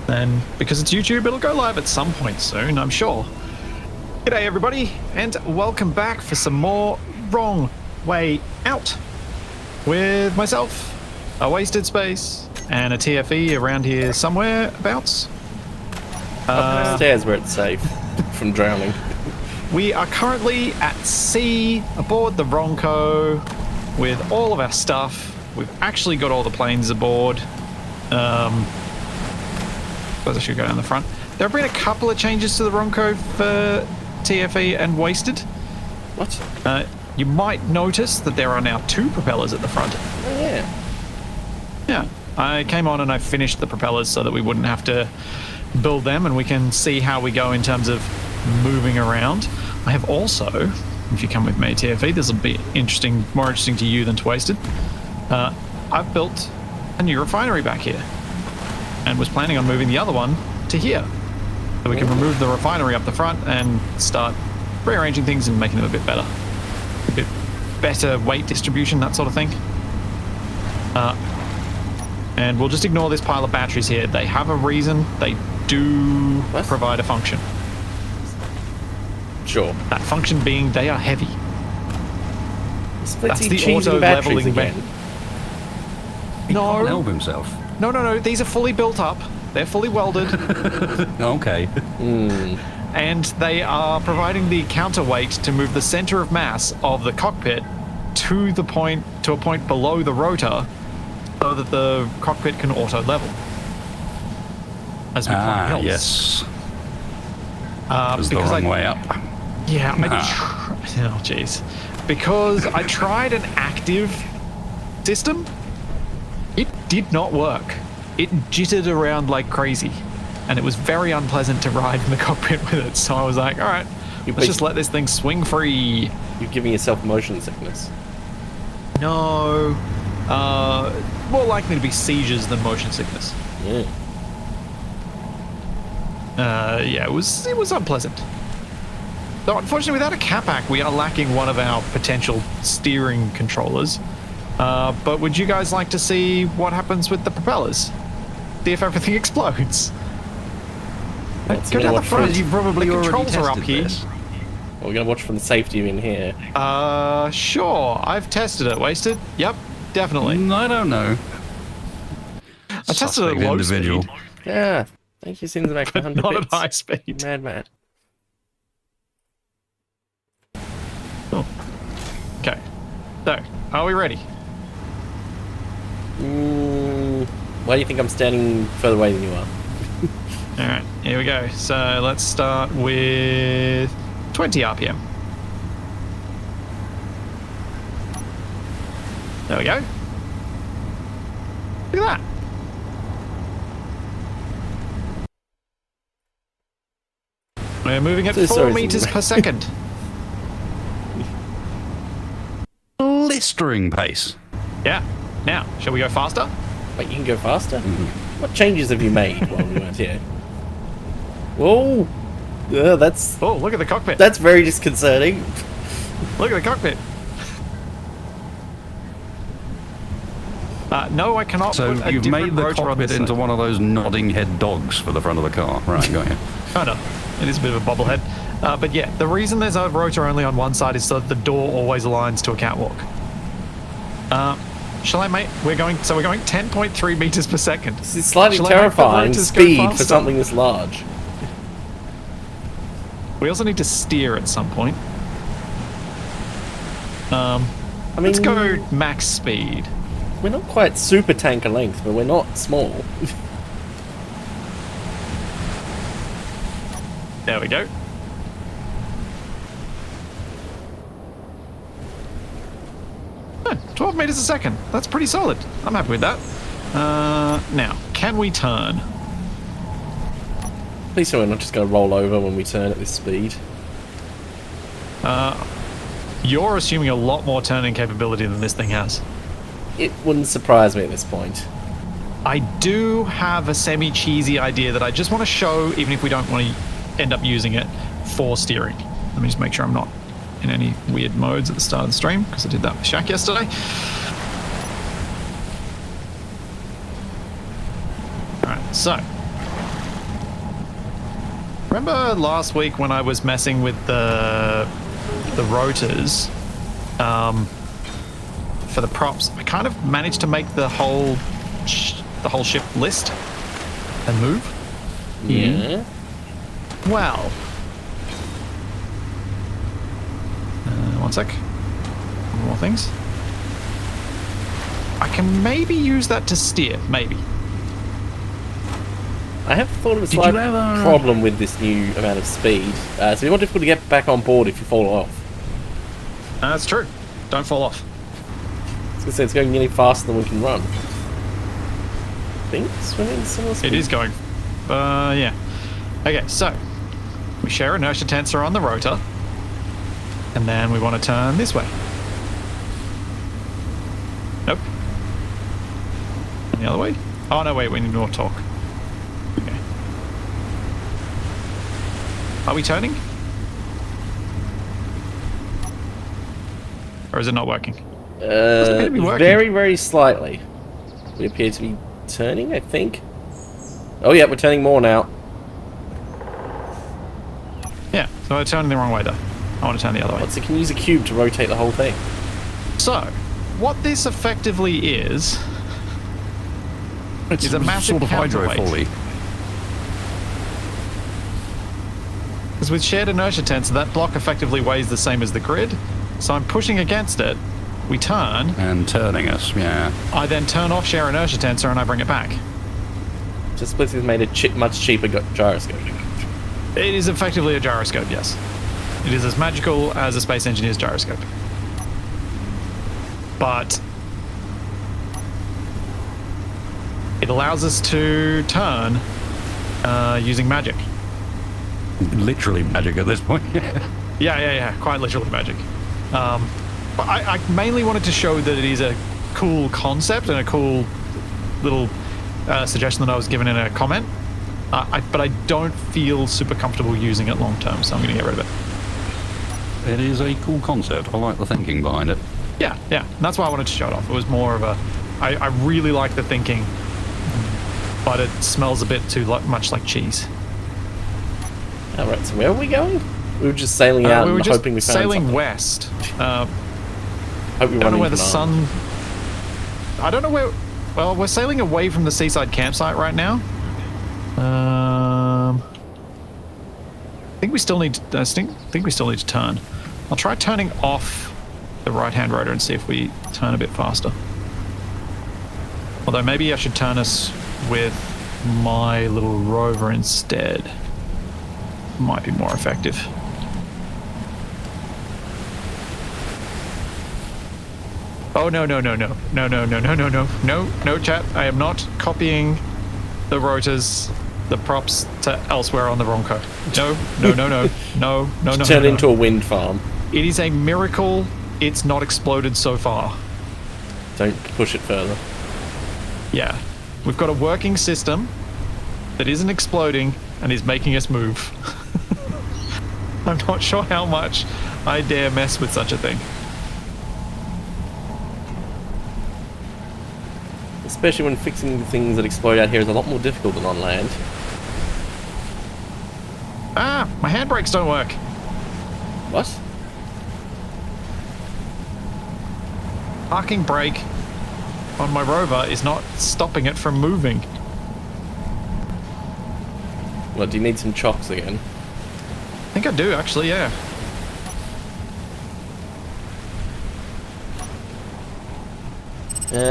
And because it's YouTube, it'll go live at some point soon, I'm sure. G'day everybody, and welcome back for some more Wrong Way Out. With myself, a wasted space, and a TFE around here somewhere abouts. Upstairs where it's safe from drowning. We are currently at sea aboard the Wrongco with all of our stuff. We've actually got all the planes aboard. Suppose I should go down the front. There have been a couple of changes to the Wrongco for TFE and Wasted. What? You might notice that there are now 2 propellers at the front. Oh, yeah. Yeah. I came on and I finished the propellers so that we wouldn't have to build them, and we can see how we go in terms of moving around. I have also, if you come with me, TFE, this will be interesting, more interesting to you than to Wasted. I've built a new refinery back here and was planning on moving the other one to here. So we can remove the refinery up the front and start rearranging things and making them a bit better. A bit better weight distribution, that sort of thing. And we'll just ignore this pile of batteries here. They have a reason. They do provide a function. Sure. That function being they are heavy. Splitsie That's the cheesing auto batteries leveling again. He No. can't help himself. No. These are fully built up. They're fully welded. Okay. And they are providing the counterweight to move the center of mass of the cockpit to a point below the rotor, so that the cockpit can auto level. As we find else. Yes. Because the wrong way up. Yeah, oh jeez. Because I tried an active system, it did not work. It jittered around like crazy, and it was very unpleasant to ride in the cockpit with it. So I was like, all right, let's just let this thing swing free. You're giving yourself motion sickness. No, more likely to be seizures than motion sickness. Yeah. Yeah, it was unpleasant. So unfortunately, without a Capac, we are lacking one of our potential steering controllers. But would you guys like to see what happens with the propellers? See if everything explodes. Go down the front. You've probably the already controls are up tested here. this. Well, we're going to watch from the safety in here. Sure. I've tested it. Wasted? Yep, definitely. I don't know. I tested it at low individual. speed. Yeah. Thank you, seems like 100 Not bits. at high speed. Mad. Oh. Okay. So, are we ready? Why do you think I'm standing further away than you are? Alright, here we go. So let's start with 20 RPM. There we go. Look at that. We're moving at 4 meters per second. Blistering pace. Yeah. Now, shall we go faster? Wait, you can go faster? What changes have you made while we weren't here? Whoa! That's Oh, look at the cockpit. very disconcerting. Look at the cockpit. No, I cannot So put a you've different made the rotor on cockpit this into side. one of those nodding head dogs for the front of the car. Right, go ahead. Kind of. It is a bit of a bobblehead. But yeah, the reason there's a rotor only on one side is so that the door always aligns to a catwalk. Shall I, mate? We're going 10.3 meters per second. This is slightly Shall I make the terrifying rotors go speed for faster? something this large. We also need to steer at some point. I mean, Let's go max speed. we're not quite super tanker length, but we're not small. There we go. Huh, 12 meters a second. That's pretty solid. I'm happy with that. Now, can we turn? Please so we're not just going to roll over when we turn at this speed. You're assuming a lot more turning capability than this thing has. It wouldn't surprise me at this point. I do have a semi-cheesy idea that I just want to show, even if we don't want to end up using it for steering. Let me just make sure I'm not in any weird modes at the start of the stream, because I did that with Shaq yesterday. Alright, so Remember last week when I was messing with the rotors for the props? I kind of managed to make the whole ship list and move. Yeah. Well, one sec. More things. I can maybe use that to steer, maybe. I have thought of a slight problem with this new amount of speed. So it's more difficult to get back on board if you fall off. That's true. Don't fall off. I was going to say, it's going nearly faster than we can run. I think swimming similar speed. It is going. Yeah. Okay, so we share inertia tensor on the rotor, and then we want to turn this way. Nope. And the other way? Oh no, wait, we need more torque. Okay. Are we turning? Or is it not working? Doesn't appear to be working. Very, very slightly. We appear to be turning, I think. Oh yeah, we're turning more now. Yeah, so we're turning the wrong way though. I want to turn the other way. So you can use a cube to rotate the whole thing. So, what this effectively is a massive sort of counterweight. hydrofolly. Because with shared inertia tensor, that block effectively weighs the same as the grid. So I'm pushing against it, we turn. And turning us, yeah. I then turn off share inertia tensor and I bring it back. So Splitsie has made a much cheaper gyroscope. It is effectively a gyroscope, yes. It is as magical as a space engineer's gyroscope. But it allows us to turn using magic. Literally magic at this point. Yeah. Quite literally magic. But I mainly wanted to show that it is a cool concept and a cool little suggestion that I was given in a comment. But I don't feel super comfortable using it long term, so I'm going to get rid of it. It is a cool concept. I like the thinking behind it. Yeah. And that's why I wanted to show it off. It was more of a... I really like the thinking, but it smells a bit too much like cheese. Alright, so where are we going? We were just sailing out and hoping we found sailing something. west. Hope we I don't know where the sun... I don't know where... Well, we're sailing away from the seaside campsite right now. I think we still need to... I think we still need to turn. I'll try turning off the right-hand rotor and see if we turn a bit faster. Although maybe I should turn us with my little rover instead. Might be more effective. Oh, no, chat. I am not copying the rotors, the props to elsewhere on the Wrongco. No. Turn it into a wind farm. It is a miracle it's not exploded so far. Don't push it further. Yeah. We've got a working system that isn't exploding and is making us move. I'm not sure how much I dare mess with such a thing. Especially when fixing the things that explode out here is a lot more difficult than on land. Ah, my handbrakes don't work. What? Parking brake on my rover is not stopping it from moving. What, do you need some chocks again? I think I do, actually, yeah.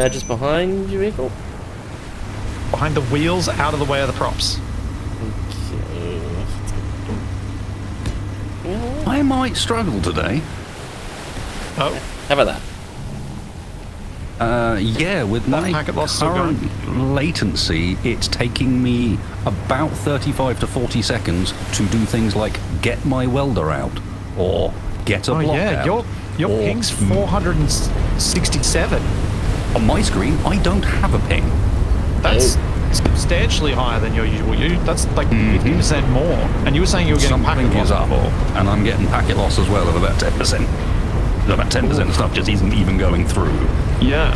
Just behind your vehicle? Behind the wheels, out of the way of the props. Okay. I might struggle today. Oh, How about that? Yeah, with my packet loss still current latency, it's taking me about 35 to 40 seconds to do things like get my welder out, or get a block out. Your ping's 467. On my screen, I don't have a ping. That's substantially higher than your usual. That's like 50% more. And you were saying you were getting Something packet is loss up, before. and I'm getting packet loss as well of about 10%. About 10% of stuff just isn't even going through. Yeah.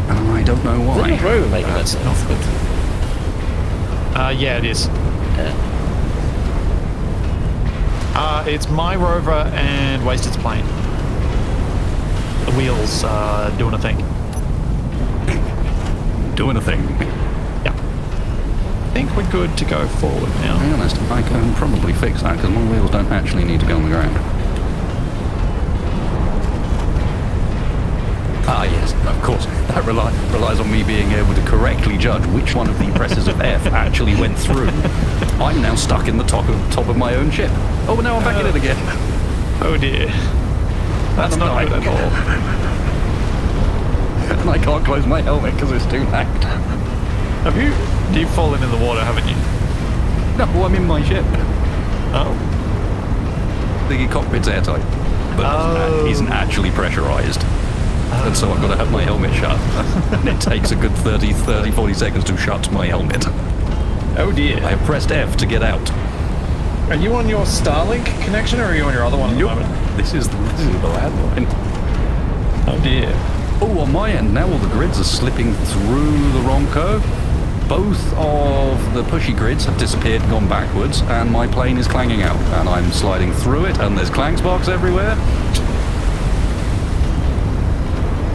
And I don't know why. Is the rover making that That's noise? Yeah, it is. Yeah. It's my rover and Wasted's plane. The wheels doing a thing. Doing a thing. Yeah. I think we're good to go forward now. To be honest, I can probably fix that because my wheels don't actually need to go on the ground. Ah, yes, of course. That relies on me being able to correctly judge which one of the presses of F actually went through. I'm now stuck in the top of my own ship. Oh, but now I'm back in it again. Oh dear. That's not good at all. And I can't close my helmet because it's too lagged. You've fallen in the water, haven't you? No, I'm in my ship. Oh. The cockpit's airtight, but it isn't actually pressurized. And so I've got to have my helmet shut. And it takes a good 40 seconds to shut my helmet. Oh dear. I have pressed F to get out. Are you on your Starlink connection or are you on your other one at the moment? This is the landline. Oh dear. Oh, on my end, now all the grids are slipping through the Wrongco. Both of the pushy grids have disappeared and gone backwards, and my plane is clanging out. And I'm sliding through it, and there's clang sparks everywhere.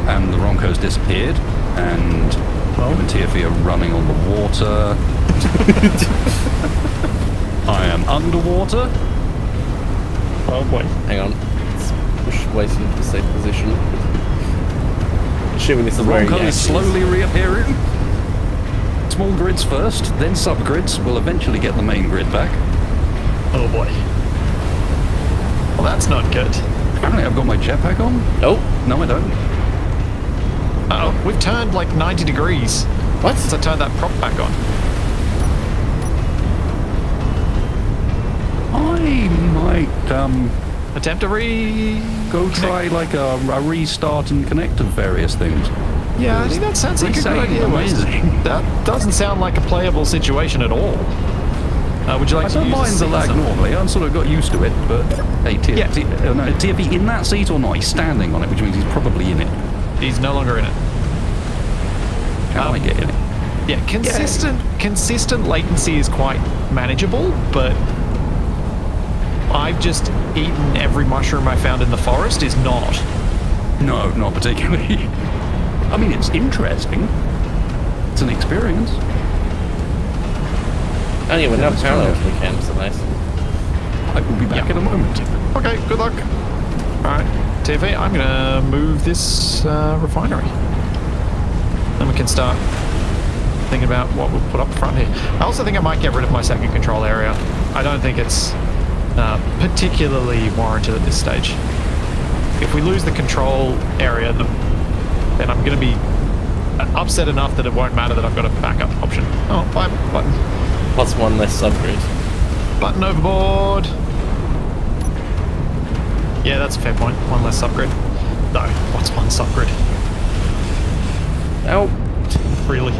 And the Wrongco's disappeared, and Bob and TFE are running on the water. I am underwater. Oh boy. Hang on. Let's push Wasted into a safe position. Assuming this The is where he Wrongco is actually slowly reappearing. Small grids first, then subgrids. We'll eventually get the main grid back. Oh boy. Well, that's not good. Apparently I've got my jetpack on. Oh, No, I don't. Uh-oh, we've turned like 90 degrees what? since I turned that prop back on. I might Attempt to go try like a restart and connect of various things. Yeah, I think that sounds like a good idea. Amazing. That doesn't sound like a playable situation at all. Would you like I to don't use mind the lag seat? normally. I've sort of got used to it, but hey, Yeah. TFE in that seat or not? He's standing on it, which means he's probably in it. He's no longer in it. How do I get in it? Yeah, consistent latency is quite manageable, but I've just eaten every mushroom I found in the forest is not. No, not particularly. I mean, it's interesting. It's an experience. Oh yeah, we're now parallel to the camp, so nice. I will be back in a moment. Okay, good luck. Alright, TV, I'm gonna move this refinery. Then we can start thinking about what we'll put up front here. I also think I might get rid of my second control area. I don't think it's particularly warranted at this stage. If we lose the control area, then I'm going to be upset enough that it won't matter that I've got a backup option. Oh, button. Plus one less subgrid. Button overboard. Yeah, that's a fair point. One less subgrid. No, what's one subgrid? Ow. Really?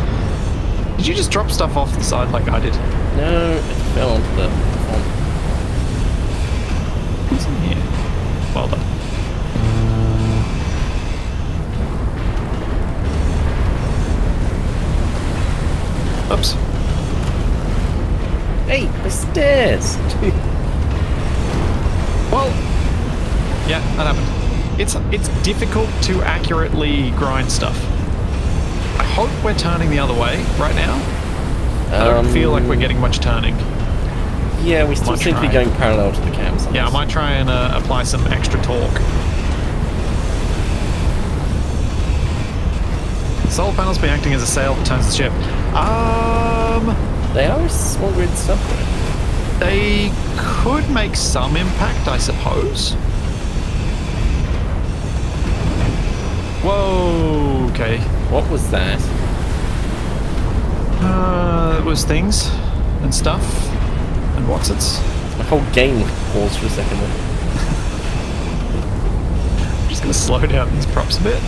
Did you just drop stuff off the side like I did? No, it fell onto the platform. What's in here? Well done. Oops. Hey, the stairs! Well, yeah, that happened. It's difficult to accurately grind stuff. I hope we're turning the other way right now. I don't feel like we're getting much turning. Yeah, we still seem to be going parallel to the camp. Yeah, I might try and apply some extra torque. Solar panels be acting as a sail that turns the ship. They are a small grid subgrid. They could make some impact, I suppose. Whoa, okay. What was that? It was things and stuff and what's-its. My whole game paused for a second there. I'm just going to slow down these props a bit.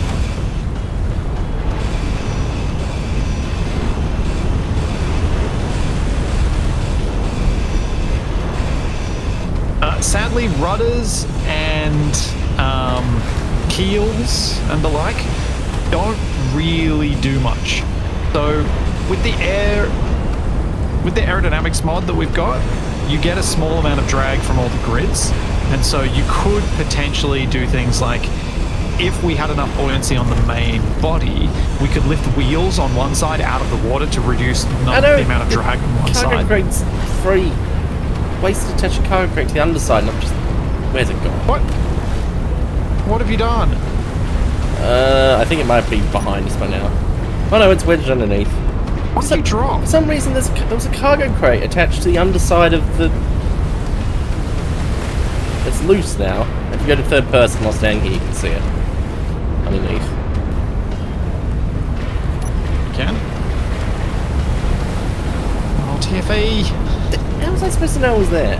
Sadly, rudders and keels and the like don't really do much. So with the aerodynamics mod that we've got, you get a small amount of drag from all the grids, and so you could potentially do things like, if we had enough buoyancy on the main body, we could lift wheels on one side out of the water to reduce the amount of drag on one cargo side. crate's free. Waste to attach a cargo crate to the underside, and I'm just... Where's it gone? What have you done? I think it might be behind us by now. Oh no, it's wedged underneath. What did you drop? For some reason, there was a cargo crate attached to the underside of the... It's loose now. If you go to third person while staying here, you can see it. Underneath. Can? Oh, TFE. How was I supposed to know it was there?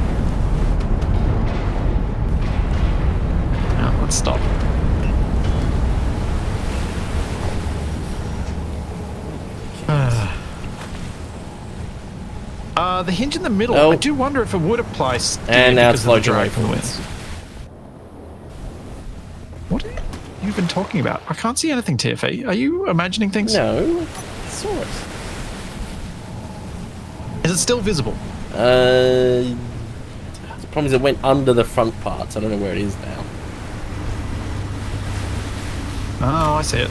Now, let's stop. The hinge in the middle, Oh. I do wonder if it would apply still And now it's because of the floating away drag from from the us. wind. What are you been talking about? I can't see anything, TFE. Are you imagining things? No. I saw it. Is it still visible? The problem is it went under the front part, so I don't know where it is now. Oh, I see it.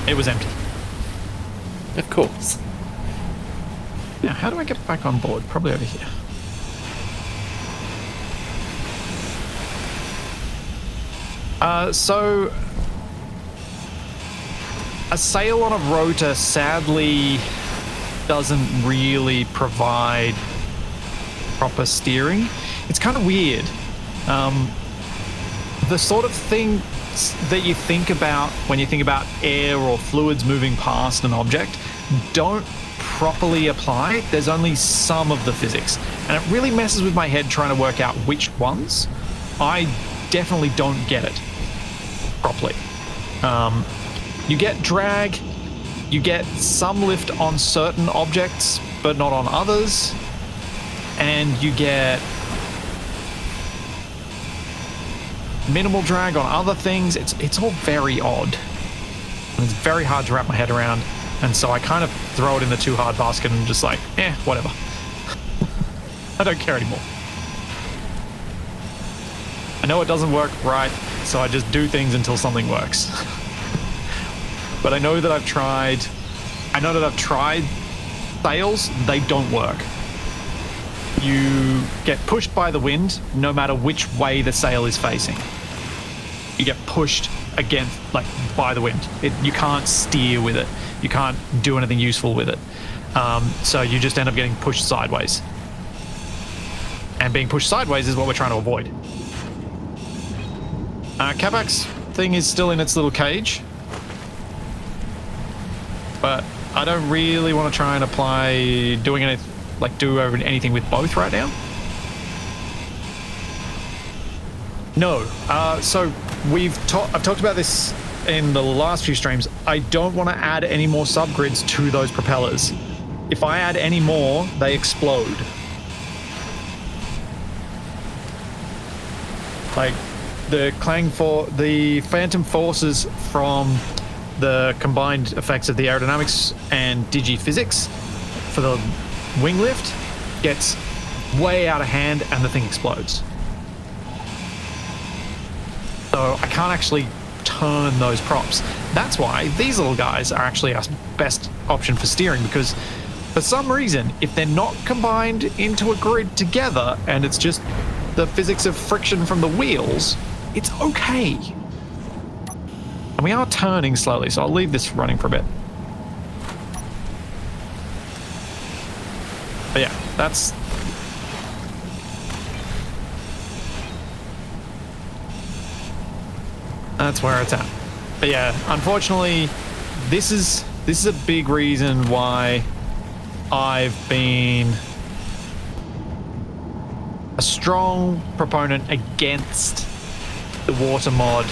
It was empty. Of course. Now, how do I get back on board? Probably over here. So a sail on a rotor sadly doesn't really provide proper steering. It's kind of weird. The sort of thing that you think about when you think about air or fluids moving past an object don't properly apply. There's only some of the physics, and it really messes with my head trying to work out which ones. I definitely don't get it properly. You get drag, you get some lift on certain objects, but not on others, and you get minimal drag on other things. It's all very odd. And it's very hard to wrap my head around, and so I kind of throw it in the too hard basket and just like, whatever. I don't care anymore. I know it doesn't work right, so I just do things until something works. But I know that I've tried sails, they don't work. You get pushed by the wind no matter which way the sail is facing. You get pushed against, like, by the wind. You can't steer with it. You can't do anything useful with it. So you just end up getting pushed sideways. And being pushed sideways is what we're trying to avoid. Capac's thing is still in its little cage. But I don't really want to try and apply do anything with both right now. No. So I've talked about this in the last few streams. I don't want to add any more subgrids to those propellers. If I add any more, they explode. Like the the phantom forces from the combined effects of the aerodynamics and digiphysics for the wing lift gets way out of hand and the thing explodes. So I can't actually turn those props. That's why these little guys are actually our best option for steering, because for some reason, if they're not combined into a grid together and it's just the physics of friction from the wheels, it's okay. And we are turning slowly, so I'll leave this running for a bit. But yeah, that's where it's at. But yeah, unfortunately, this is a big reason why I've been a strong proponent against the water mod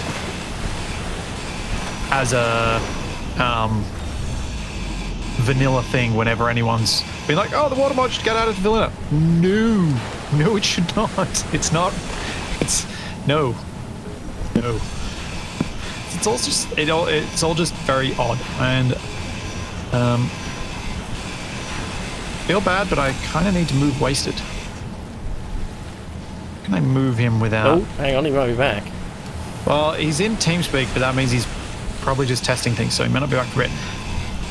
as a vanilla thing. Whenever anyone's been like, oh, the water mod should get added to vanilla. No, it should not. It's not. No. It's all just very odd, and Feel bad, but I kind of need to move Wasted. Can I move him without... Oh, hang on, he might be back. Well, he's in TeamSpeak, but that means he's probably just testing things, so he may not be back for a bit.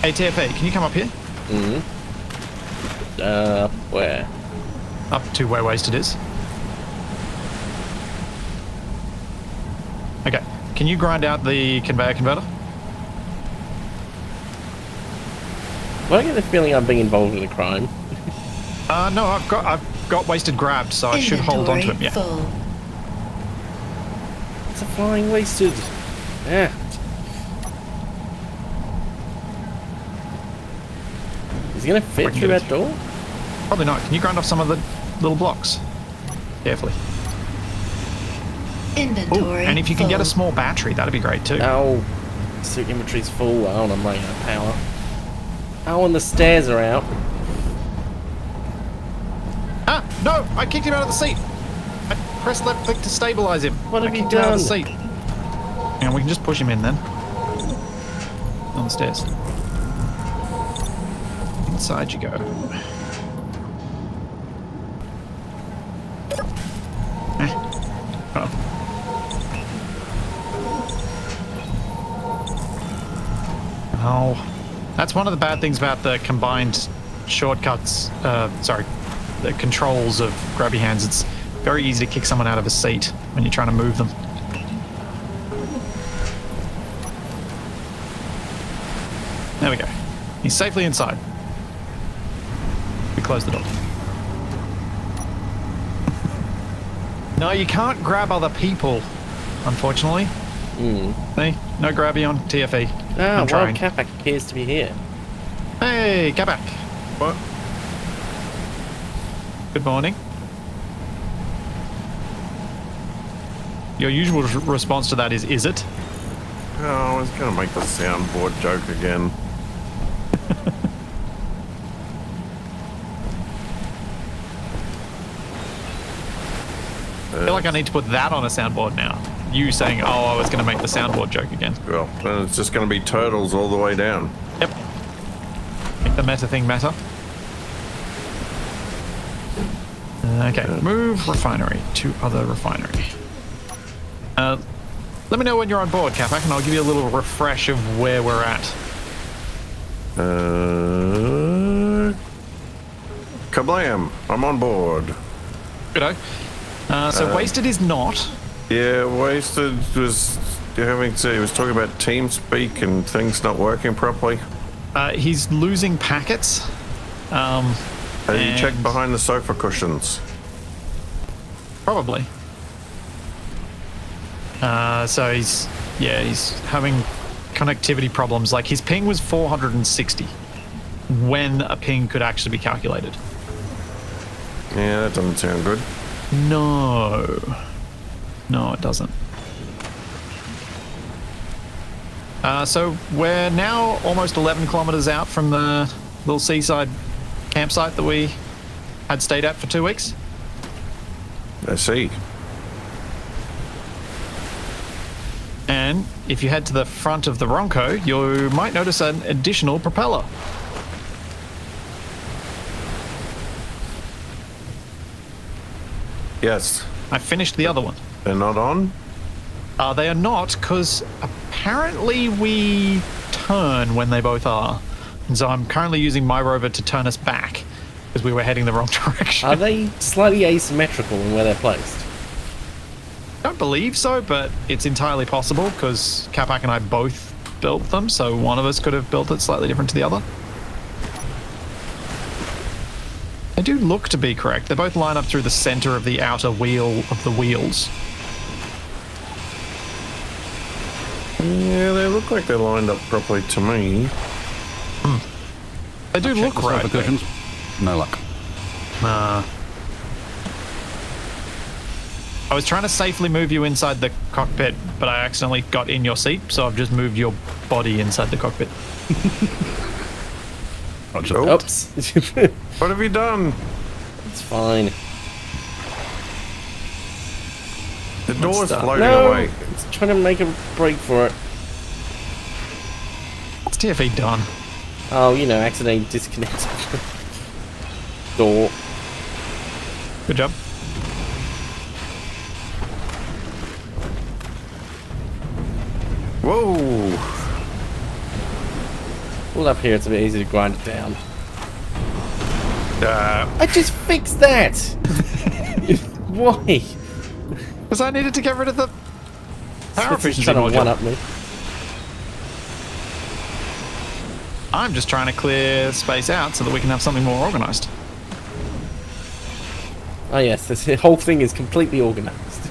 Hey, TFA, can you come up here? Where? Up to where Wasted is. Okay, can you grind out the conveyor converter? Well, I get the feeling I'm being involved in a crime. No, I've got Wasted grabbed, so I should hold on to him. Yeah. Full. It's a flying Wasted. Yeah. Is he going to fit Pretty through good. that door? Probably not. Can you grind off some of the little blocks? Carefully. Ooh, Inventory. and if you can get a full. small battery, that'd be great too. Oh, suit inventory's full. Oh, I'm running out of power. Oh, and the stairs are out. Ah, no! I kicked him out of the seat. I pressed left click to stabilize him. What have I you kicked him out of the done? seat. And we can just push him in then. On the stairs. Inside you go. Oh. Oh. That's one of the bad things about the combined shortcuts, the controls of grabby hands. It's very easy to kick someone out of a seat when you're trying to move them. There we go. He's safely inside. We close the door. No, you can't grab other people, unfortunately. See? No grabby on TFE. Ah, I'm trying. Capac appears to be here. Hey, Capac. What? Good morning. Your usual response to that is it? Oh, I was going to make the soundboard joke again. I feel like I need to put that on a soundboard now. You saying, oh, I was going to make the soundboard joke again. Well, then it's just going to be turtles all the way down. Yep. Make the meta thing meta. Okay, move refinery to other refinery. Let me know when you're on board, Capac, and I'll give you a little refresh of where we're at. Kablam! I'm on board. Good. So Wasted is not. Yeah, Wasted was having to. He was talking about TeamSpeak and things not working properly. He's losing packets. Have you checked behind the sofa cushions? Probably. So he's having connectivity problems. Like his ping was 460 when a ping could actually be calculated. Yeah, that doesn't sound good. No, it doesn't. So we're now almost 11 kilometers out from the little seaside campsite that we had stayed at for 2 weeks. I see. And if you head to the front of the Wrongco, you might notice an additional propeller. Yes. I finished the other one. They're not on? They are not, because apparently we turn when they both are. And so I'm currently using my rover to turn us back, because we were heading the wrong direction. Are they slightly asymmetrical in where they're placed? I don't believe so, but it's entirely possible, because Capac and I both built them, so one of us could have built it slightly different to the other. They do look to be correct. They both line up through the center of the outer wheel of the wheels. Yeah, they look like they're lined up properly to me. They do look The right. sofa cushions. No luck. I was trying to safely move you inside the cockpit, but I accidentally got in your seat, so I've just moved your body inside the cockpit. Roger. Oh, Oops. what have you done? It's fine. The door's that? floating No, away. it's trying to make a break for it. What's TFE done? Oh, you know, accidentally disconnect door. Good job. Whoa! All up here, it's a bit easy to grind it down. I just fixed that! Why? Because I needed to get rid of the power Splitsie's efficiency trying to module. one-up me. I'm just trying to clear space out so that we can have something more organised. Oh yes, this whole thing is completely organised.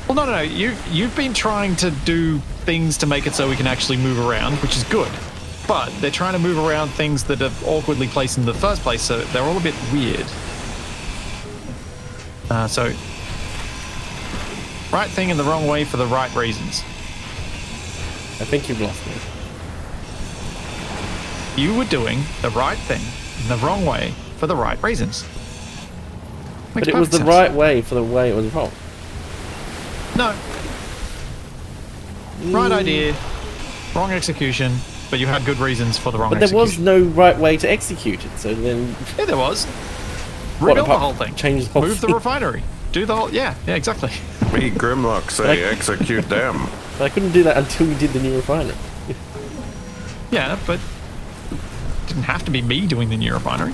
Well, no. You've been trying to do things to make it so we can actually move around, which is good. But they're trying to move around things that are awkwardly placed in the first place, so they're all a bit weird. So, right thing in the wrong way for the right reasons. I think you've lost me. You were doing the right thing in the wrong way for the right reasons. Makes But it was the perfect sense. right way for the way it was wrong. No. Right idea, wrong execution, but you had good reasons for the wrong But there execution. was no right way to execute it, so then... Yeah, there was. What, Rebuild the apart whole from thing. change the whole Move the thing? refinery. Do the whole... Yeah, exactly. Me, Grimlock, say execute them. But I couldn't do that until we did the new refinery. Yeah, but it didn't have to be me doing the new refinery.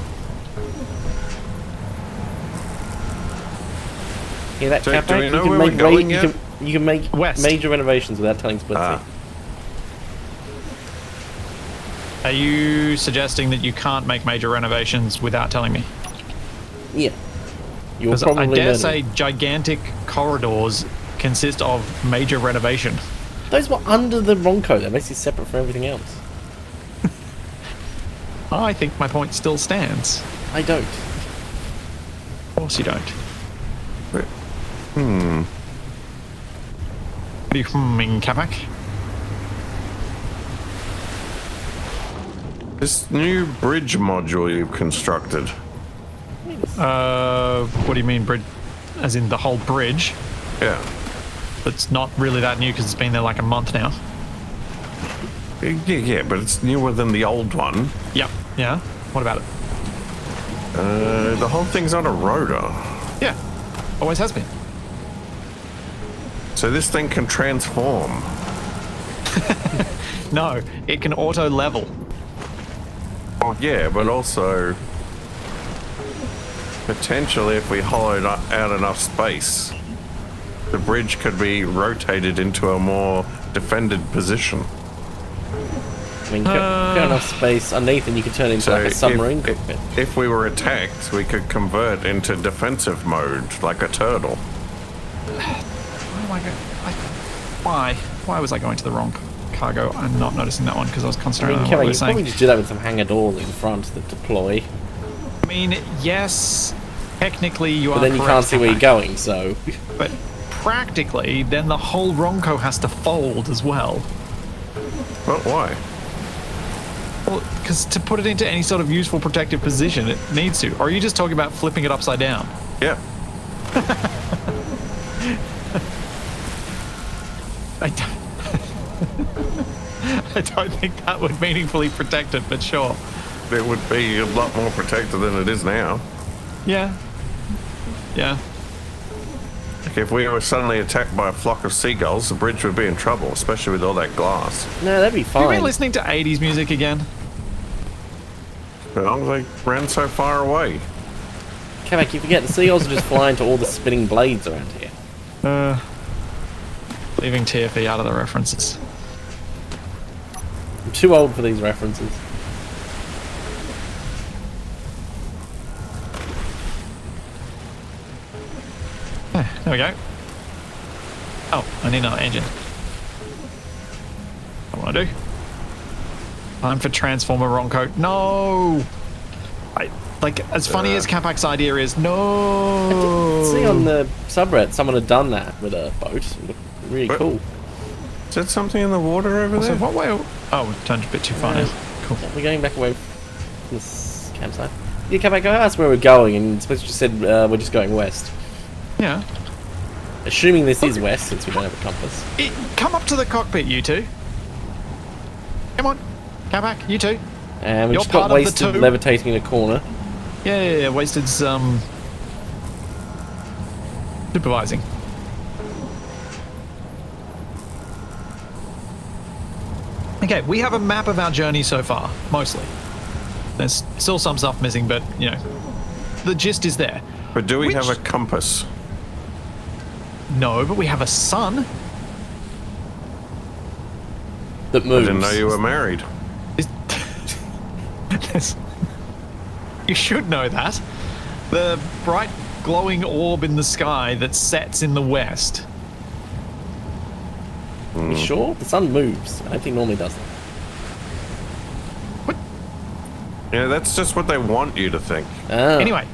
Hear that, So, Capac? do we know you where can we're make going you yet? you can make West. major renovations without telling Splitsie. Ah. Are you suggesting that you can't make major renovations without telling me? Yeah. You'll Because probably I dare learn say it. gigantic corridors consist of major renovation. Those were under the Wrongco. They're basically separate from everything else. I think my point still stands. I don't. Of course you don't. Hmm. What are you humming, Capac? This new bridge module you've constructed. What do you mean, bridge? As in the whole bridge? Yeah. It's not really that new because it's been there like a month now. Yeah, but it's newer than the old one. Yep. Yeah. What about it? The whole thing's on a rotor. Yeah. Always has been. So this thing can transform. No, it can auto level. Well, yeah, but also potentially if we hollowed out enough space, the bridge could be rotated into a more defended position. I mean, got enough space underneath and you could turn it into like a submarine cockpit. if we were attacked, we could convert into defensive mode like a turtle. Oh my god. Why? Why was I going to the wrong cargo? I'm not noticing that one because I was I concentrating mean, on what Kevin, we you were could saying. probably just do that with some hangar doors in front that deploy. I mean, yes, technically you are But then you correct, can't see where you're Capac. going, so... But practically, then the whole Wrongco has to fold as well. But why? Well, because to put it into any sort of useful protective position, it needs to. Or are you just talking about flipping it upside down? Yeah. I don't, I don't think that would meaningfully protect it, but sure. It would be a lot more protected than it is now. Yeah. Yeah. Like if we were suddenly attacked by a flock of seagulls, the bridge would be in trouble, especially with all that glass. No, that'd be Have you been fine. listening to 80s music again? But they ran so far away. Capac, you forget the seagulls are just flying to all the spinning blades around here. Leaving TFE out of the references. I'm too old for these references. There we go. Oh, I need another engine. What want to do? Time for Transformer Wrongco. No! As funny as Capac's idea is, no! See on the subreddit, someone had done that with a boat. It looked really But- cool. Is that something in the water over Also, there? what way? Oh, we turned a bit too far now. Cool. We're going back away from this campsite. Yeah, Capac, I asked where we're going, and Splitsie just said we're just going west. Yeah. Assuming this is west, since we don't have a compass. Come up to the cockpit, you two. Come on. Capac, you two. And we You're just got part of the wasted two. levitating in a corner. Yeah. Wasted some supervising. Okay, we have a map of our journey so far, mostly. There's still some stuff missing, but, you know, the gist is there. But do we have a compass? No, but we have a sun. That I moves. didn't know you were married. You should know that. The bright glowing orb in the sky that sets in the west. You sure? The sun moves. I don't think normally does. What? Yeah, that's just what they want you to think. Ah. Anyway,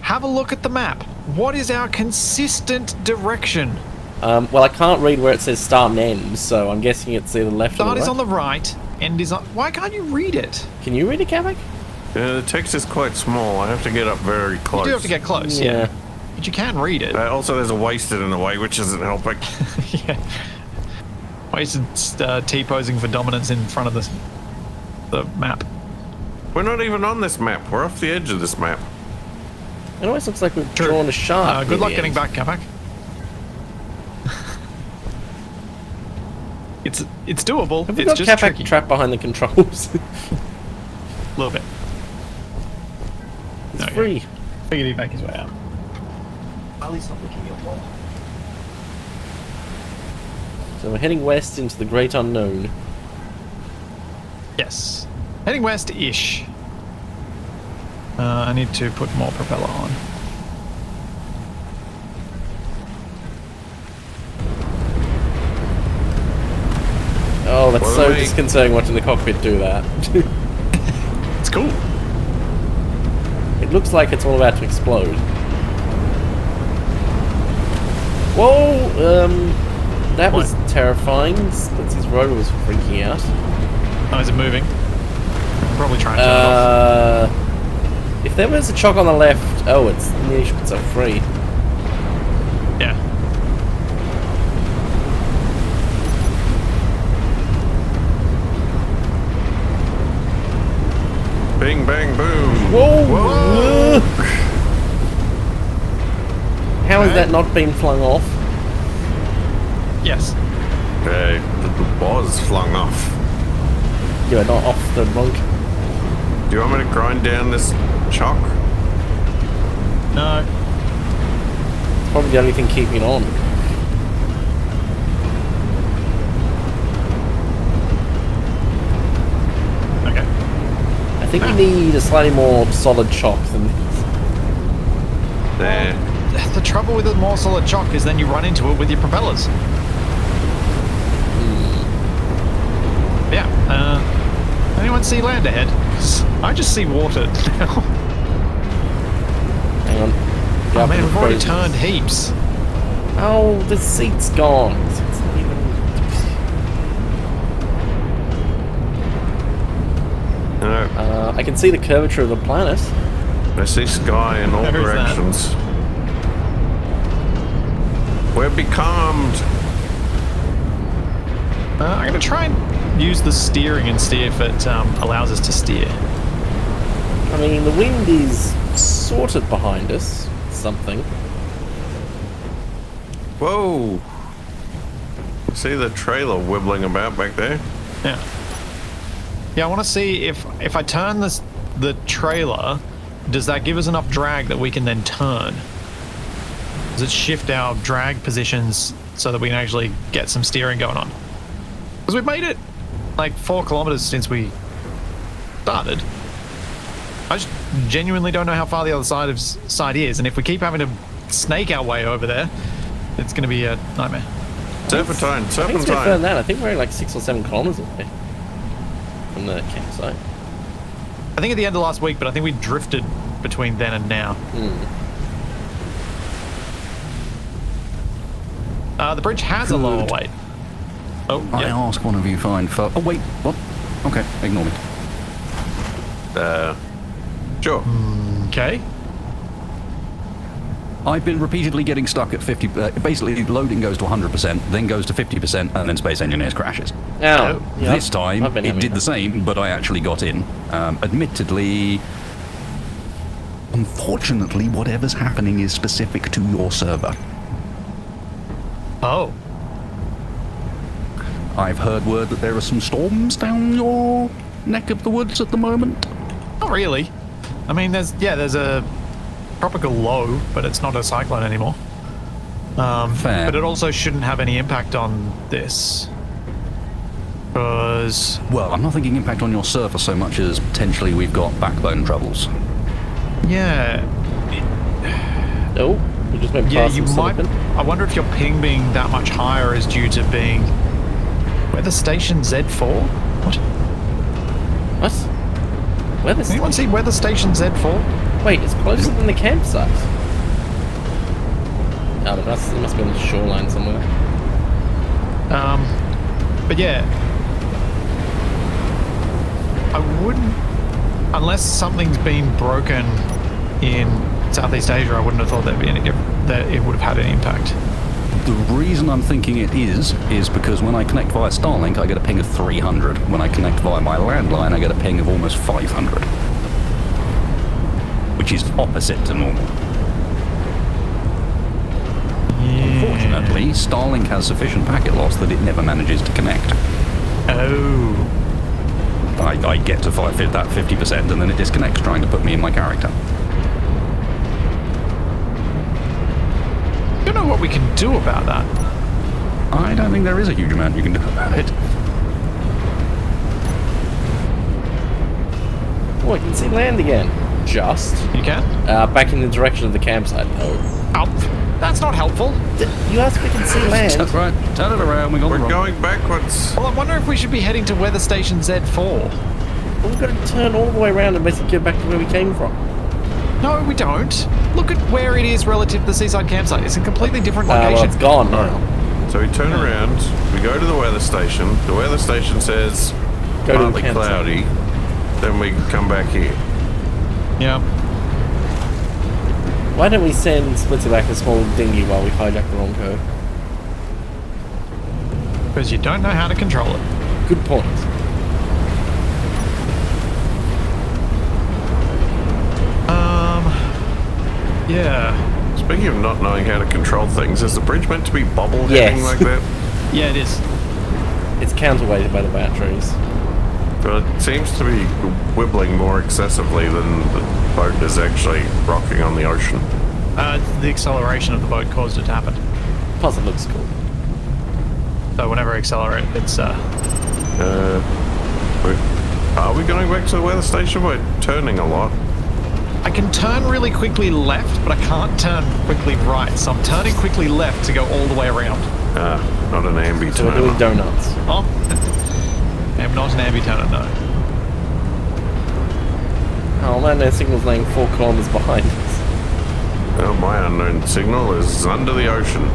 have a look at the map. What is our consistent direction? Well, I can't read where it says start and end, so I'm guessing it's either left or Start right. is on the right, end is on... Why can't you read it? Can you read it, Capac? Yeah, the text is quite small. I have to get up very close. You do have to get close, yeah. But you can read it. Also, there's a wasted in the way, which isn't helping. Yeah. Wasted T-posing for dominance in front of the map. We're not even on this map. We're off the edge of this map. It always looks like we've True. drawn a shark. Good near luck the getting end. back, Capac. It's doable. Have we It's got just Capac tricky. trapped behind the controls? A little bit. It's Okay. free. Figured he'd make his way out. At least not looking at wall. So we're heading west into the great unknown. Yes. Heading west-ish. I need to put more propeller on. Oh, that's Well, so mate. disconcerting watching the cockpit do that. It's cool. It looks like it's all about to explode. Whoa! That was terrifying. Splitzie's rotor was freaking out. Oh, is it moving? Probably trying to turn it off. If there was a chock on the left... Oh, it's nearly shot itself free. Yeah. Bing, bang, boom. Whoa! How has Okay. that not been flung off? Yes. Okay, the was flung off. Yeah, not off the Wrongco. Do you want me to grind down this chalk? No. It's probably the only thing keeping it on. Okay. I think we need a slightly more solid chock than this. There. The trouble with a more solid chock is then you run into it with your propellers. Yeah. Anyone see land ahead? 'Cause I just see water now. Hang on. Oh Yeah, man, we've already crazy. turned heaps. Oh, the seat's gone. It's not even... No, I can see the curvature of the planet. I see sky in all Where is that? directions. We're becalmed. I'm going to try and use the steering and see if it allows us to steer. I mean, the wind is sort of behind us. Something. Whoa. See the trailer wibbling about back there? Yeah. Yeah, I want to see if I turn the trailer, does that give us enough drag that we can then turn? Does it shift our drag positions so that we can actually get some steering going on? Because we've made it like 4 kilometers since we started. I just genuinely don't know how far the other side is, and if we keep having to snake our way over there, it's going to be a nightmare. Serpentine, I think it's a bit further than serpentine. that. I think we're like 6 or 7 kilometers away from the campsite. I think at the end of last week, but I think we drifted between then and now. The bridge has a lower Good. weight. Oh, I yeah. ask one of you fine folk. Oh, wait, what? Okay, ignore me. Sure. Okay. I've been repeatedly getting stuck at 50. Basically, loading goes to 100%, then goes to 50%, and then Space Engineers crashes. Yeah, This time, I've been it having did that. the same, but I actually got in. Admittedly, unfortunately, whatever's happening is specific to your server. Oh. I've heard word that there are some storms down your neck of the woods at the moment. Not really. I mean, there's a tropical low, but it's not a cyclone anymore. Fair. But it also shouldn't have any impact on this. Because... Well, I'm not thinking impact on your server so much as potentially we've got backbone troubles. Yeah. Oh, we just went Yeah, past you some might... silicon. I wonder if your ping being that much higher is due to being... Weather Station Z4? What? What? Where this? Anyone see Weather Station Z4? Wait, it's closer than the campsite. Oh, it must be on the shoreline somewhere. But yeah. I wouldn't... Unless something's been broken in Southeast Asia, I wouldn't have thought that it would have had any impact. The reason I'm thinking it is because when I connect via Starlink, I get a ping of 300. When I connect via my landline, I get a ping of almost 500. Which is opposite to normal. Unfortunately, Starlink has sufficient packet loss that it never manages to connect. Oh. I get to that 50% and then it disconnects trying to put me in my character. I don't know what we can do about that. I don't think there is a huge amount you can do about it. Oh, I can see land again. Just. You can? Back in the direction of the campsite. Oh. Oh, that's not helpful. You asked if we can see land. That's right. Turn it around. We're going backwards. Well, I wonder if we should be heading to Weather Station Z4. Well, we've got to turn all the way around and basically get back to where we came from. No, we don't. Look at where it is relative to the seaside campsite. It's a completely different Well, location. it's gone now. So we turn around, we go to the weather station. The weather station says Go to the partly campsite. cloudy. Then we come back here. Yeah. Why don't we send Splitsie back a small dinghy while we hijack the Wrongco? Because you don't know how to control it. Good point. Yeah. Speaking of not knowing how to control things, is the bridge meant to be bobble heading Yes. like that? Yeah, it is. It's counterweighted by the batteries. But it seems to be wibbling more excessively than the boat is actually rocking on the ocean. The acceleration of the boat caused it to happen. Plus, it looks cool. So whenever I accelerate, it's Are we going back to the weather station? We're turning a lot. I can turn really quickly left, but I can't turn quickly right. So I'm turning quickly left to go all the way around. Not an ambi So we're doing turn. donuts. Oh, I'm not an ambi-turner, no. Oh man, their signal's laying 4 kilometers behind us. Well, my unknown signal is under the ocean.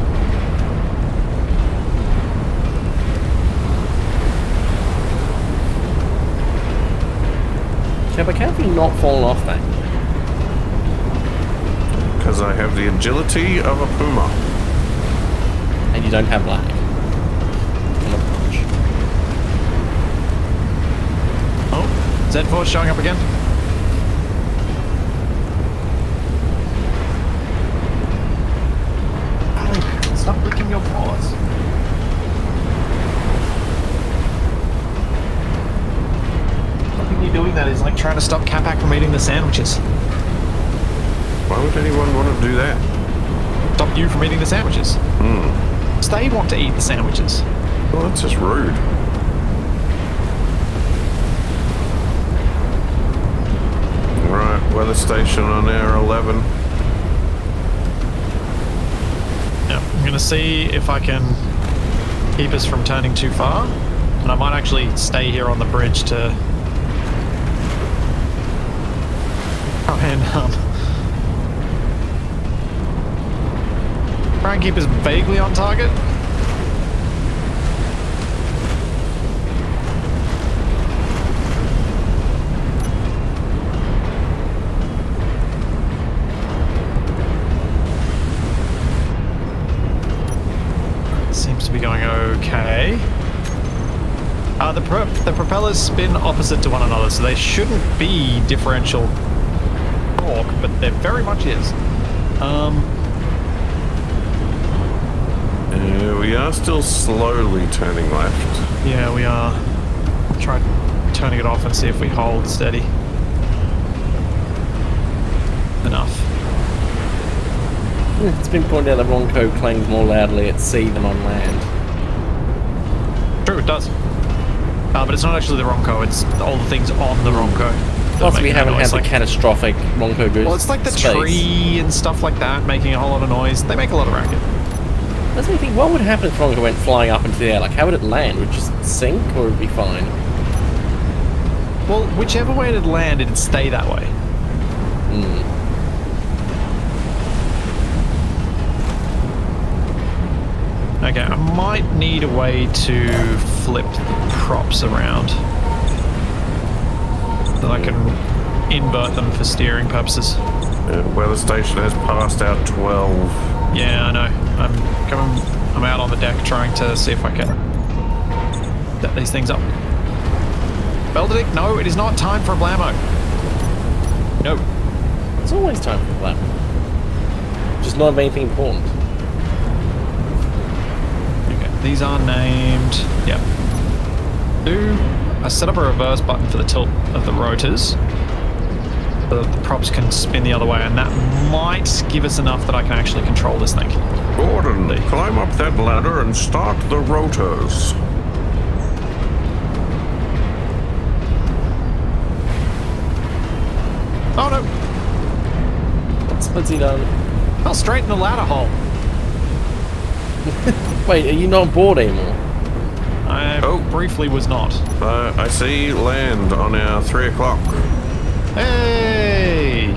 Capac, how have you not fallen off that? Because I have the agility of a puma. And you don't have lag. On a punch. Oh, Z4 showing up again. Oh, stop licking your paws. Stopping you doing that is like trying to stop Capac from eating the sandwiches. Why would anyone want to do that? Stop you from eating the sandwiches. They want to eat the sandwiches. Well, that's just rude. Right, weather station on hour 11. Yeah, I'm going to see if I can keep us from turning too far. And I might actually stay here on the bridge to try and try and keep us vaguely on target. The propellers spin opposite to one another, so they shouldn't be differential torque, but there very much is. We are still slowly turning left. Yeah, we are. Try turning it off and see if we hold steady. Enough. It's been pointed out that Wrongco clangs more loudly at sea than on land. True, it does. But it's not actually the Wrongco, it's all the things on the Wrongco. Plus, we haven't had the catastrophic Wrongco goose. Well, it's like the space. tree and stuff like that making a whole lot of noise. They make a lot of racket. That's me think, what would happen if Wrongco went flying up into the air? Like, how would it land? Would it just sink, or would it be fine? Well, whichever way it'd land, it'd stay that way. Okay, I might need a way to flip the props around. So I can invert them for steering purposes. Weather station has passed out 12. Yeah, I know. I'm out on the deck trying to see if I can set these things up. Beldic, no, it is not time for a blammo. No. It's always time for that. Just not of anything important. Okay, these are named. Yep. I set up a reverse button for the tilt of the rotors. So that the props can spin the other way, and that might give us enough that I can actually control this thing. Gordon, climb up that ladder and start the rotors. Oh no! What's Splitsie done? I'll straighten the ladder hole. Wait, are you not on board anymore? I briefly was not. I see land on our 3 o'clock. Hey!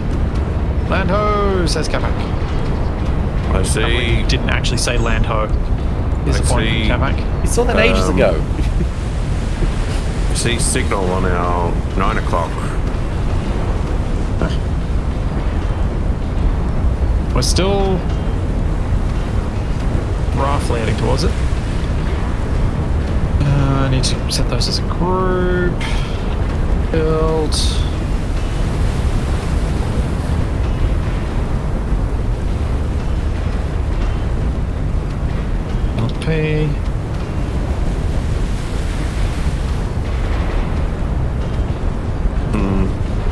Land ho, says Capac. I see. Didn't actually say land ho. Disappointing, see. Capac. You saw that ages ago. I see signal on our 9 o'clock. We're still roughly heading towards it. I need to set those as a group. Build. LP.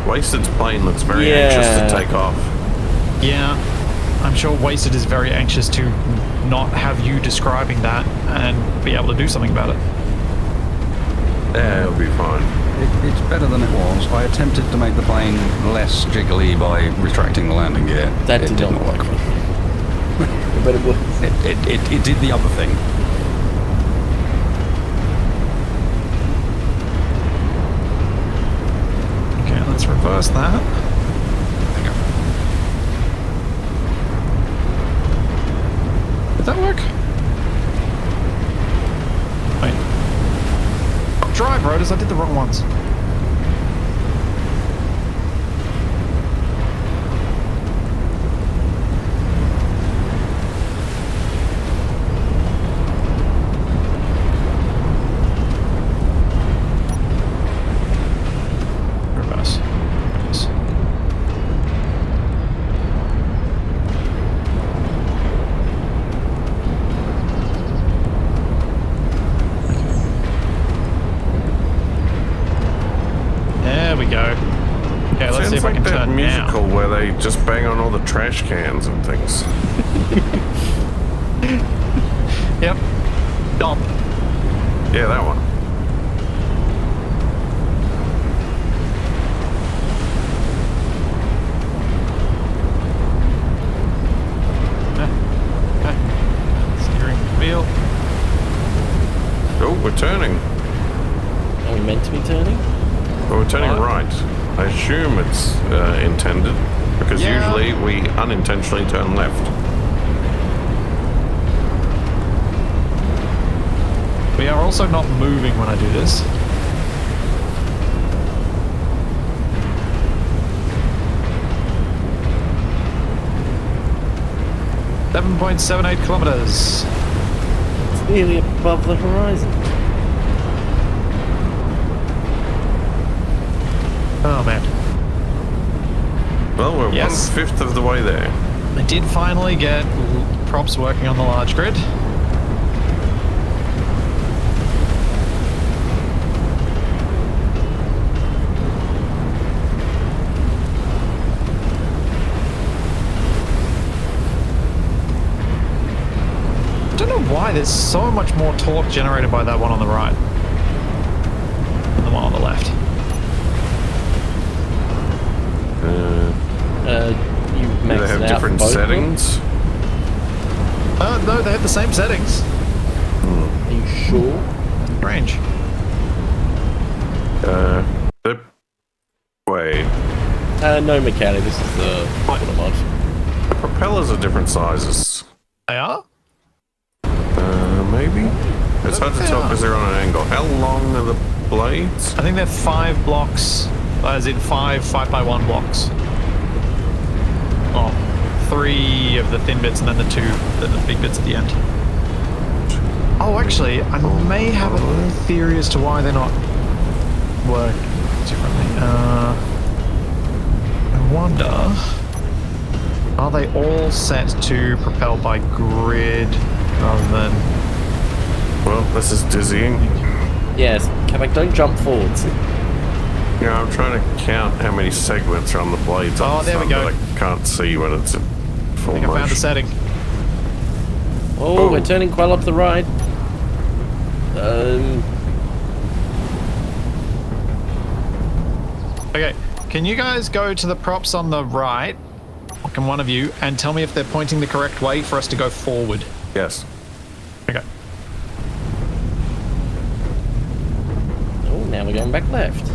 Wasted's plane looks very anxious to take off. Yeah, I'm sure Wasted is very anxious to not have you describing that and be able to do something about it. Yeah, it'll be fine. It's better than it was. I attempted to make the plane less jiggly by retracting the landing gear. That did not work. But it would. It did the other thing. Okay, let's reverse that. There you go. Did that work? Wait. Drive rotors, I did the wrong ones. Reverse. Reverse. There we go. Okay, let's see if I can that turn musical now. where they just bang on all the trash cans and things. Yep. Dump. Yeah, that one. Steering wheel. Oh, we're turning. Are we meant to be turning? Well, we're turning What? right. I assume it's intended, because Yeah. usually we unintentionally turn left. We are also not moving when I do this. .78 kilometers. It's nearly above the horizon. Well, we're Yes. 1/5 of the way there. I did finally get props working on the large grid. I don't know why there's so much more torque generated by that one on the right than the one on the left. You Do maxed they have it out different for both of them? settings? No, they have the same settings. Are you sure? Range. Wait. No, mechanic. This is the mod. The propellers are different sizes. They are? Maybe? It's hard to They tell are. because they're on an angle. How long are the blades? I think they're 5 blocks, as in 5x1 blocks. Oh, 3 of the thin bits and then the 2, the big bits at the end. Oh, actually, I may have a theory as to why they're not work differently. I wonder, are they all set to propel by grid rather than... Well, this is dizzying. Yes, Capac, don't jump forwards. Yeah, I'm trying to count how many segments are on the blades. Oh, there we go. But I can't see when it's in full I think I found a motion. setting. Oh, we're turning quite up the right. Okay, can you guys go to the props on the right, or can one of you, and tell me if they're pointing the correct way for us to go forward? Yes. Okay. Oh, now we're going back left.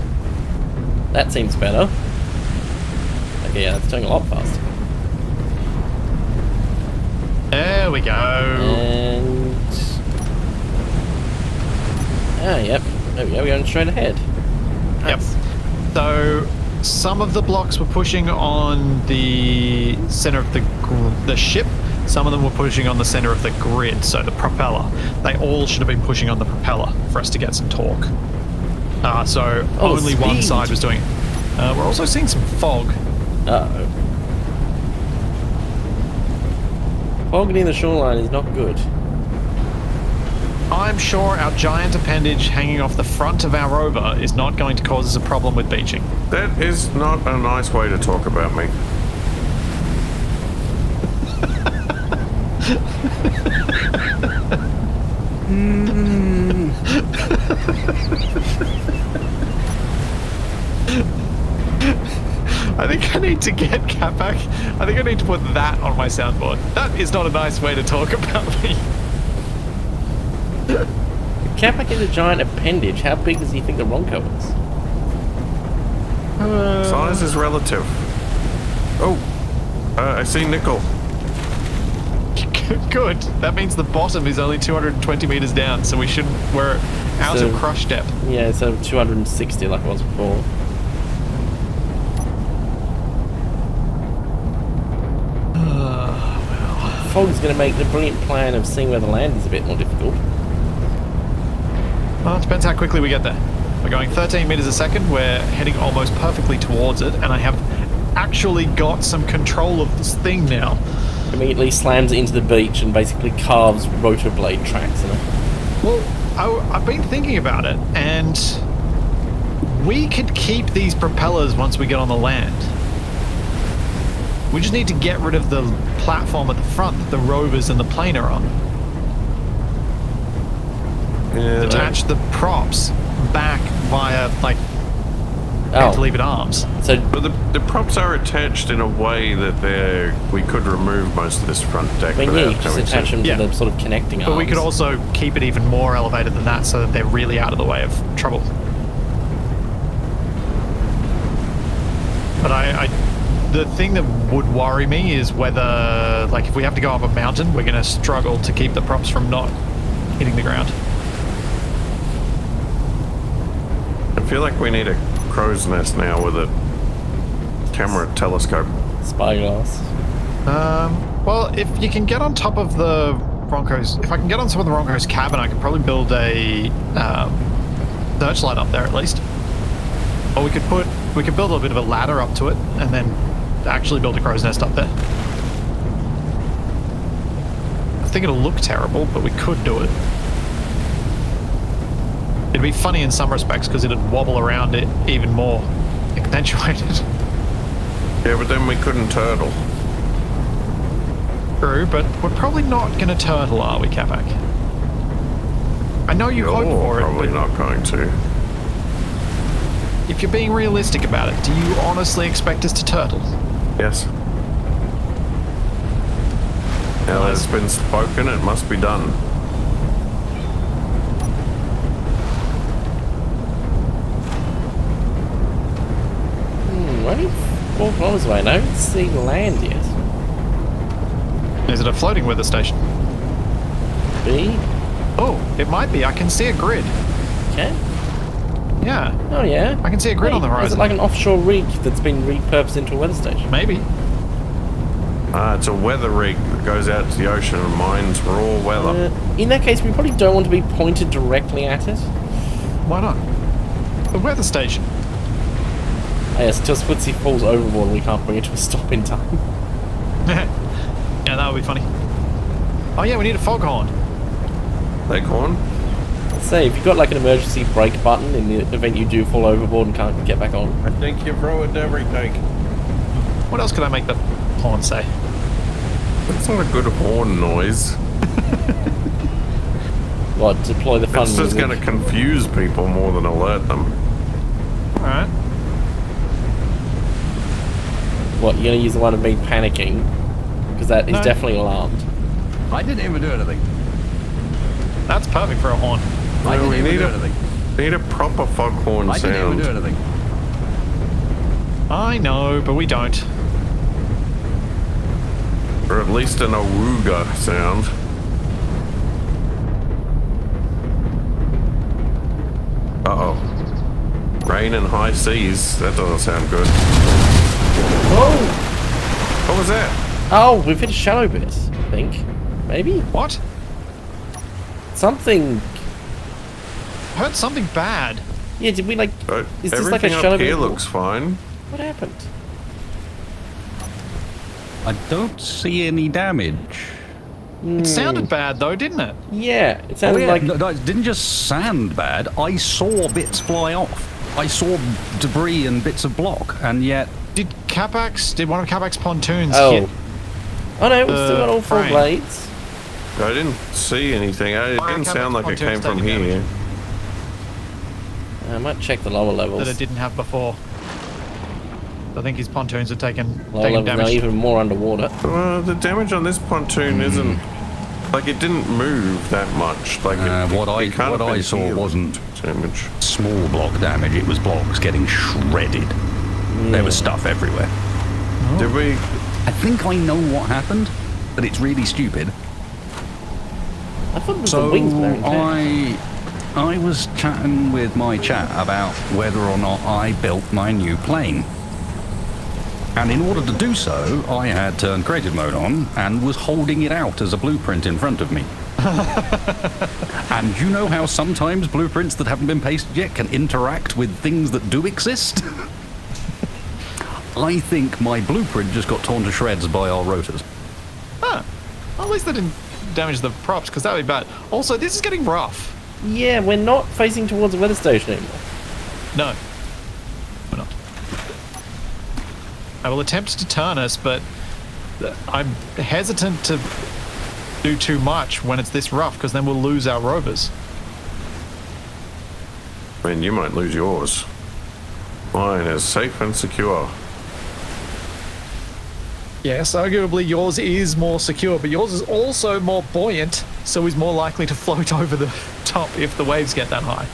That seems better. Okay, yeah, that's turning a lot faster. There we go. And... Ah, yep. There we go, we're going straight ahead. Yep. Nice. So some of the blocks were pushing on the center of the ship. Some of them were pushing on the center of the grid, so the propeller. They all should have been pushing on the propeller for us to get some torque. So Oh, only one speed. side was doing it. We're also seeing some fog. Uh-oh. Fog near the shoreline is not good. I'm sure our giant appendage hanging off the front of our rover is not going to cause us a problem with beaching. That is not a nice way to talk about me. I think I need to get Capac. I think I need to put that on my soundboard. That is not a nice way to talk about me. If Capac is a giant appendage, how big does he think the Wrongco is? Size is relative. Oh, I see nickel. Good. That means the bottom is only 220 meters down, so we're out So- of crush depth. Yeah, so 260 like it was before. Fog's going to make the brilliant plan of seeing where the land is a bit more difficult. Well, it depends how quickly we get there. We're going 13 meters a second. We're heading almost perfectly towards it, and I have actually got some control of this thing now. Immediately slams it into the beach and basically carves rotor blade tracks in it. Well, I've been thinking about it, and we could keep these propellers once we get on the land. We just need to get rid of the platform at the front that the rovers and the plane are on. Yeah, Attach the props back via, like, cantilevered arms. So but the props are attached in a way that we could remove most of this front deck. I mean, yeah, you without just having to- attach them Yeah. to the sort of connecting arms. But we could also keep it even more elevated than that so that they're really out of the way of trouble. But the thing that would worry me is whether, like, if we have to go up a mountain, we're going to struggle to keep the props from not hitting the ground. I feel like we need a crow's nest now with a camera telescope. Spyglass. Well, if you can get on top of the Wrongco's, if I can get on top of the Wrongco's cabin, I could probably build a searchlight up there at least. Or we could build a bit of a ladder up to it and then actually build a crow's nest up there. I think it'll look terrible, but we could do it. It'd be funny in some respects because it'd wobble around it even more accentuated. Yeah, but then we couldn't turtle. True, but we're probably not going to turtle, are we, Capac? I know you hope for it, Probably but not going to. if you're being realistic about it, do you honestly expect us to turtle? Yes. Now that it's been spoken, it must be done. Only 4 kilometers away. I don't see land yet. Is it a floating weather station? B? Oh, it might be. I can see a grid. Okay. Yeah, Oh yeah. I can see a grid on the Is it horizon. like an offshore rig that's been repurposed into a weather station? Maybe. It's a weather rig that goes out to the ocean and mines raw weather. In that case, we probably don't want to be pointed directly at it. Why not? The weather station. Oh, yes, until Splitsie falls overboard, we can't bring it to a stop in time. Yeah, that would be funny. Oh yeah, we need a foghorn. Leghorn? Let's say, if you've got like an emergency brake button in the event you do fall overboard and can't get back on. I think you've ruined everything. What else could I make the horn say? That's not a good horn noise. What, deploy the fun It's just music? going to confuse people more than alert them. Alright. What, you're going to use the one of me panicking? Because that is No. definitely alarmed. I didn't even do anything. That's perfect for a horn. I didn't we even need do a, anything. need a proper foghorn I didn't even do sound. anything. I know, but we don't. Or at least an awooga sound. Uh-oh. Rain and high seas. That doesn't sound good. Oh! What was that? Oh, we've hit a shallow bit, I think. Maybe? What? Something... I heard something bad. Yeah, did we like... Is this like a Everything shallow up here bit? looks fine. What happened? I don't see any damage. It sounded bad though, didn't it? Yeah, it sounded like... No, it didn't just sound bad. I saw bits fly off. I saw debris and bits of block, and yet... Did one of Capac's pontoons Oh. hit? Oh no, we've still got all 4 frame. blades. I didn't see anything. It Why are didn't sound like it pontoons came from taking here. damage? I might check the lower levels. That it didn't have before. I think his pontoons had taken Lower levels now damage. even more underwater. The damage on this pontoon isn't... Like, it didn't move that much. Like, what I saw healed wasn't damage. small block damage. It was blocks getting shredded. There was stuff everywhere. Did we... I think I know what happened, but it's really stupid. I thought it was So the wings were intact. I was chatting with my chat about whether or not I built my new plane. And in order to do so, I had turned creative mode on and was holding it out as a blueprint in front of me. And you know how sometimes blueprints that haven't been pasted yet can interact with things that do exist? I think my blueprint just got torn to shreds by our rotors. Huh. At least they didn't damage the props, because that would be bad. Also, this is getting rough. Yeah, we're not facing towards a weather station anymore. No. We're not. I will attempt to turn us, but I'm hesitant to do too much when it's this rough, because then we'll lose our rovers. I mean, you might lose yours. Mine is safe and secure. Yes, arguably yours is more secure, but yours is also more buoyant, so is more likely to float over the top if the waves get that high.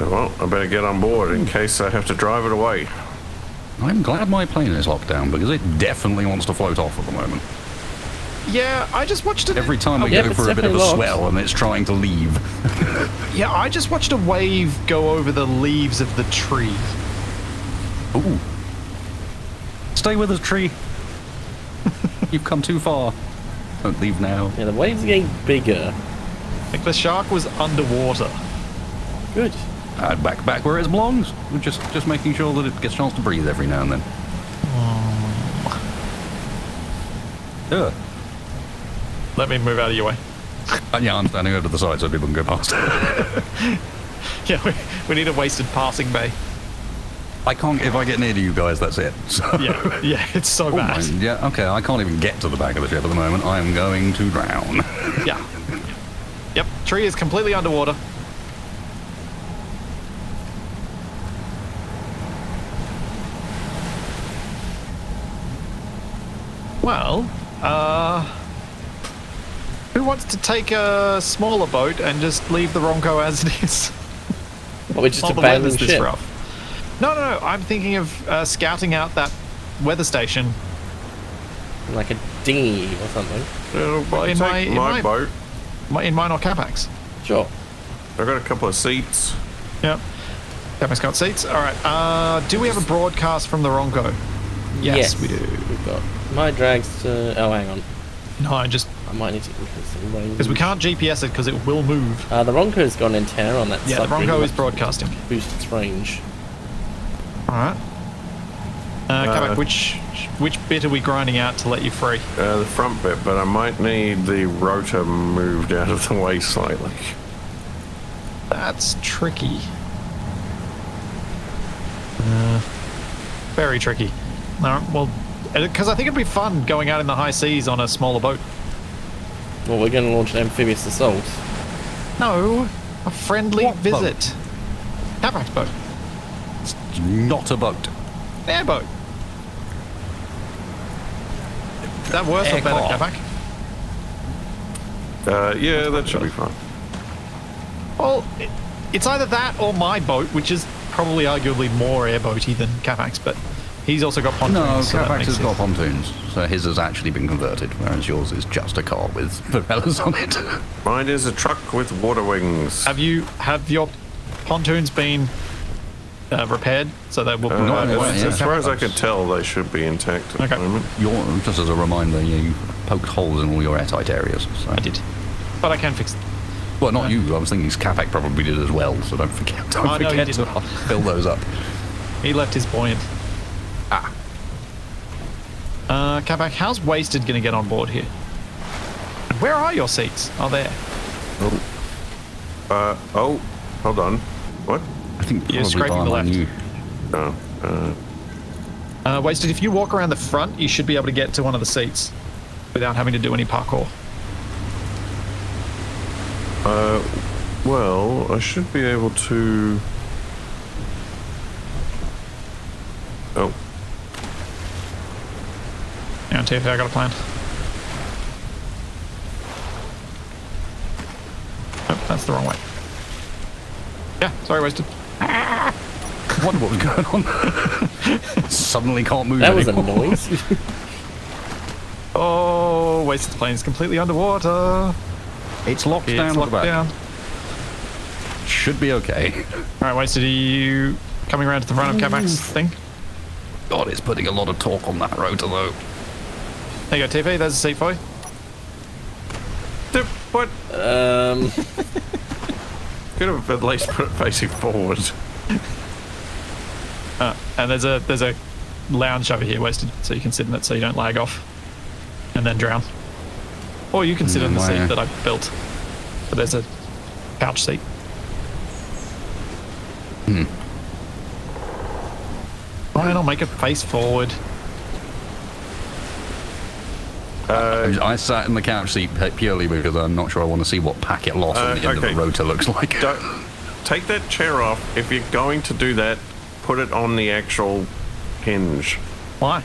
Well, I better get on board in case I have to drive it away. I'm glad my plane is locked down because it definitely wants to float off at the moment. Yeah, I just watched it. Every time we Yep, go it's for a bit of a definitely locked. swell and it's trying to leave. Yeah, I just watched a wave go over the leaves of the tree. Ooh. Stay with us, tree. You've come too far. Don't leave now. Yeah, the waves are getting bigger. Like the shark was underwater. Good. Back where it belongs. We're just making sure that it gets a chance to breathe every now and then. Yeah. Let me move out of your way. Yeah, I'm standing over to the side so people can go past. Yeah, we need a wasted passing bay. I can't, if I get near to you guys, that's it. So. Yeah, it's so Oh, bad. yeah, okay, I can't even get to the back of the ship at the moment. I am going to drown. Yeah. Yep, tree is completely underwater. Well, who wants to take a smaller boat and just leave the Wrongco as it is? Well, we just While the abandon weather's the this ship. rough. No, I'm thinking of scouting out that weather station. Like a dinghy or something. Well, in Take my boat. in mine or Capac's. Sure. I've got a couple of seats. Yep. Capac's got seats. All right. Do we have a broadcast from the Wrongco? Yes, we do. We've got my drags to... Oh, hang on. No, I might need to increase some range. because we can't GPS it because it will move. The Wrongco's gone in tower on that Yeah, the sub ring, Wrongco is which broadcasting. boost its range. All right. Capac, which bit are we grinding out to let you free? The front bit, but I might need the rotor moved out of the way slightly. That's tricky. Very tricky. No, well, because I think it'd be fun going out in the high seas on a smaller boat. Well, we're going to launch an amphibious assault. No, a friendly What boat? visit. Capac's boat. It's not a boat. Airboat. Is that worse or better, Aircar. Capac? Yeah, that should be fine. Well, it's either that or my boat, which is probably arguably more airboaty than Capac's, but he's also got pontoons. No, so that Capac makes has got sense. pontoons, so his has actually been converted, whereas yours is just a car with propellers on it. Mine is a truck with water wings. Have your pontoons been repaired so they will No, provide no, water yeah. to As far as I Capac's? can tell, they should be intact at Okay. the moment. Just as a reminder, you poked holes in all your airtight areas. So. I did, but I can fix it. Well, not you. I was thinking Capac probably did as well, so don't forget. Oh, no, he forget did to not. fill those up. He left his buoyant. Capac, how's Wasted going to get on board here? Where are your seats? Oh, there. Oh, hold on. What? I think You're probably scraping the by left. you. Oh, Wasted, if you walk around the front, you should be able to get to one of the seats without having to do any parkour. well, I should be able to... Oh, Hang on, TF, I got a plan. Oh, that's the wrong way. Yeah, sorry, Wasted. I wonder what was going on. Suddenly can't move That was a anymore. noise. Oh, Wasted's plane is completely underwater. It's locked It's down at locked the back. down. Should be okay. All right, Wasted, are you coming around to the front of Capac's thing? God, it's putting a lot of torque on that rotor, though. There you go, TV, there's a seat for you. what? Um, Could have at least put it facing forward. And there's a lounge over here, Wasted, so you can sit in it so you don't lag off and then drown. Or you can sit in the seat that I built. But there's a couch seat. Fine, I'll make it face forward. I sat in the couch seat purely because I'm not sure I want to see what packet loss at the end of okay. the rotor looks like. Don't, take that chair off. If you're going to do that, put it on the actual hinge. Why?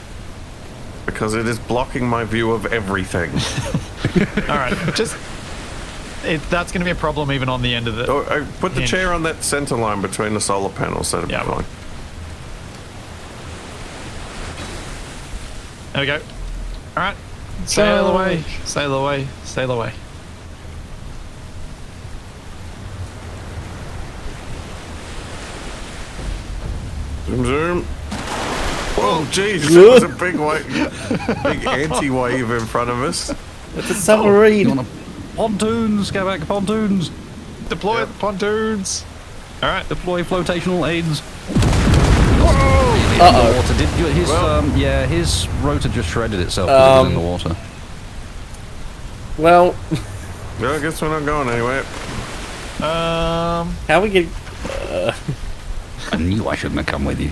Because it is blocking my view of everything. All right, just... that's going to be a problem even on the end of the... Put the hinge. chair on that center line between the solar panels. That'd Yeah, be well. fine. There we go. All right. Sail away. Sail away. Sail away. Zoom, zoom. Whoa, jeez, that was a big wave, big anti-wave in front of us. it's a submarine. You want pontoons, go back pontoons. Deploy Yep. the pontoons. All right. Deploy flotational aids. Uh-oh. Water. Did you, his Well- his rotor just shredded itself because it was in the water. Well, Well, I guess we're not going anywhere. how we get... I knew I shouldn't have come with you.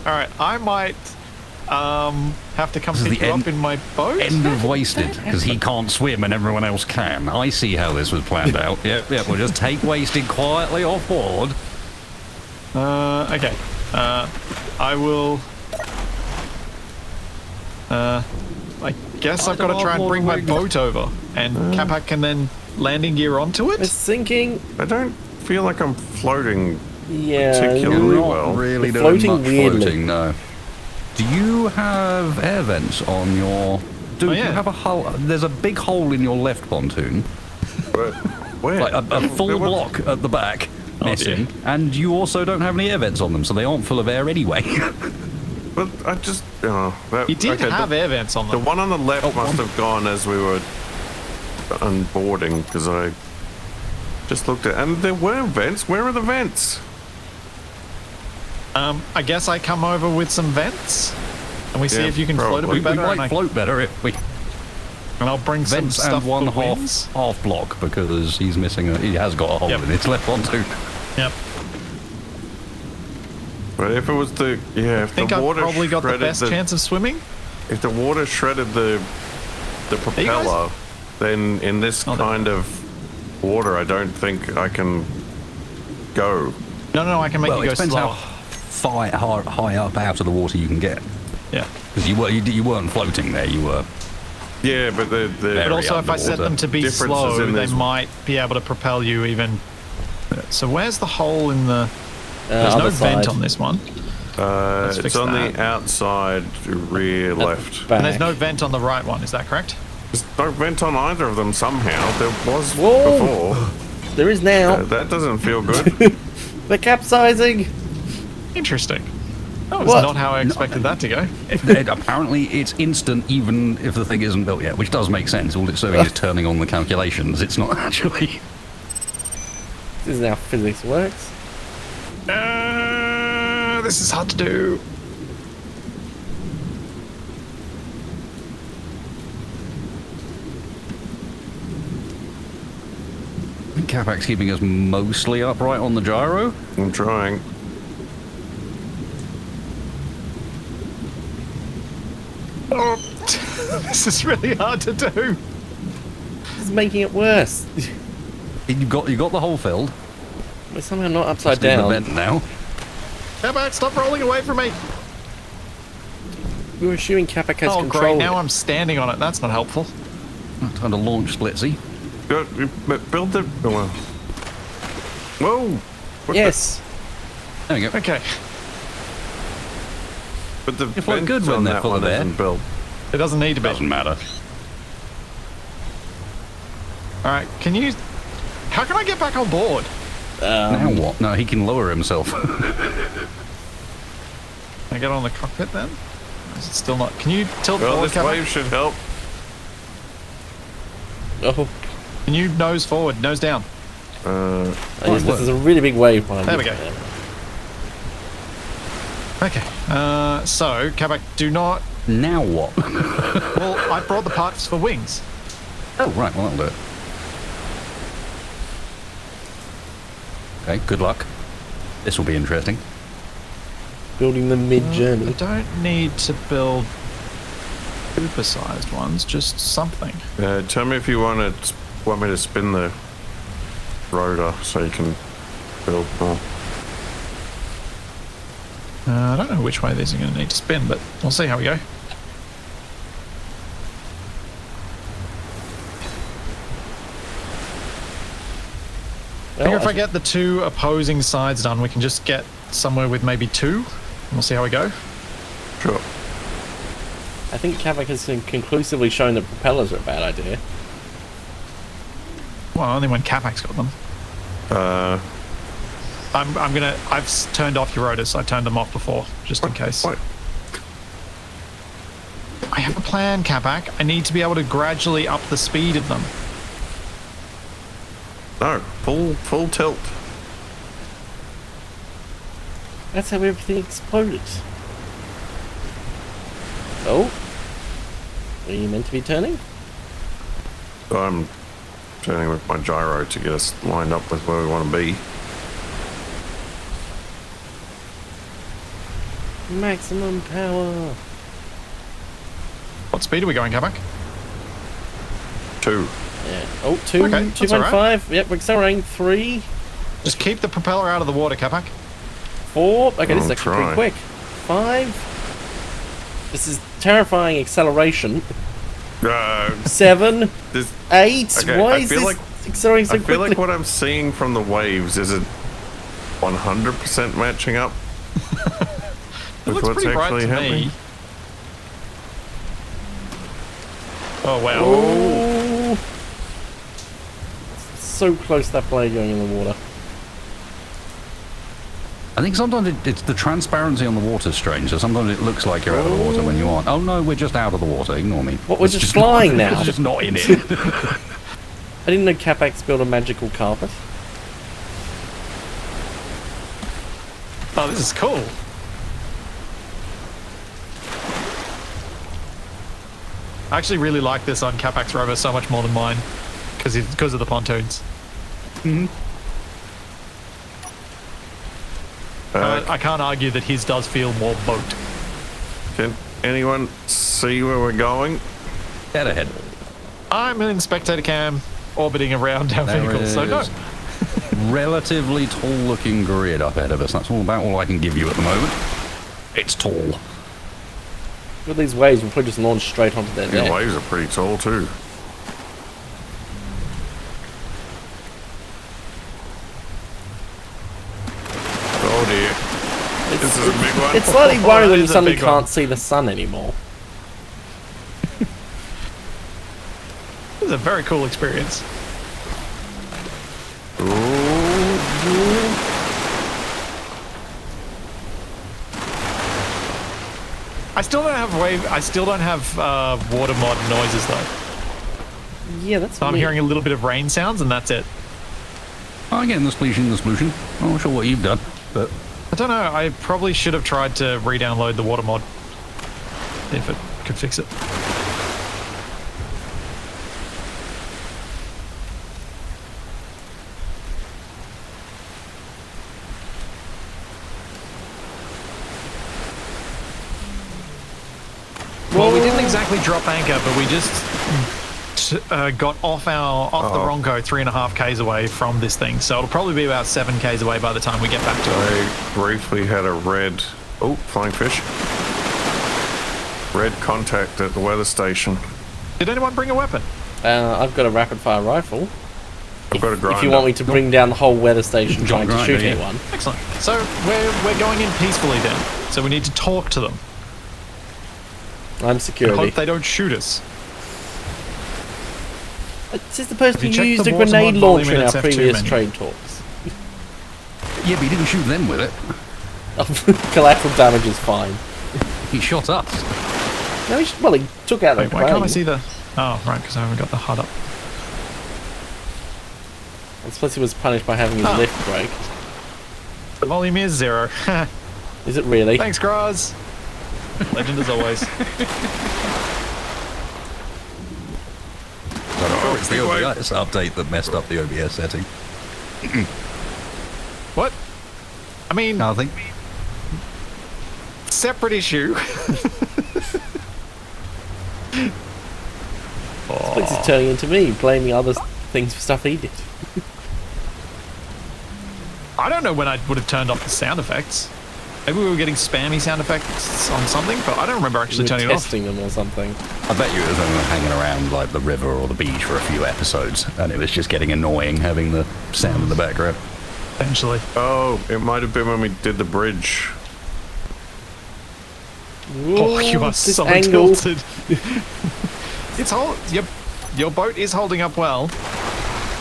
All right, I might have to come This is pick the you end- up in my boat. End of Wasted, because he can't swim and everyone else can. I see how this was planned out. Yep, we'll just take Wasted quietly off board. Okay. I will. I guess I've got to try and bring my boat over, and Capac can then landing gear onto It's it. sinking. I don't feel like I'm floating. Yeah. Particularly You're not well. really You're doing floating much weirdly. floating, no. Do you have air vents on your... Do yeah. you have a hole? There's a big hole in your left pontoon, But where? like a full There was- block at the back, missing, dear. and you also don't have any air vents on them, so they aren't full of air anyway. But I just, that, You did okay, have air vents on the them. one on the left must have gone as we were unboarding because I just looked at, and there were vents. Where are the vents? I guess I come over with some vents, and we see Yeah, if you can float a probably. bit we better. might float better if we And I'll bring some vents stuff and one for half wings. half block because he's missing he has got a hole Yep. in its left pontoon. Yep. But if it was the I if think the I've water probably got the shredded best chance of swimming. if the water shredded the propeller, then in this Oh, there. kind of water, I don't think I can go. No, I can make Well, you it go depends slower. how high up out of the water you can get. Yeah. Because you weren't floating there, you were. Yeah, but the But Very also, if I set underwater. them to be Differences slow, in they this- might be able to propel you even. So where's the hole in the? There's no other vent side. on this one, it's fix on that. the outside rear left. Back. and there's no vent on the right one. Is that correct? There's no vent on either of them somehow. There was Whoa. before. There is now. That doesn't feel good. They're capsizing. Interesting. That was What? not how I expected that to go. Apparently, it's instant even if the thing isn't built yet, which does make sense. All it's doing is turning on the calculations. It's not actually. This is how physics works. This is hard to do. Capac's keeping us mostly upright on the gyro. I'm trying. Oh, this is really hard to do. This is making it worse. You got the hole filled. We're somehow not upside Just in the down. vent now. Capac, stop rolling away from me. We were assuming Capac has Oh, control. great. Now I'm standing on it. That's not helpful. Time to launch Splitsie. Build the. Well. Whoa! What Yes. There we go. Okay. But the You float vents good when on they're that full of one air. isn't built. It doesn't need to be. Doesn't matter. All right. Can you? How can I get back on board? Now what? No, he can lower himself. Can I get on the cockpit then? Or is it still not? Can you tilt Well, forward, this Capac? wave should help. Oh, Can you nose forward, nose down? yes, this is a really big wave behind There you. we go. Okay. So, Capac, do not. Now what? Well, I brought the parts for wings. Oh, right. Well, that'll do it. Okay, good luck. This will be interesting. Building them I mid-journey. don't need to build super-sized ones, just something. Tell me if you want me to spin the rotor so you can build more. I don't know which way these are going to need to spin, but we'll see how we go. I think if I get the two opposing sides done, we can just get somewhere with maybe two. And we'll see how we go. Sure. I think Capac has conclusively shown that propellers are a bad idea. Well, only when Capac's got them. I've turned off your rotors. I turned them off before, just in case. What? I have a plan, Capac. I need to be able to gradually up the speed of them. No, full tilt. That's how everything exploded. Oh, Are you meant to be turning? I'm turning with my gyro to get us lined up with where we want to be. Maximum power. What speed are we going, Capac? 2. Yeah. Oh, 2, Okay, that's 2.5. alright. Yep, we're accelerating. 3, Just keep the propeller out of the water, Capac. 4. Okay, this is I'll actually pretty try. quick. 5. This is terrifying acceleration. 7, This, 8. Okay, Why I is feel this like- accelerating so I feel quickly? like what I'm seeing from the waves isn't 100% matching up It with looks what's pretty bright actually to happening. me. Oh, wow. Oh. So close to that blade going in the water. I think sometimes it's the transparency on the water's strange, so sometimes it looks like you're out of the water when you aren't. Oh no, we're just out of the water, ignore me. What, we're It's just flying now? It's just not in it. I didn't know Capac's built a magical carpet. Oh, this is cool. I actually really like this on Capac's rover so much more than mine because of the pontoons. I can't argue that his does feel more boat. Can anyone see where we're going? Dead ahead. I'm in spectator cam orbiting around our There vehicle, so go. is relatively tall looking grid up ahead of us. That's all I can give you at the moment. It's tall. With these waves, we'll probably just launch straight onto their These deck. waves are pretty tall too. Oh dear. This is a big one. It's slightly Oh, worrying that when you is a suddenly big one. can't see the sun anymore. This is a very cool experience. I still don't have water mod noises though. Yeah, that's So I'm weird. hearing a little bit of rain sounds, and that's it. I'm getting the solution. I'm not sure what you've done, but I don't know. I probably should have tried to re-download the water mod if it could fix it. Well, we didn't exactly drop anchor, but we just got off the Wrongco 3.5 k's away from this thing. So it'll probably be about 7 k's away by the time we get back to it. I briefly had a red... Oh, flying fish. Red contact at the weather station. Did anyone bring a weapon? I've got a rapid fire rifle. I've got a grinder. If you want me to bring down the whole weather station trying to grinder, shoot yeah. anyone. Excellent. So we're going in peacefully then. So we need to talk to them. I'm And security. hope they don't shoot us. This is the person Have you who checked used the a water grenade mod volume launcher in in our its F2 previous menu? trade talks. yeah, but he didn't shoot them with it. Collateral damage is fine. He shot us. No, he took out Wait, the why can't I plane. see the... Oh, right, because I haven't got the HUD up. And Splitsie was punished by having his Oh. lift break. The volume is 0. Is it really? Thanks, Graz. Legend as always. It's the OBS update that messed up the OBS setting. What? I mean, Nothing. separate issue. Splitsie's turning into me, blaming other things for stuff he did. I don't know when I would have turned off the sound effects. Maybe we were getting spammy sound effects on something, but I don't remember actually We were turning it off. testing them or something. I bet you it was when we were hanging around like the river or the beach for a few episodes, and it was just getting annoying having the sound in the background. Eventually. Oh, it might have been when we did the bridge. Oh, you are this so angle. tilted. Your boat is holding up well.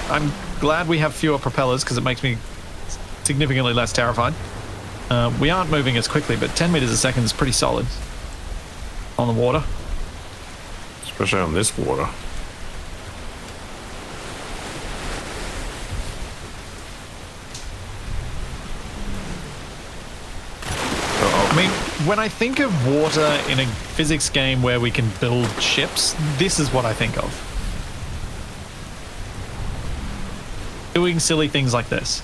I'm glad we have fewer propellers because it makes me significantly less terrified. We aren't moving as quickly, but 10 meters a second is pretty solid on the water. Especially on this water. I mean, when I think of water in a physics game where we can build ships, this is what I think of. Doing silly things like this.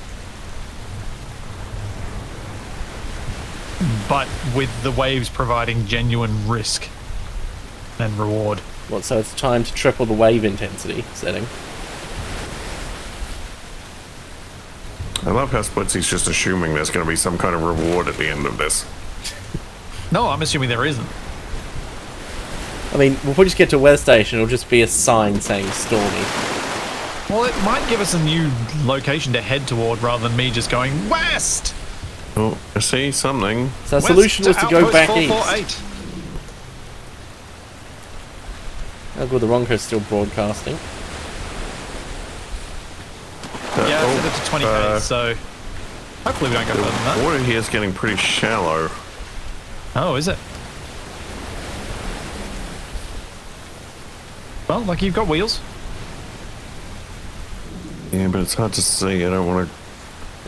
But with the waves providing genuine risk and reward. What, so it's time to triple the wave intensity setting? I love how Splitsie's just assuming there's going to be some kind of reward at the end of this. No, I'm assuming there isn't. I mean, if we just get to a weather station, it'll just be a sign saying stormy. Well, it might give us a new location to head toward rather than me just going west. Oh, I see something. So the solution was to go Outpost back 448. east. Oh good, the Wrongco's still broadcasting. Yeah, I set it to 20k, so hopefully we don't go further than that. The water here is getting pretty shallow. Oh, is it? Well, like you've got wheels. Yeah, but it's hard to see. I don't want to.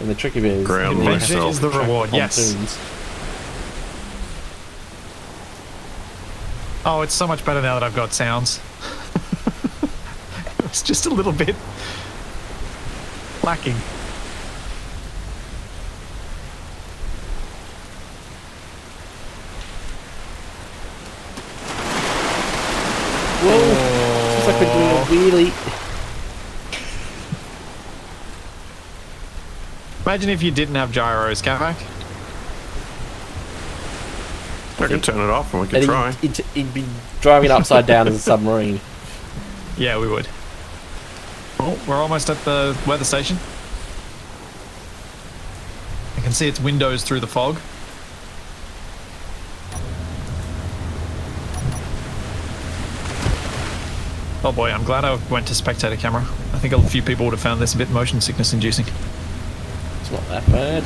And the tricky bit is... Ground you have Adventure myself. is the track reward, yes. pontoons. Oh, it's so much better now that I've got sounds. It's just a little bit lacking. Whoa! Looks like we're doing a wheelie. Imagine if you didn't have gyros, Capac. I could turn it off and we could try. He'd be driving upside down as a submarine. Yeah, we would. Oh, we're almost at the weather station. I can see its windows through the fog. Oh boy, I'm glad I went to spectator camera. I think a few people would have found this a bit motion sickness inducing. It's not that bad.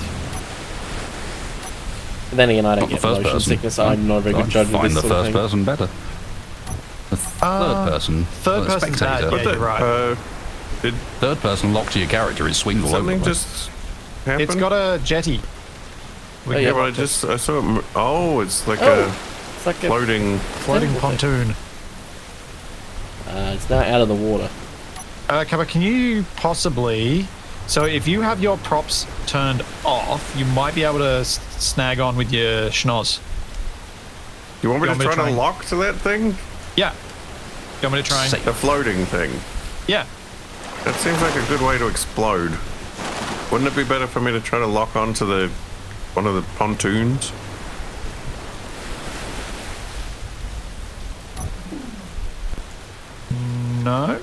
But then again, I don't Not the get first motion person. sickness. I'm not a very good judge of find this the sort of first thing. person better. The third person. Third the person's bad, spectator. yeah, you're right. Did Third person locked to your character is swing all over something the place. just happen? It's got a jetty. We Oh, can yeah, go But up to I saw it. Oh, it's like It's like a floating. floating pontoon. It's now out of the water. Capac, can you possibly... So if you have your props turned off, you might be able to snag on with your schnoz. You want me You to want me to try to try? lock to that thing? Yeah. You want me to try? Safe. The floating thing. Yeah. That seems like a good way to explode. Wouldn't it be better for me to try to lock onto one of the pontoons? No.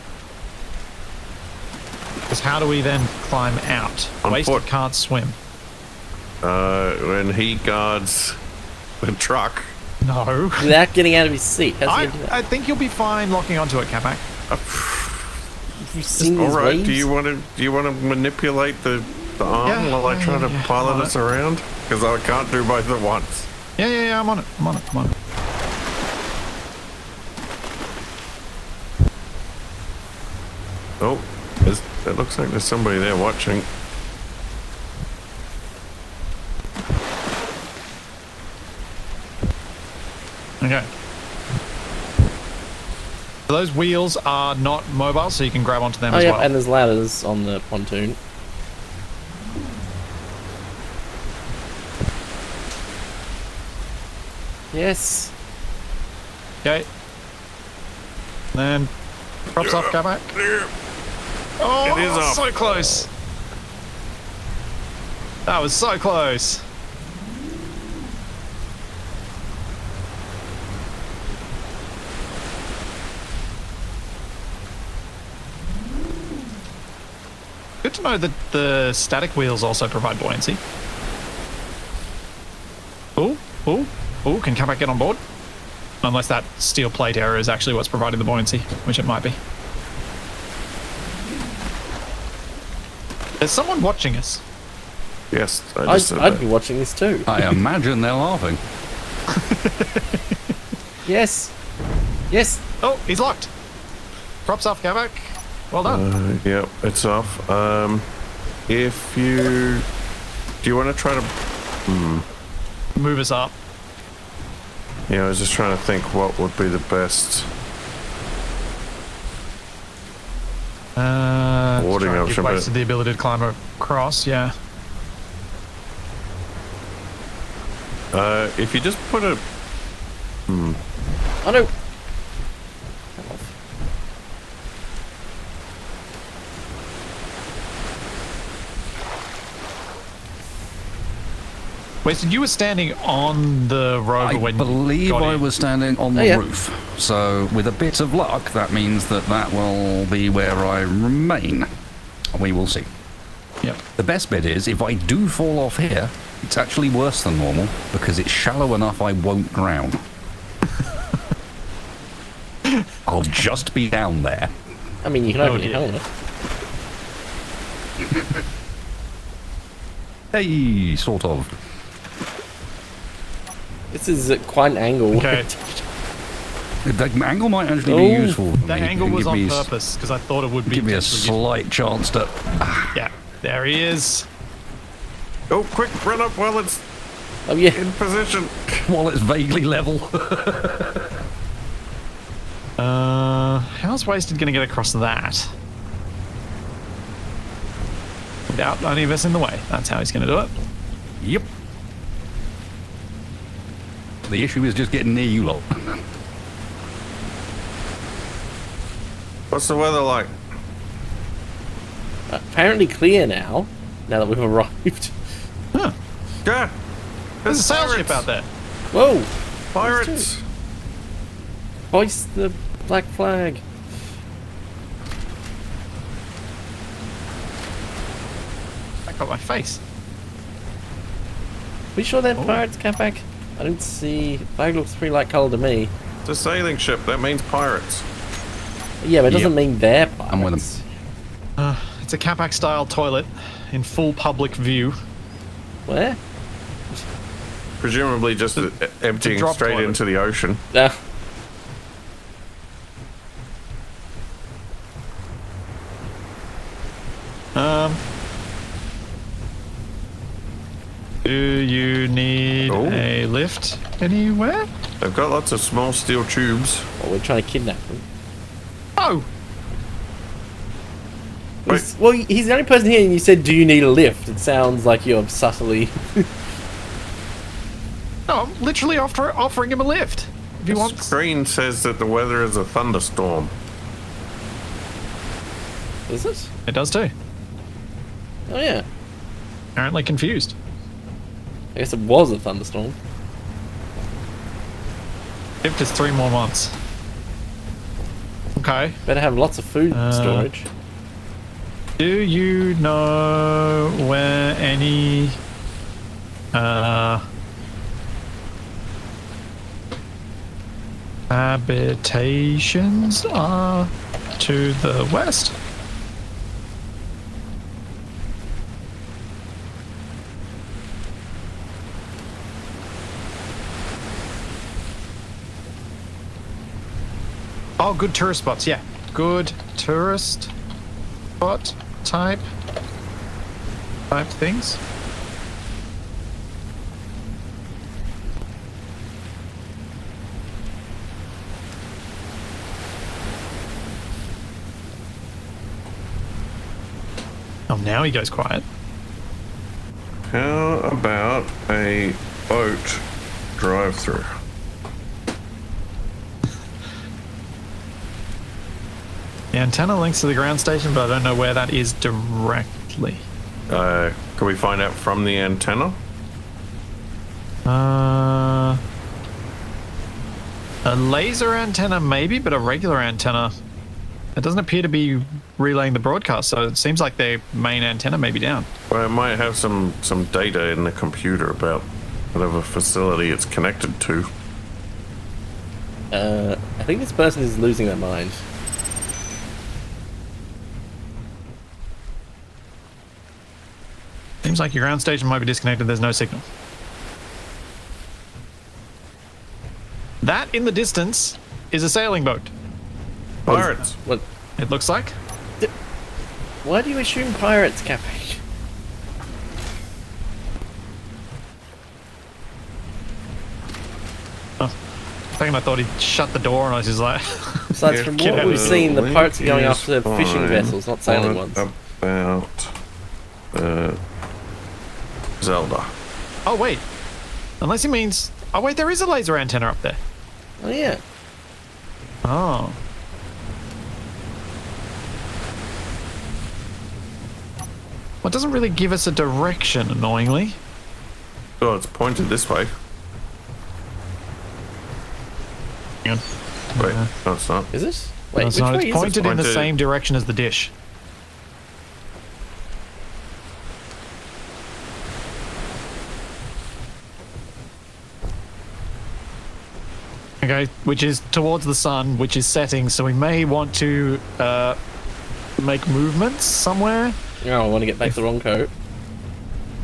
Because how do we then climb out? On Wasted foot. can't swim. When he guards the truck. No. Without getting out of his seat. How's he gonna do that? I think you'll be fine locking onto it, Capac. Have you seen All these right. waves? Do you want to manipulate the arm Yeah, while I try to yeah, pilot on us it. around? Because I can't do both at once. Yeah, I'm on it. I'm on it. Oh, it looks like there's somebody there watching. Okay. So those wheels are not mobile, so you can grab onto them Oh, as yeah, well. and there's ladders on the pontoon. Yes. Okay. Then props off, Capac. Oh, It is off. so close. That was so close. Good to know that the static wheels also provide buoyancy. Oh, can Capac get on board? Unless that steel plate area is actually what's providing the buoyancy, which it might be. There's someone watching us. Yes, I just said I'd that. be watching this too. I imagine they're laughing. Yes. Yes. Oh, he's locked. Props off, Capac. Well done. Yep, it's off. If you... Do you want to try to... move us up. Yeah, I was just trying to think what would be the best boarding You've option. wasted the ability to climb across, yeah. If you just put a... Oh no! Wasted, you were standing on the rover I when believe you got I in. was standing on the Oh, yeah. roof. So, with a bit of luck, that means that will be where I remain. We will see. Yep. The best bit is, if I do fall off here, it's actually worse than normal, because it's shallow enough I won't drown. I'll just be down there. I mean, you can open your dear. helmet. Hey, sort of. This is quite an angle. Okay. The angle might actually be Oh, useful. for That me. angle Give was on me purpose, because I thought it would be... Give me a potentially slight chance to... Yeah, there he is. Oh, quick, run up while it's Oh yeah. in position. While it's vaguely level. How's Wasted going to get across that? Without any of us in the way. That's how he's going to do it. Yep. The issue is just getting near you lot. What's the weather like? Apparently clear now. Now that we've arrived. Huh. Yeah, There's a sail pirates. ship out there. Whoa! Pirates. Hoist the black flag. I got my face. Are you sure they're pirates, Capac? I don't see. Flag looks pretty light colour to me. It's a sailing ship. That means pirates. Yeah, but it doesn't Yep. mean they're pirates. I'm with them. It's a Capac-style toilet in full public view. Where? Presumably just emptying drop straight toilet. into the ocean. Ah, Do you need Oh. a lift anywhere? They've got lots of small steel tubes. well, we're trying to kidnap them. Oh, Wait. Well, he's the only person here, and you said, "Do you need a lift?" It sounds like you're subtly. no, I'm literally offering him a lift. If he The wants. screen says that the weather is a thunderstorm. Is it? It does too. Oh yeah. Apparently confused. I guess it was a thunderstorm. Lift is 3 more months. Okay. Better have lots of food Uh, storage. Do you know where any habitations are to the west? Oh, good tourist spots, yeah. Good tourist spot type things. Oh, now he goes quiet. How about a boat drive-through? The antenna links to the ground station, but I don't know where that is directly. Can we find out from the antenna? A laser antenna maybe, but a regular antenna, it doesn't appear to be relaying the broadcast, so it seems like their main antenna may be down. Well, it might have some data in the computer about whatever facility it's connected to. I think this person is losing their mind. Seems like your ground station might be disconnected, there's no signal. That in the distance is a sailing boat. Pirates. What? It looks like. Why do you assume pirates, Capac? second I thought he'd shut the door and I was just like... Besides, from Get what out we've of seen, the Link pirates are going is after fishing fine. vessels, not sailing What ones. about Zelda? Oh, wait. Unless he means... Oh, wait, there is a laser antenna up there. Oh, yeah. Oh. Well, it doesn't really give us a direction, annoyingly. Oh, it's pointed this way. Hang on. Wait, no, it's not. Is it? Wait, No, which it's not. way It's is pointed it? in the Pointed. same direction as the dish. Okay, which is towards the sun, which is setting, so we may want to make movements somewhere. Oh, I want to get back to Wrongco.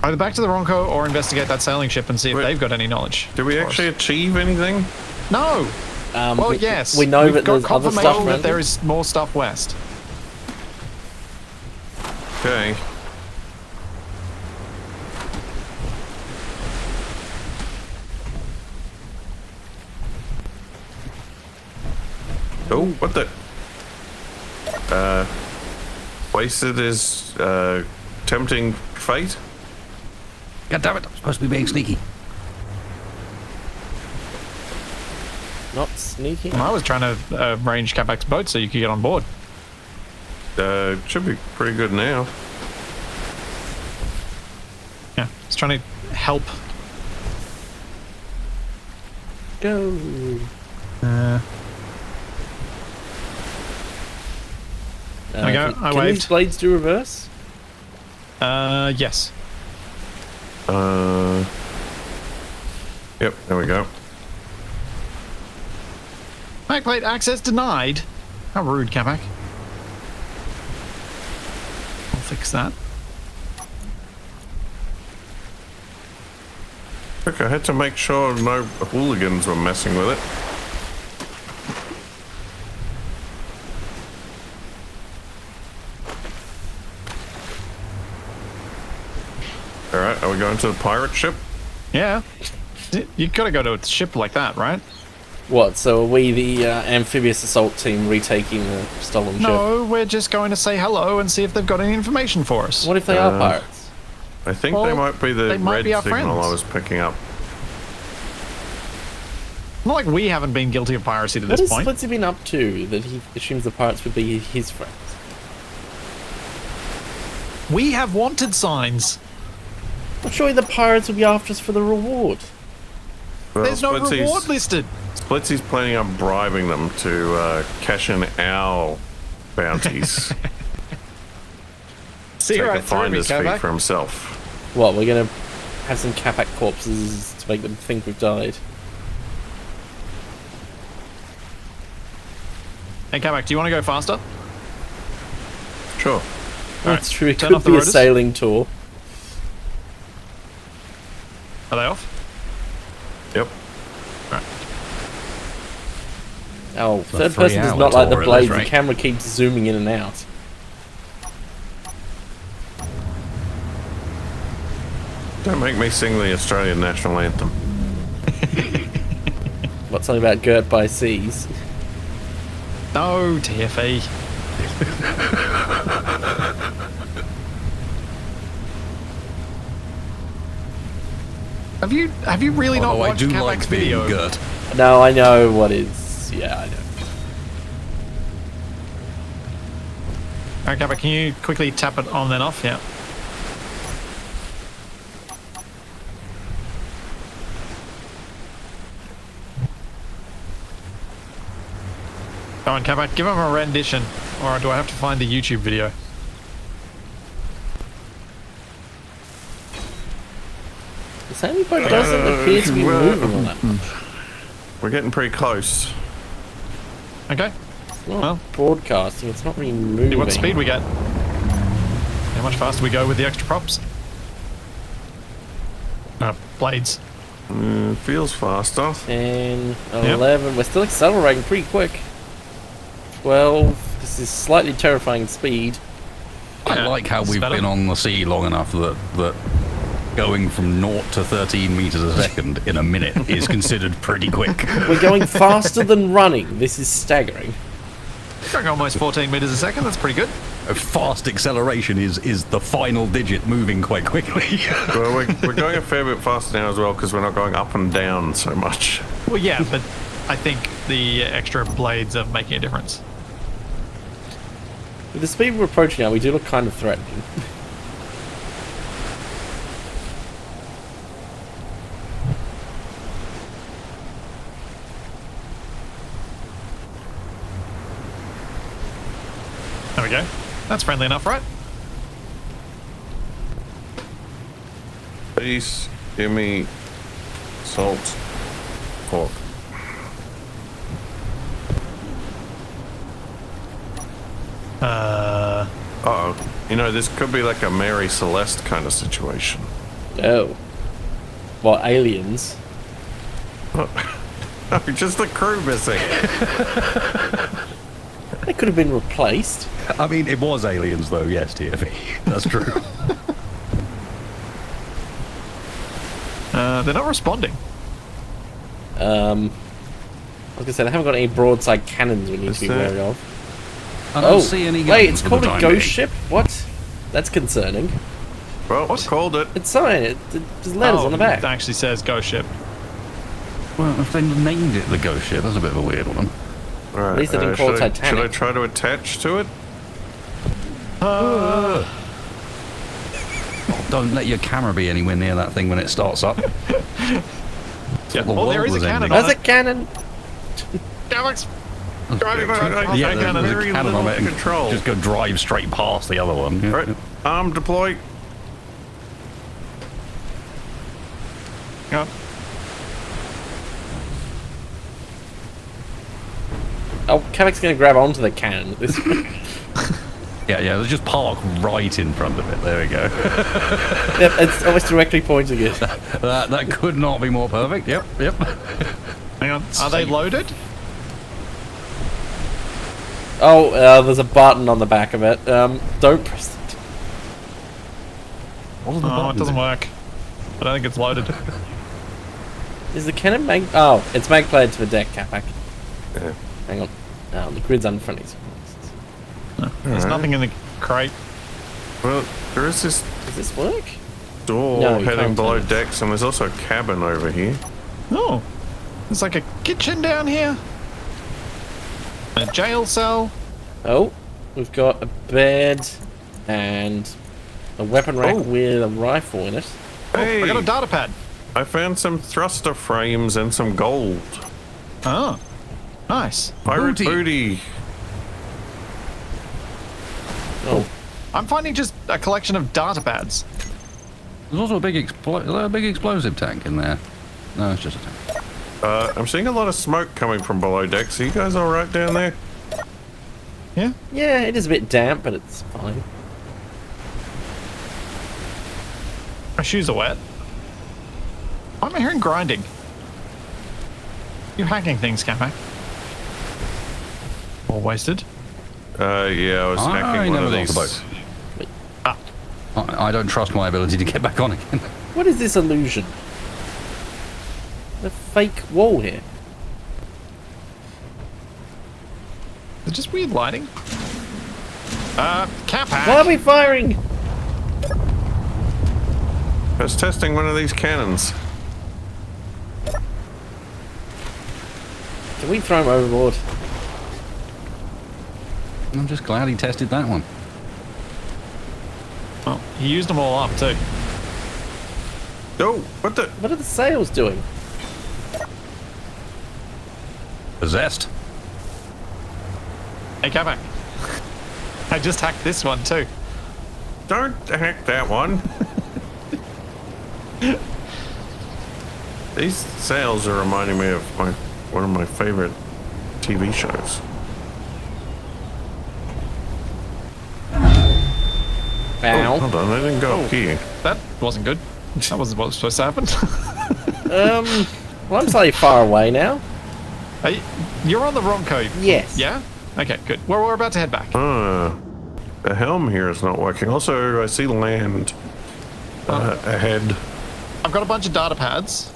Either back to the Wrongco or investigate that sailing ship and see if Wait. they've got any knowledge. Did we for us. actually achieve anything? No! Well, yes. We know We've that got there's other confirmation stuff that around there it. is more stuff west. Okay. Oh, what the? Wasted is tempting fate. God damn it, I'm supposed to be being sneaky. Not sneaking. And I was trying to arrange Capac's boat so you could get on board. Should be pretty good now. Yeah, I was trying to help. Go. There we go, I Can waved. these blades do reverse? Yes. Yep, there we go. Backplate access denied. How rude, Capac. I'll fix that. Look, I had to make sure no hooligans were messing with it. Alright, are we going to the pirate ship? Yeah. You gotta go to a ship like that, right? What, so are we the amphibious assault team retaking the stolen ship? No, we're just going to say hello and see if they've got any information for us. What if they are pirates? I think Well, they might be the they might red be our signal friends. I was picking up. Not like we haven't been guilty of piracy to What this has point. Splitsie been up to that he assumes the pirates would be his friends? We have wanted signs. Well, surely the pirates would be after us for the reward. Well, There's no Splitsie's- reward listed. Splitsie's planning on bribing them to cash in our bounties. See Take a right through me, finder's fee Capac. for himself. What, we're gonna have some Capac corpses to make them think we've died? Hey, Capac, do you want to go faster? Sure. That's true, it turn could off the be a rotors. sailing tour. Are they off? Yep. Right. Oh, third 3 person is hour not like the tour at blades, this the rate. camera keeps zooming in and out. Don't make me sing the Australian national anthem. What's something about Girt by Seas? No, TFE. Have you really not Although I watched do Capac's like being video? girt. No, I know what is. Yeah, I know. Alright, Capac, can you quickly tap it on then off? Yeah. Come on, Capac, give him a rendition. Or do I have to find the YouTube video? The sailing boat doesn't appear to be well, moving on that much. We're getting pretty close. Okay. It's not Well. broadcasting, it's not really moving. See what speed we get. How much faster we go with the extra props? Blades. Feels faster. 10, 11, we're still accelerating pretty quick. 12, this is slightly terrifying speed. I Yeah, like how it's we've better. been on the sea long enough that going from 0 to 13 meters a second in a minute is considered pretty quick. We're going faster than running. This is staggering. Going almost 14 meters a second. That's pretty good. A fast acceleration is the final digit moving quite quickly. Well, we're going a fair bit faster now as well because we're not going up and down so much. Well, yeah, but I think the extra blades are making a difference. With the speed we're approaching now, we do look kind of threatening. There we go. That's friendly enough, right? Please give me salt pork. Uh-oh. You know, this could be like a Mary Celeste kind of situation. Oh. What, aliens? Oh, just the crew missing. They could have been replaced. I mean, it was aliens though, yes, TFE. That's true. They're not responding. I was gonna say, they haven't got any broadside cannons we need to be wary of. I don't see any wait, guns it's for called the a time ghost being. ship? What? That's concerning. Well, we called it. It's sign. There's letters on the back. It actually says ghost ship. Well, if they named it the ghost ship, that's a bit of a weird one. All right. At least they didn't call it should Titanic. I try to attach to it? Don't let your camera be anywhere near that thing when it starts up. Yeah. the Oh, there world is a was cannon ending. on There's a it. cannon. Alex, driving Yeah, there's a very cannon on little it and control. just go drive straight past the other one. Yeah. All right. Arm deploy. Yeah. Oh, Capac's gonna grab onto the cannon. This Yeah, let's just park right in front of it. There we go. Yep, it's almost directly pointing it. that could not be more perfect. Yep. Hang on. Are they loaded? Oh, there's a button on the back of it. Don't press it. What was the Oh, button it doesn't do? work. I don't think it's loaded. Is the cannon mag? Oh, it's mag played to the deck, Capac. Yeah. Hang on. Oh, the grid's unfriendly. There's nothing in the crate. Well, there is this Does this work? door No, you heading can't below turn it. decks, and there's also a cabin over here. Oh, there's like a kitchen down here. A jail cell. Oh, we've got a bed and a weapon rack with a rifle in it. Hey, I got a data pad. I found some thruster frames and some gold. Oh, nice. Pirate Booty. booty. Oh, I'm finding just a collection of data pads. There's also a big explosive tank in there. No, it's just a tank. I'm seeing a lot of smoke coming from below decks. Are you guys all right down there? Yeah. yeah, it is a bit damp, but it's fine. My shoes are wet. Why am I hearing grinding? You hacking things, Capac? All wasted. Yeah, I was I hacking one never of got these. the boat. I don't trust my ability to get back on again. What is this illusion? The fake wall here. Is it just weird lighting? Capac. Why are we firing? I was testing one of these cannons. Can we throw him overboard? I'm just glad he tested that one. Oh, he used them all up too. Oh, what the? What are the sails doing? Possessed. Hey, Capac. I just hacked this one too. Don't hack that one. These sails are reminding me of one of my favorite TV shows. Ow. Hold on, I didn't go up here. That wasn't good. That wasn't what was supposed to happen. Well, I'm slightly far away now. You're on the Wrongco. Yes. Yeah? Okay, good. Well, we're about to head back. The helm here is not working. Also, I see land. Ahead. I've got a bunch of data pads.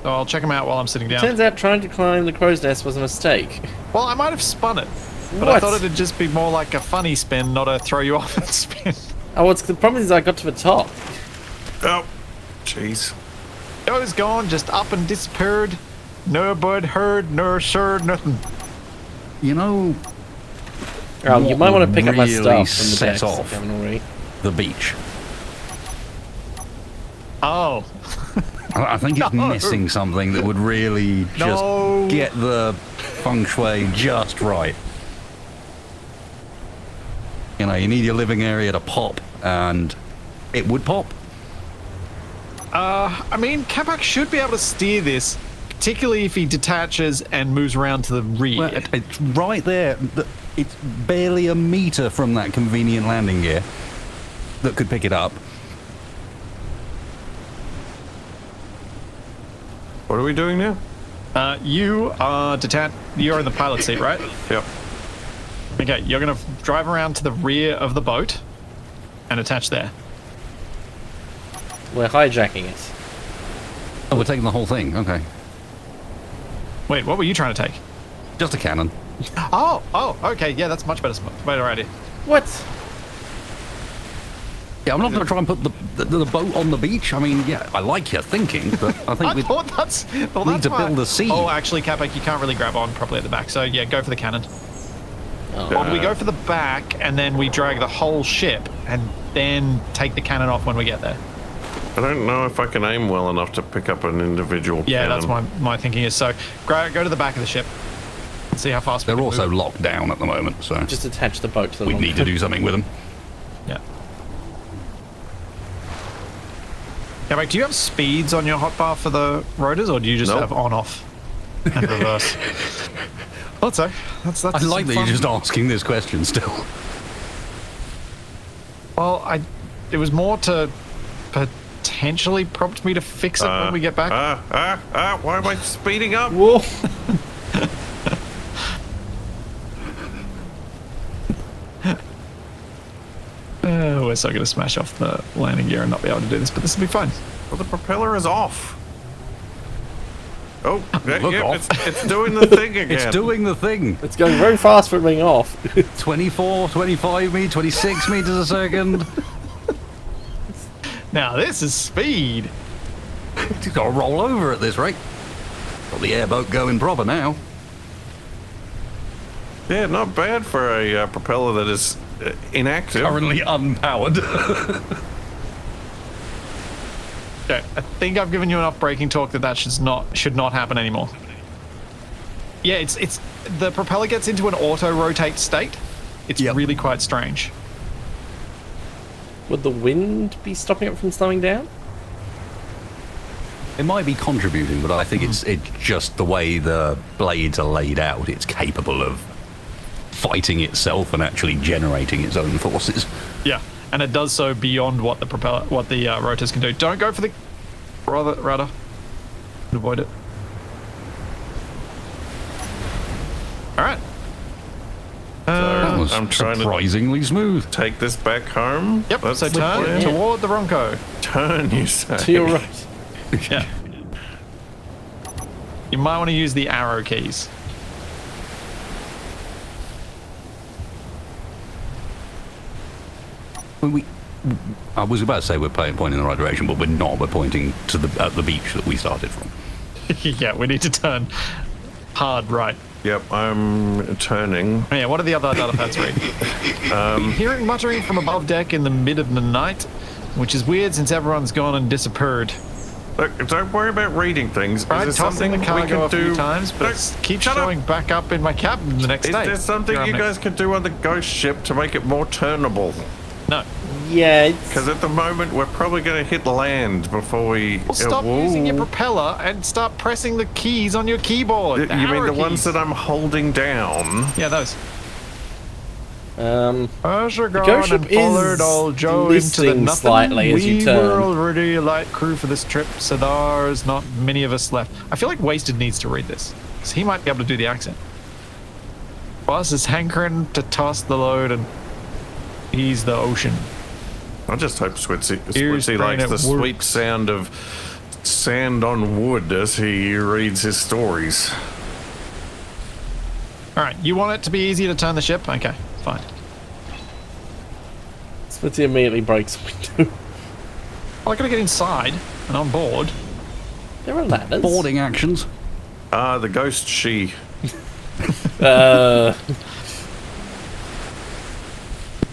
So I'll check them out while I'm sitting down. Turns out trying to climb the crow's nest was a mistake. Well, I might have spun it. But What? I thought it'd just be more like a funny spin, not a throw you off and spin. Oh, what's the problem is I got to the top. Oh, jeez. Joe's gone, just up and disappeared. No bud heard, no sure, nothing. You know, Oh, you might want to pick up my really stuff from the set decks off if you haven't already. the beach. Oh. I think it's No. missing something that would really just No. get the feng shui just right. You know, you need your living area to pop, and it would pop. I mean, Capac should be able to steer this, particularly if he detaches and moves around to the rear. Well, it's right there. It's barely a meter from that convenient landing gear that could pick it up. What are we doing now? You are you're in the pilot seat, right? Yep. Okay, you're gonna drive around to the rear of the boat and attach there. We're hijacking it. Oh, we're taking the whole thing. Okay. Wait, what were you trying to take? Just a cannon. Oh, okay, yeah, that's much better idea. What? Yeah, I'm not going to try and put the boat on the beach. I mean, yeah, I like your thinking, but I think we thought that's well, need that's to why- build a seat. Oh, actually, Capac, you can't really grab on properly at the back, so yeah, go for the cannon. Oh. Or do we go for the back and then we drag the whole ship and then take the cannon off when we get there? I don't know if I can aim well enough to pick up an individual Yeah, cannon. that's my thinking is. So go to the back of the ship and see how fast we They're can also move. locked down at the moment, so Just attach the boat to the we long- need to do something with them. Yeah. Capac, do you have speeds on your hotbar for the rotors, or do you just Nope. have on-off and reverse? Well, so that's I like that fun. you're just asking this question still. Well, it was more to potentially prompt me to fix it when we get back. Why am I speeding up? Whoa. We're so going to smash off the landing gear and not be able to do this, but this will be fun. Well, the propeller is off. Oh, Look yeah, off. it's doing the thing again. It's doing the thing. It's going very fast for being off. 24, 25 meters, 26 meters a second. Now this is speed. It's got to roll over at this rate. Got the airboat going proper now. Yeah, not bad for a propeller that is inactive. Currently unpowered. Okay, I think I've given you enough braking torque that should not happen anymore. Yeah, it's the propeller gets into an auto rotate state. It's Yep. really quite strange. Would the wind be stopping it from slowing down? It might be contributing, but I think it's just the way the blades are laid out. It's capable of fighting itself and actually generating its own forces. Yeah, and it does so beyond what the rotors can do. Don't go for the rudder. Avoid it. All right. That was I'm trying to surprisingly smooth. take this back home. Yep. That's So the turn plan. toward the Wrongco. Turn, you say. To your right. Yeah. You might want to use the arrow keys. I was about to say we're pointing in the right direction, but we're not. We're pointing to at the beach that we started from. Yeah, we need to turn hard right. Yep, I'm turning. Oh, yeah, what are the other data pads read? Hearing muttering from above deck in the mid of the night, which is weird since everyone's gone and disappeared. Look, don't worry about reading things. Tried Is there tossing something the we cargo can a do? few times, but Look, it keeps shut up. showing back up in my cabin the next Is day. there something Here, you I'm guys could do on the ghost ship to make it more turnable? No. Yeah, it's... Because at the moment we're probably going to hit land before we. Well, stop using your propeller and start pressing the keys on your keyboard. You mean arrow the ones keys. that I'm holding down? Yeah, those. The ghost ship followed old Joe into the listing nothing. slightly as you We turn. were already a light crew for this trip, so there's not many of us left. I feel like Wasted needs to read this, because he might be able to do the accent. Boss is hankering to toss the load and ease the ocean. I just hope Splitsie Here's likes praying the it sweet works. sound of sand on wood as he reads his stories. All right, you want it to be easy to turn the ship? Okay, fine. Splitsie immediately breaks window. Well, I gotta get inside and on board. There are ladders. Boarding actions. Ah, the ghost she.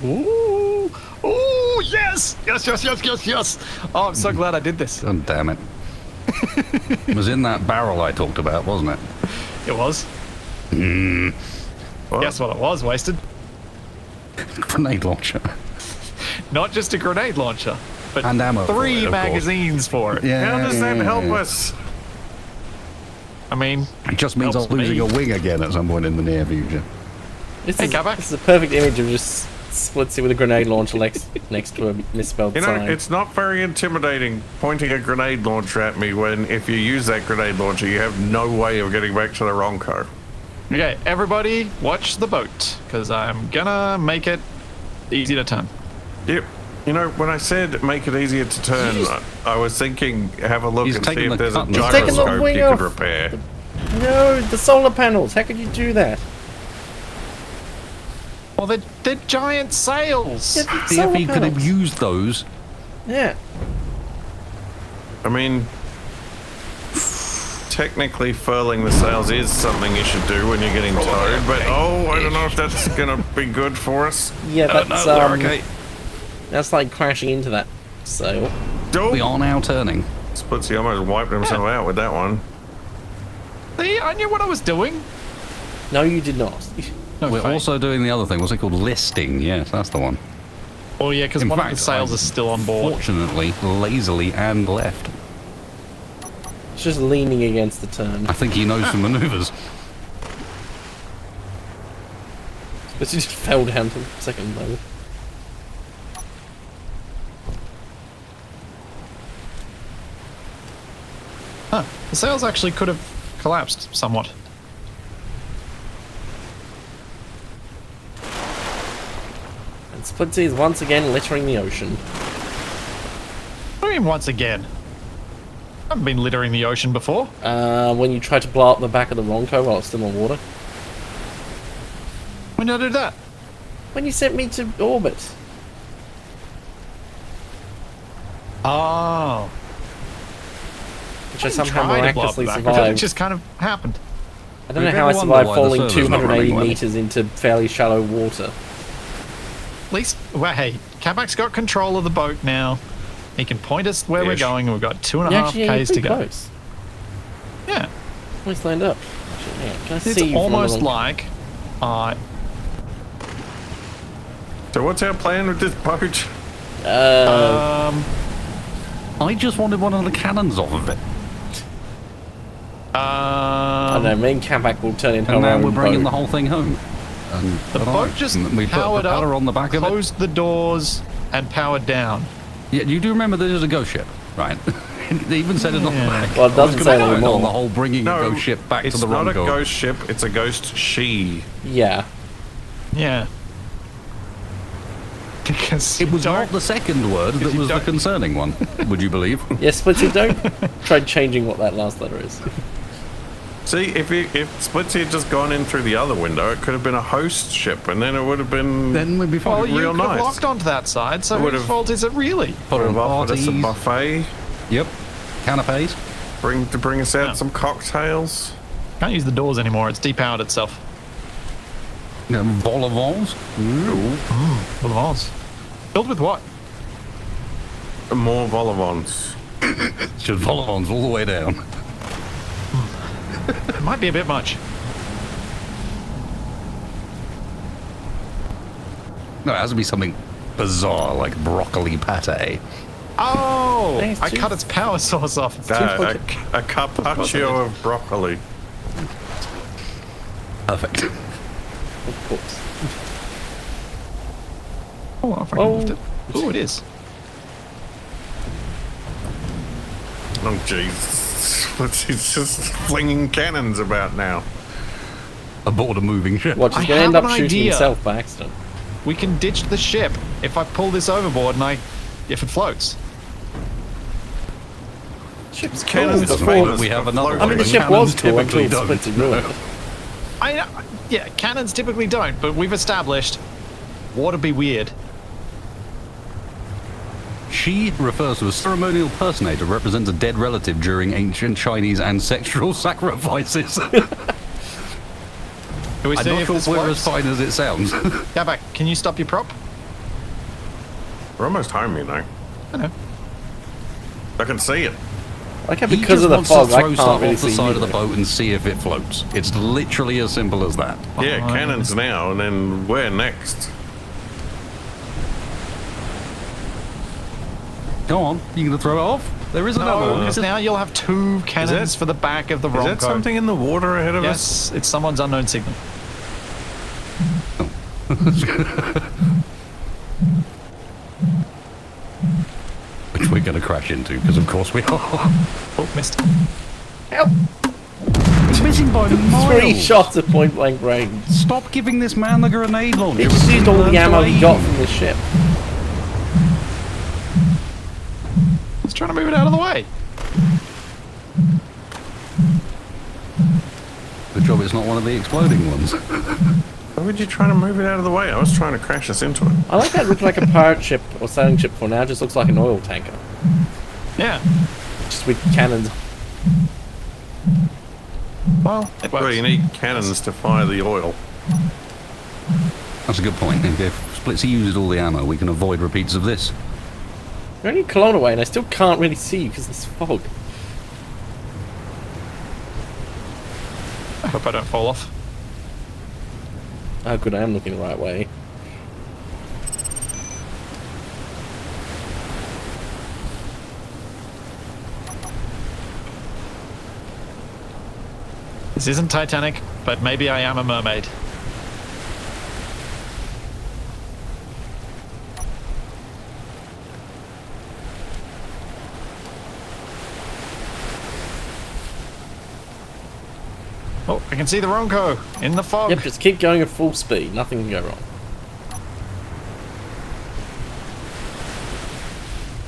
Ooh, ooh, yes, yes, yes, yes, yes, yes. Oh, I'm so glad I did this. Oh, damn it. It was in that barrel I talked about, wasn't it? It was. What? Guess what it was, Wasted? Grenade launcher. Not just a grenade launcher, but And ammo for it, three of course. magazines for it. How does that help yeah. us? I mean, It just means Helps I'm losing me. a wing again at some point in the near future. This, Hey, is, Capac. this is a perfect image of just Splitsie with a grenade launcher next to a misspelled You know, sign. it's not very intimidating pointing a grenade launcher at me when, if you use that grenade launcher, you have no way of getting back to the Wrongco. okay, everybody watch the boat, because I'm gonna make it easy to turn. Yep. You know, when I said make it easier to turn, I was thinking have a look He's and see taking if the there's a cut- He's taking the gyroscope wing you could off. repair. No, the solar panels. How could you do that? Well, they're giant sails. Yeah, the See, if solar he could have panels. used those, Yeah. I mean, technically furling the sails is something you should do when you're getting towed, but oh, I don't know if that's gonna be good for us. Yeah, no, that's they're okay. that's like crashing into that sail. We Oh, are now turning. Splitsie almost wiped himself out with that one. See, I knew what I was doing. No, you did not. No, We're fake. also doing the other thing. What's it called? Listing. Yes, that's the one. Oh yeah, because In one of fact, the sails I is still on board. Fortunately, lazily and left. It's just leaning against the turn. I think he knows some maneuvers. But she just fell down to the second level. Huh. The sails actually could have collapsed somewhat. And Splitsie is once again littering the ocean. What do you mean once again? I haven't been littering the ocean before. When you try to blow up the back of the Wrongco while it's still on water. When did I do that? When you sent me to orbit. Oh. Which I didn't somehow try to blow up the miraculously back of it. It survived. just kind of happened. I don't know We've how I ever wondered survived why the falling server's not 280 running well. meters into fairly shallow water. At least, well, hey, Capac's got control of the boat now. He can point us where we're Ish. going. We've got 2.5 You're Ks to pretty go. close. Yeah. Almost lined up. Actually, hang on, can I It's see you from almost the like So what's our plan with this boat? I just wanted one of the cannons off of it. I don't know, me and Capac will turn into And our now own we're bringing boat. the whole thing home. And the I don't boat know. just We put a powered up, propeller on the back of it. closed the doors, and powered down. Yeah, you do remember this is a ghost ship, right? They even said it on the Yeah. back. Well, it doesn't say it On the anymore. whole bringing No, a ghost ship back it's to the not a Wrongco. ghost ship, it's a ghost she. Yeah. Yeah. Because It was don't- not the second word that you was the don't- concerning one, would you believe? Yes, Splitsie, don't try changing what that last letter is. See, if Splitsie had just gone in through the other window, it could have been a host ship, and then it would have been Then we'd be Well, fine. you real could have nice. locked onto that side, so Would whose have- fault is it really? Put would on have offered us a parties. buffet, Yep. Canapes. to bring us out Yeah. some cocktails. Can't use the doors anymore, it's depowered itself. Vol au vents. Full of Oz. Filled with what? More vol-au-vents. Should vol au vents all the way down. It might be a bit much. No, it has to be something bizarre, like broccoli pate. Oh! Thanks, I Chief. cut its power source off. A carpaccio of broccoli. Perfect. Of course. Oh, if I can Oh. lift it. Oh, it is. Oh, jeez. He's just flinging cannons about now. Aboard a moving ship. Watch, he's I going to end have up an shooting idea. himself by accident. We can ditch the ship if I pull this overboard and I if it floats. Ship's Cannons cool. doesn't before matter, we have another I mean, the one. ship was Cannons cool until typically don't. Splitsie ruined it. I know, yeah, cannons typically don't, but we've established water be weird. She refers to a ceremonial personator who represents a dead relative during ancient Chinese ancestral sacrifices. Can we I'm see not if sure this we're as floats? fine as it sounds. Capac, can you stop your prop? We're almost home, you know. I know. I can see it. Like how He because just of the wants fog, to I throw can't stuff really off the see side of the either. boat and see if it floats. It's literally as simple as that. Yeah, Fine. cannons now, and then where next? Go on, you gonna throw it off? There is another No, one. because now you'll have two cannons that- for the back of the Is Wrongco. that something in the water ahead of us? Yes, it's someone's unknown signal. Which we're gonna crash into, because of course we are. Oh, missed. Help! It's missing by miles. 3 shots at point blank range. Stop giving this man the grenade launcher. He just used all Learn the to ammo he aim. got from this ship. He's trying to move it out of the way. Good job it's not one of the exploding ones. Why would you try to move it out of the way? I was trying to crash us into it. I like how it looked like a pirate ship or sailing ship for now. It just looks like an oil tanker. Yeah. Just with cannons. Well, it Well, works. you need cannons to fire the oil. That's a good point. If Splitsie uses all the ammo, we can avoid repeats of this. You're only a kilometre away and I still can't really see you because of this fog. I hope I don't fall off. Oh good, I am looking the right way. This isn't Titanic, but maybe I am a mermaid. Oh, I can see the Wrongco in the fog. Yep, just keep going at full speed. Nothing can go wrong.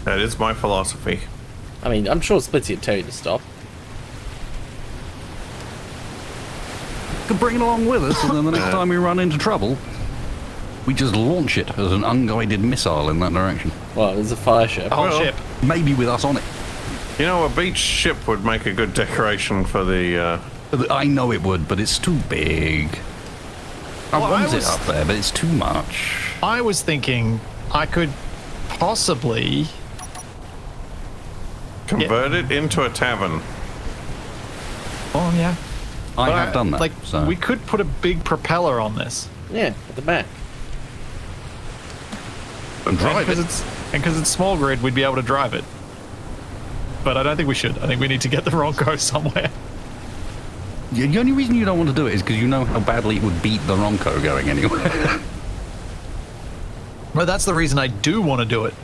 That is my philosophy. I mean, I'm sure Splitsie would tell you to stop. Could bring it along with us, and then the next time we run into trouble, we just launch it as an unguided missile in that direction. Well, there's a fire ship. The whole Well, ship. Maybe with us on it. You know, a beach ship would make a good decoration for the. I know it would, but it's too big. I Well, I want it was- up there, but it's too much. I was thinking I could possibly. Convert it into a tavern. Oh yeah. I But have done that. Like so. we could put a big propeller on this. Yeah, at the back. and drive because it. it's small grid, we'd be able to drive it. But I don't think we should. I think we need to get the Wrongco somewhere. The only reason you don't want to do it is because you know how badly it would beat the Wrongco going anywhere. Well, that's the reason I do want to do it.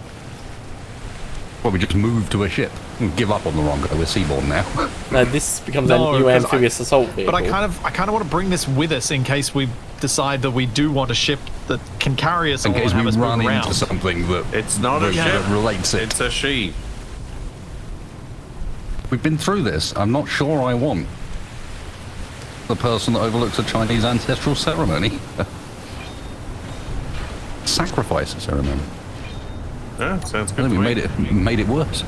Well, we just move to a ship and give up on the Wrongco. We're seaborne now. No, this becomes No, a new 'cause amphibious assault vehicle. But I kind of want to bring this with us in case we decide that we do want a ship that can carry us In all and case we have us run move into around. something that, It's not a that ship. relates it. It's a she. We've been through this. I'm not sure I want the person that overlooks a Chinese ancestral ceremony. Sacrifice ceremony. Yeah, sounds I good. think to we me. made it worse.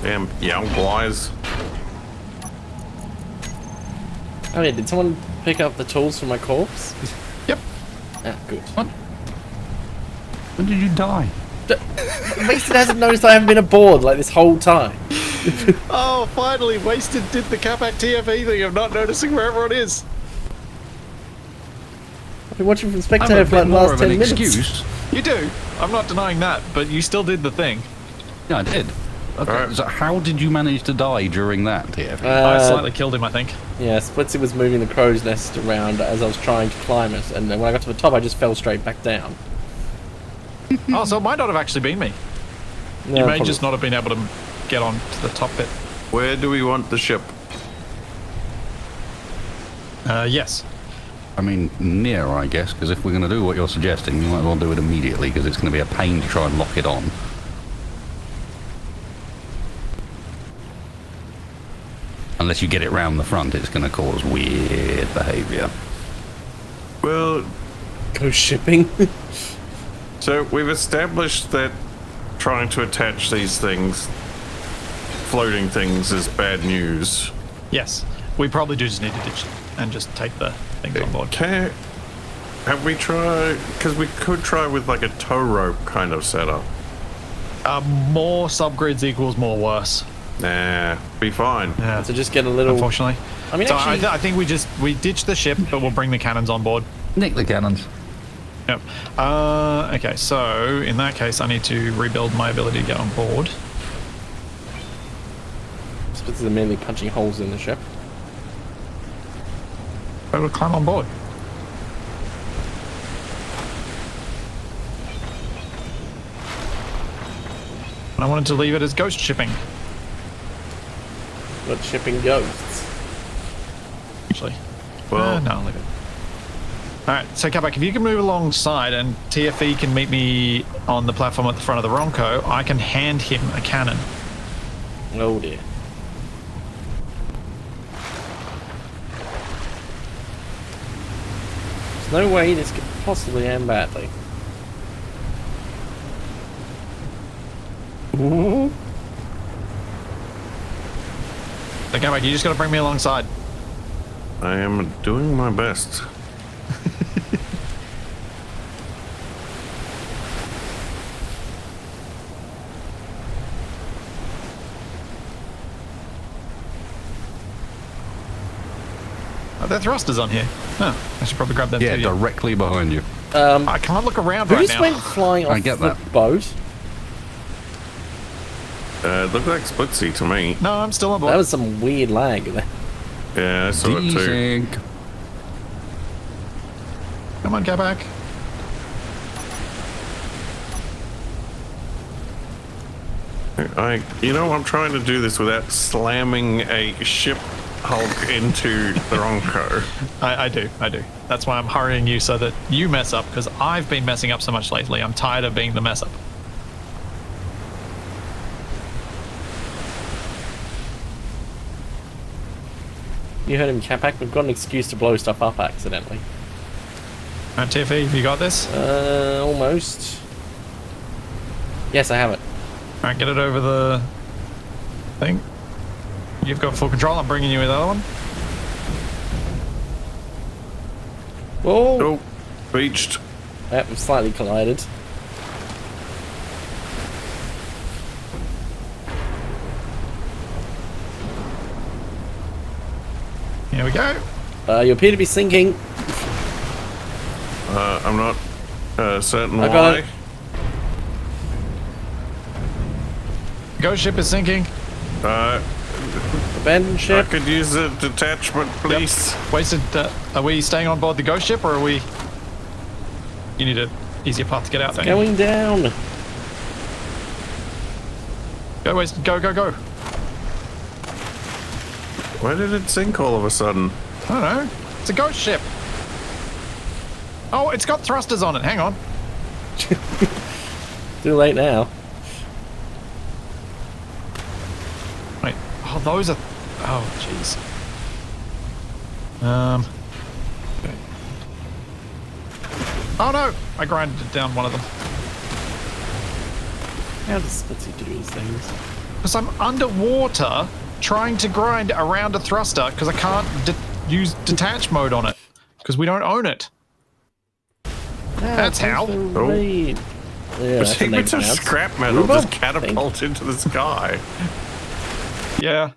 Damn young guys. Oh yeah, did someone pick up the tools for my corpse? Yep. Ah, good. What? When did you die? Mason hasn't noticed I haven't been aboard like this whole time. Oh, finally, Wasted did the Capac TFE thing of not noticing where everyone is. I've been watching from I'm Spectator a for like bit the more last of 10 an minutes. excuse. You do. I'm not denying that, but you still did the thing. Yeah, I did. Okay, Alright. so how did you manage to die during that, TF? I slightly killed him, I think. Yeah, Splitsie was moving the crow's nest around as I was trying to climb it, and then when I got to the top, I just fell straight back down. Oh, so it might not have actually been me. No, You may probably- just not have been able to get on to the top bit. Where do we want the ship? Yes. I mean, near, I guess, because if we're going to do what you're suggesting, you might as well do it immediately, because it's going to be a pain to try and lock it on. Unless you get it round the front, it's going to cause weird behaviour. Well, Go shipping. so we've established that trying to attach these things, floating things, is bad news. Yes, we probably do just need to ditch it and just take the things on board. Have we tried? Because we could try with like a tow rope kind of setup. More subgrids equals more worse. Nah, be fine. Yeah, So just get a little. unfortunately. I mean, So actually, I think we ditch the ship, but we'll bring the cannons on board. Nick the cannons. Yep. Okay, so in that case, I need to rebuild my ability to get on board. Splitsie are mainly punching holes in the ship. I will climb on board. And I wanted to leave it as ghost shipping, Not shipping ghosts. actually. Well- No, I'll leave it. Alright, so Capac, if you can move alongside and TFE can meet me on the platform at the front of the Wrongco, I can hand him a cannon. Oh dear. There's no way this could possibly end badly. Ooh. So Capac, you just gotta bring me alongside. I am doing my best. Oh, there are thrusters on here. Oh, I should probably grab them Yeah, too. directly behind you. I can't look around Who right just now. went flying off I get the that. boat? It looked like Splitsie to me. No, I'm still on board. That was some weird lag there. Yeah, I saw it too. Desync. Come on, Capac. You know, I'm trying to do this without slamming a ship hulk into the Wrongco. I do. That's why I'm hurrying you so that you mess up, because I've been messing up so much lately. I'm tired of being the mess up. You heard him, Capac. We've got an excuse to blow stuff up accidentally. Alright, TFE, have you got this? Almost. Yes, I have it. Alright, get it over the thing. You've got full control. I'm bringing you with the other one. Whoa! Oh, beached. Yep, we've slightly collided. Here we go. You appear to be sinking. I'm not certain I why. got it. Ghost ship is sinking. Abandoned I ship. could use a detachment, please. Wasted. Are we staying on board the ghost ship, or are we? You need an easier path to get out there. Going down. Go, Wasted. Go, go, go. Why did it sink all of a sudden? I don't know. It's a ghost ship. Oh, it's got thrusters on it. Hang on. Too late now. Wait. Oh, those are. Oh, jeez. Okay. Oh no! I grinded down one of them. How does Splitsie do these things? Because I'm underwater trying to grind around a thruster because I can't use detach mode on it because we don't own it. That's how. Oh. Yeah, that's a Segments of negative scrap metal Rhubarb, just catapult into the sky. Yeah.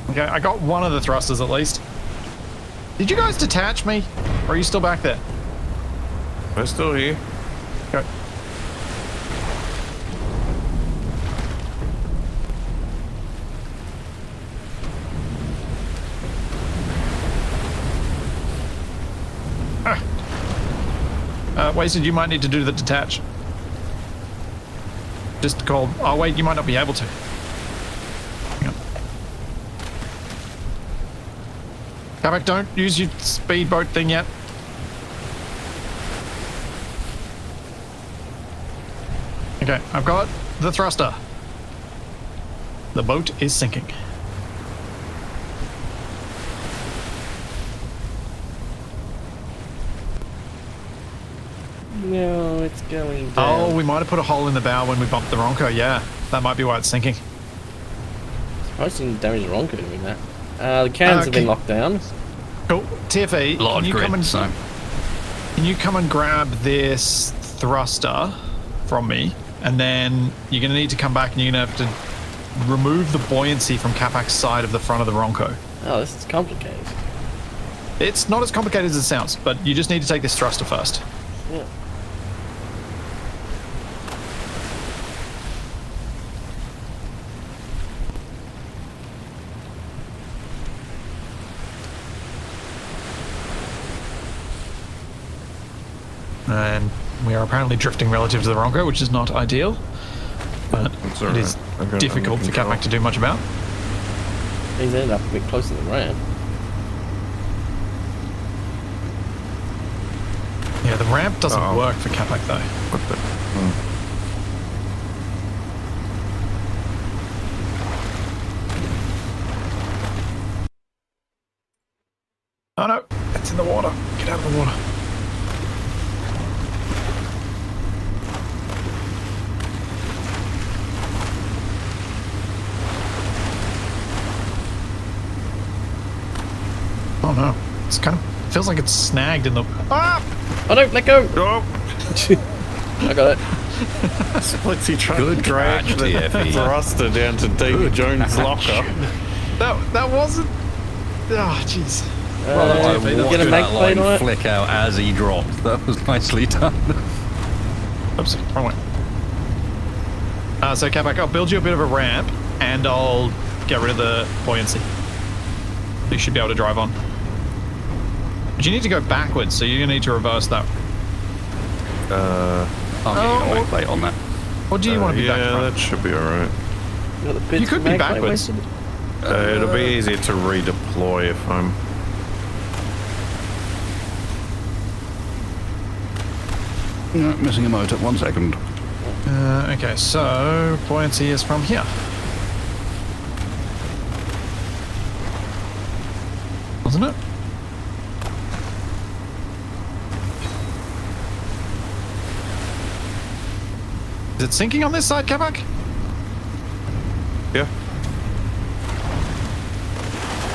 Okay, I got one of the thrusters at least. Did you guys detach me? Or are you still back there? We're still here. Okay. Wasted, you might need to do the detach. Just call. Oh, wait, you might not be able to. Hang on. Capac, don't use your speedboat thing yet. Okay, I've got the thruster. The boat is sinking. No, it's going down. Oh, we might have put a hole in the bow when we bumped the Wrongco. Yeah, that might be why it's sinking. Supposed to damage the Wrongco doing that. The cans have been locked down. Cool. TFE, Large can you grid, come and so. can you come and grab this thruster from me? And then you're going to need to come back and you're going to have to remove the buoyancy from Capac's side of the front of the Wrongco. Oh, this is complicated. It's not as complicated as it sounds, but you just need to take this thruster first. Yeah. And we are apparently drifting relative to the Wrongco, which is not ideal. But It's it is alright. I got difficult under for control. Capac to do much about. He's ended up a bit closer to the ramp. Yeah, the ramp doesn't Uh-oh. work for Capac though. What the? Oh no, it's in the water. Get out of the water. Oh no, it's kind of feels like it's snagged in the. Ah! Oh no, let go! Oh, I got it. Splitsie trying Good to drag catch, the TFE. thruster down to David Jones' locker. That wasn't. Oh jeez. I TFE, that watched get a that mag plate on line it? flick out as he dropped. That was nicely done. Oops, wrong way. So Capac, I'll build you a bit of a ramp, and I'll get rid of the buoyancy. You should be able to drive on. But you need to go backwards, so you're gonna need to reverse that. I'll get you a mag plate on that. Or do you want to be yeah, back front? that should be alright. You got the bits You could for be mag plate backwards. wasted? It'll be easier to redeploy if I'm. No, missing a motor. 1 second. Okay, so buoyancy is from here. Wasn't it? Is it sinking on this side, Capac? Yeah.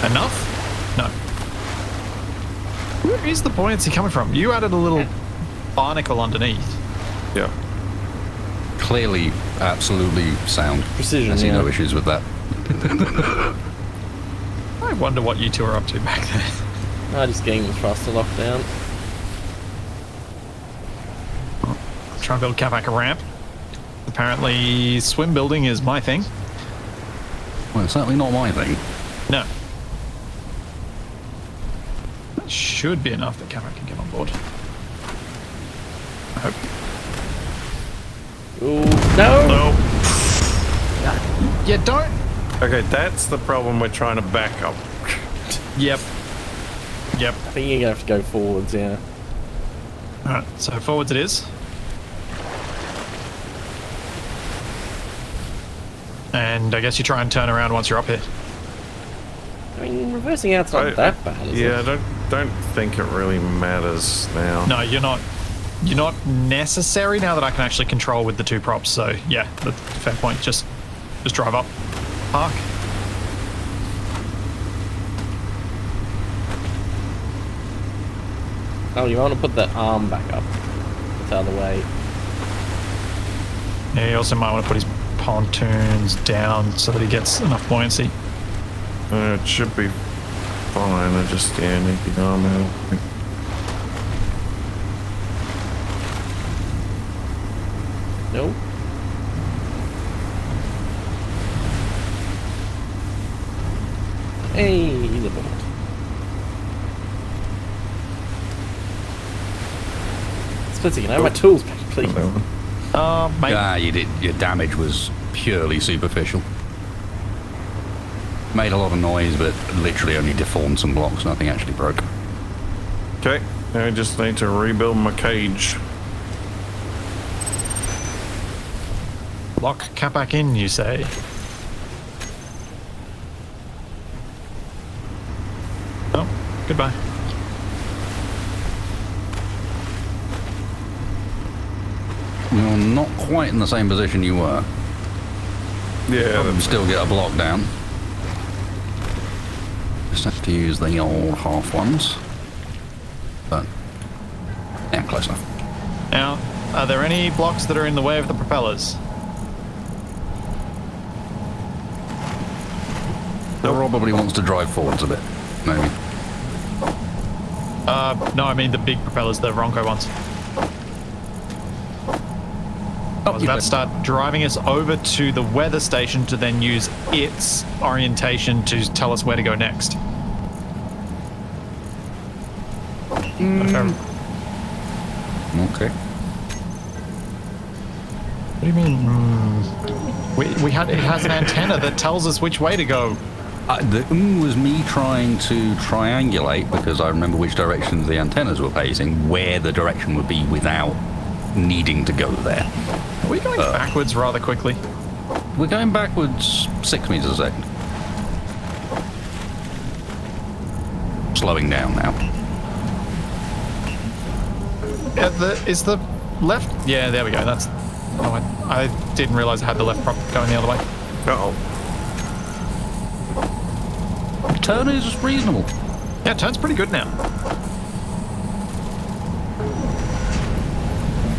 Enough? No. Where is the buoyancy coming from? You added a little barnacle underneath. Yeah. Clearly, absolutely sound. Precision, I see yeah. no issues with that. I wonder what you two are up to back there. Just getting the thruster locked down. Try and build Capac a ramp. Apparently, swim building is my thing. Well, it's certainly not my thing. No. That should be enough that Capac can get on board. I hope. Ooh, no! No. Yeah, don't. Okay, that's the problem we're trying to back up. Yep. Yep. I think you're gonna have to go forwards, yeah. Alright, so forwards it is. And I guess you try and turn around once you're up here. I mean, reversing out's not that bad, is Yeah, it? don't think it really matters now. No, you're not. You're not necessary now that I can actually control with the two props. So yeah, that's a fair point. Just drive up, park. Oh, you want to put that arm back up. It's out of the way. Yeah, you also might want to put his pontoons down so that he gets enough buoyancy. It should be fine. I just need the arm out. No. Hey, the boat. Splitsie, can I have my tools back, please? Mate. Ah, you did. Your damage was purely superficial. Made a lot of noise, but literally only deformed some blocks. Nothing actually broke. Okay, I just need to rebuild my cage. Lock Capac in, you say? Oh, goodbye. You're not quite in the same position you were. Yeah, Probably still get a block down. Just have to use the old half ones. But, yeah, close enough. Now, are there any blocks that are in the way of the propellers? Probably wants to drive forwards a bit, maybe. No, I mean the big propellers, the Wrongco ones. I was about to start driving us over to the weather station to then use its orientation to tell us where to go next. Okay. What do you mean? We had it has an antenna that tells us which way to go. The was me trying to triangulate, because I remember which directions the antennas were facing, where the direction would be without needing to go there. Are we going backwards rather quickly? We're going backwards 6 meters a second. Slowing down now. Yeah, is the left? Yeah, there we go. That's. Oh, I didn't realize I had the left prop going the other way. uh-oh. Turn is reasonable. Yeah, turn's pretty good now.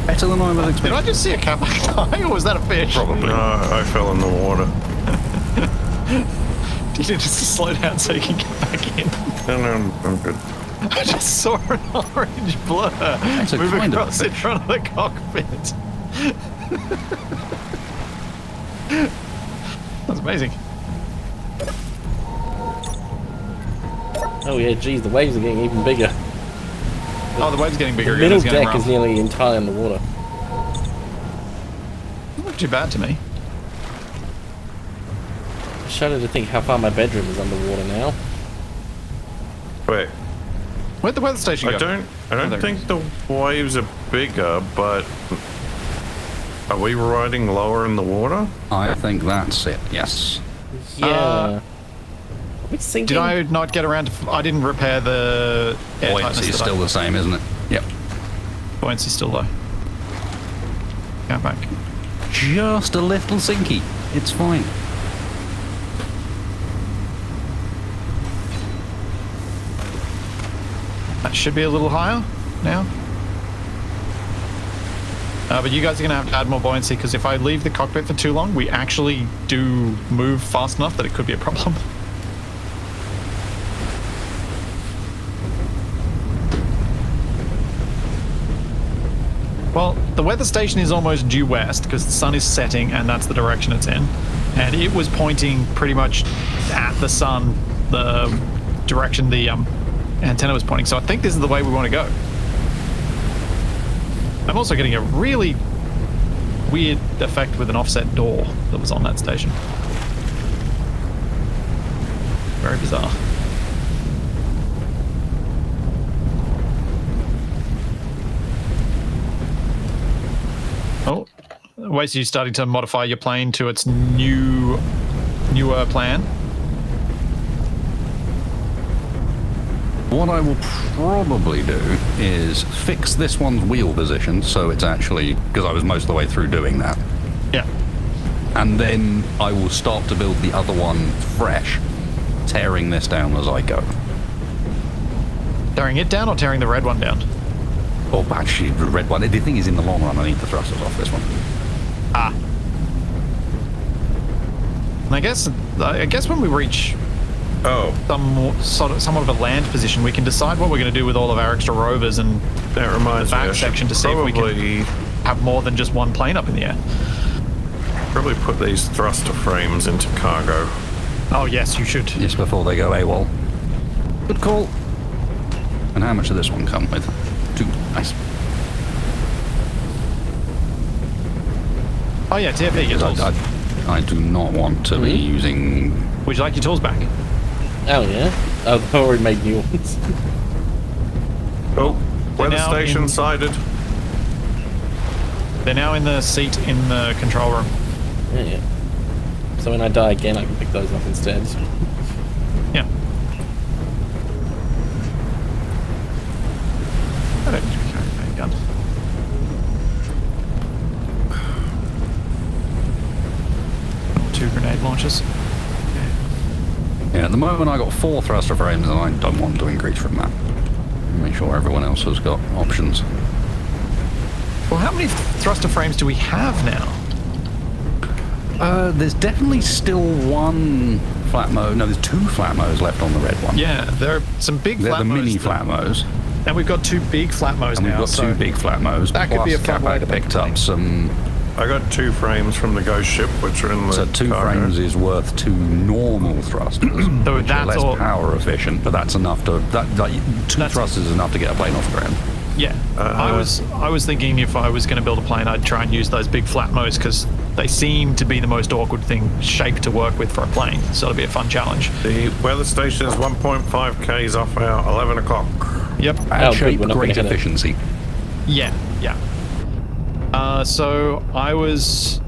Better than I was Did expecting. I just see a Capac die, or was that a fish? Probably. No, I fell in the water. You need to slow down so you can get back in. No, I'm good. I just saw an orange blur a move kind of a across in fish. front of the cockpit. That's amazing. Oh yeah, geez, the waves are getting even bigger. Oh, the wave's getting bigger. The again. middle It's getting deck is rough. nearly entirely underwater. Not too bad to me. I shudder to think how far my bedroom is underwater now. Wait, Where'd the weather station go? I don't there think the waves are bigger, but are we riding lower in the water? I think that's it, yes. Yeah. Are we sinking? Did I not get around to... I didn't repair the air Buoyancy tightness is that still the same, isn't it? Yep. Buoyancy's still low. Count back. Just a little sinky. It's fine. That should be a little higher now. But you guys are going to have to add more buoyancy, because if I leave the cockpit for too long, we actually do move fast enough that it could be a problem. Well, the weather station is almost due west because the sun is setting and that's the direction it's in. And it was pointing pretty much at the sun, the direction the antenna was pointing. So I think this is the way we want to go. I'm also getting a really weird effect with an offset door that was on that station. Very bizarre. Oh, wait, so you're starting to modify your plane to its newer plan? What I will probably do is fix this one's wheel position so it's actually, because I was most of the way through doing that, Yeah. and then I will start to build the other one fresh, tearing this down as I go. Tearing it down or tearing the red one down? Oh, actually, the red one. The thing is, in the long run, I need the thrusters off this one. Ah. And I guess when we reach somewhat of a land position, we can decide what we're going to do with all of our extra rovers and That reminds the me, I back should section to see if we can have more than just one plane up in the air. probably put these thruster frames into cargo. Oh yes, you should. Just before they go AWOL. Good call. And how much did this one come with? 2. Nice. Oh yeah, TFE gets I do not want to be using... Would you like your tools back? Oh, yeah? Oh, I've already made new ones. Oh, weather now station in- sighted. They're now in the seat in the control room. Yeah. So when I die again, I can pick those up instead. Yeah. I don't need to be carrying a gun. Two grenade launchers. Yeah, at the moment I got 4 thruster frames and I don't want to increase from that. Make sure everyone else has got options. Well, how many thruster frames do we have now? There's definitely still 1 Flatmo. No, there's 2 Flatmos left on the red one. Yeah, there are some big They're Flatmos. the mini Flatmos. And we've got 2 big Flatmos And now. we've got 2 big Flatmos. that could be a fun way to Capac make picked money. up some... I got 2 frames from the ghost ship, which are in the So 2 cargo. frames is worth 2 normal thrusters, So which are that's less all- power efficient, but that's enough to... 2 That's- thrusters is enough to get a plane off the ground. Yeah, I was thinking if I was going to build a plane, I'd try and use those big Flatmos because they seem to be the most awkward shape to work with for a plane. So it'll be a fun challenge. The weather station is 1.5 k's off our 11 o'clock. Yep. Bad Oh, shape, good, we're not great gonna hit it. efficiency. Yeah. So I was.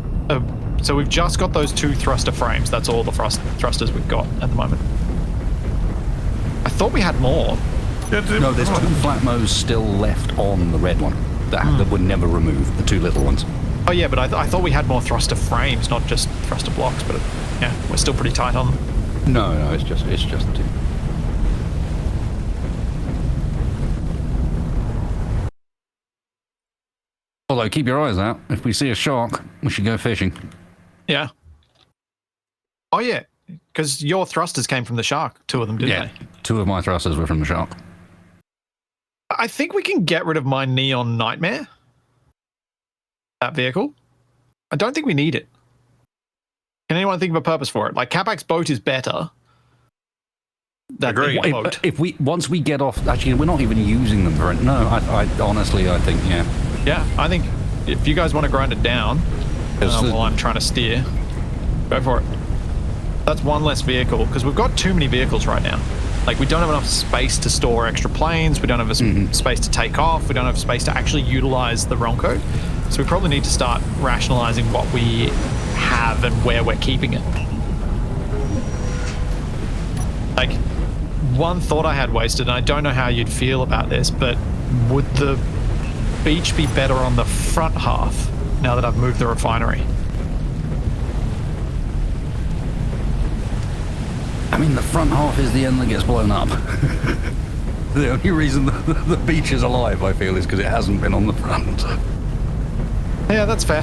So we've just got those 2 thruster frames. That's all the thrusters we've got at the moment. I thought we had more. Yeah, No, there's 2 Flatmos still left on the red one that were never removed, the 2 little ones. Oh yeah, but I thought we had more thruster frames, not just thruster blocks. But yeah, we're still pretty tight on them. No, it's just the 2. Although, keep your eyes out. If we see a shark, we should go fishing. Yeah. Oh yeah, because your thrusters came from the shark. 2 of them, didn't they? 2 of my thrusters were from the shark. I think we can get rid of my Neon Nightmare. That vehicle. I don't think we need it. Can anyone think of a purpose for it? Like Capac's boat is better. That Agreed. big boat. If we once we get off, actually, we're not even using them for it. No, I honestly, I think Yeah, I think if you guys want to grind it down, It's the- while I'm trying to steer, go for it. That's 1 less vehicle because we've got too many vehicles right now. Like we don't have enough space to store extra planes. We don't have space to take off. We don't have space to actually utilize the Wrongco. So we probably need to start rationalizing what we have and where we're keeping it. Like, one thought I had wasted, and I don't know how you'd feel about this, but would the beach be better on the front half now that I've moved the refinery? I mean, the front half is the end that gets blown up. The only reason the beach is alive, I feel, is because it hasn't been on the front. Yeah, that's fair.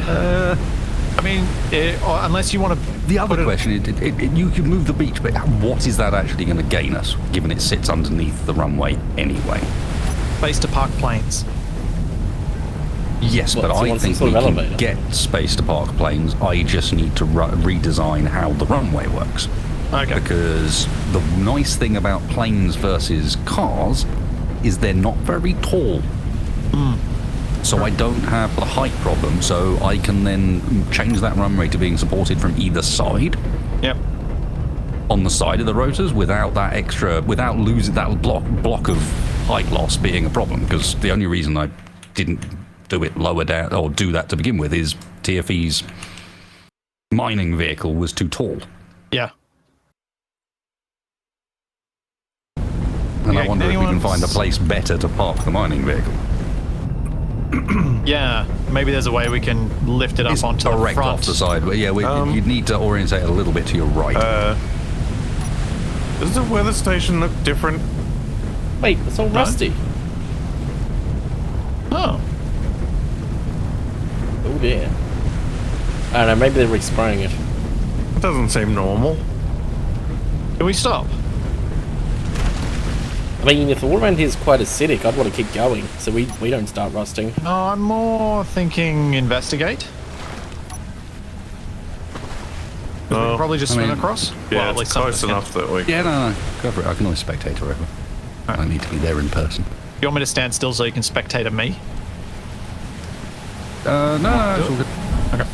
I mean, unless you want to... The other question is, you could move the beach, but what is that actually going to gain us, given it sits underneath the runway anyway? Space to park planes. Yes, Well, but so I want some think sort we of can elevator. get space to park planes. I just need to redesign how the runway works. Okay. Because the nice thing about planes versus cars is they're not very tall. So I don't have the height problem, so I can then change that runway to being supported from either side, Yep. on the side of the rotors, without that extra, without losing that block of height loss being a problem. Because the only reason I didn't do it lower down, or do that to begin with, is TFE's mining vehicle was too tall. Yeah. And Yeah, I wonder if we can anyone- find a place better to park the mining vehicle. Yeah. Maybe there's a way we can lift it up It's onto the direct front. off the side. But yeah, you'd need to orientate a little bit to your right. Does the weather station look different? Wait, it's all rusty. Oh. Oh dear. I don't know, maybe they're respraying it. It doesn't seem normal. Can we stop? I mean, if the water around here is quite acidic, I'd want to keep going so we don't start rusting. No, I'm more thinking investigate. 'Cause we can probably just I swim mean, across. Yeah, Well, at it's least some of close us can. enough that we... Yeah, no, go for it. I can always spectate wherever. I don't need to be there in person. You want me to stand still so you can spectate at me? No, it's all good. Okay.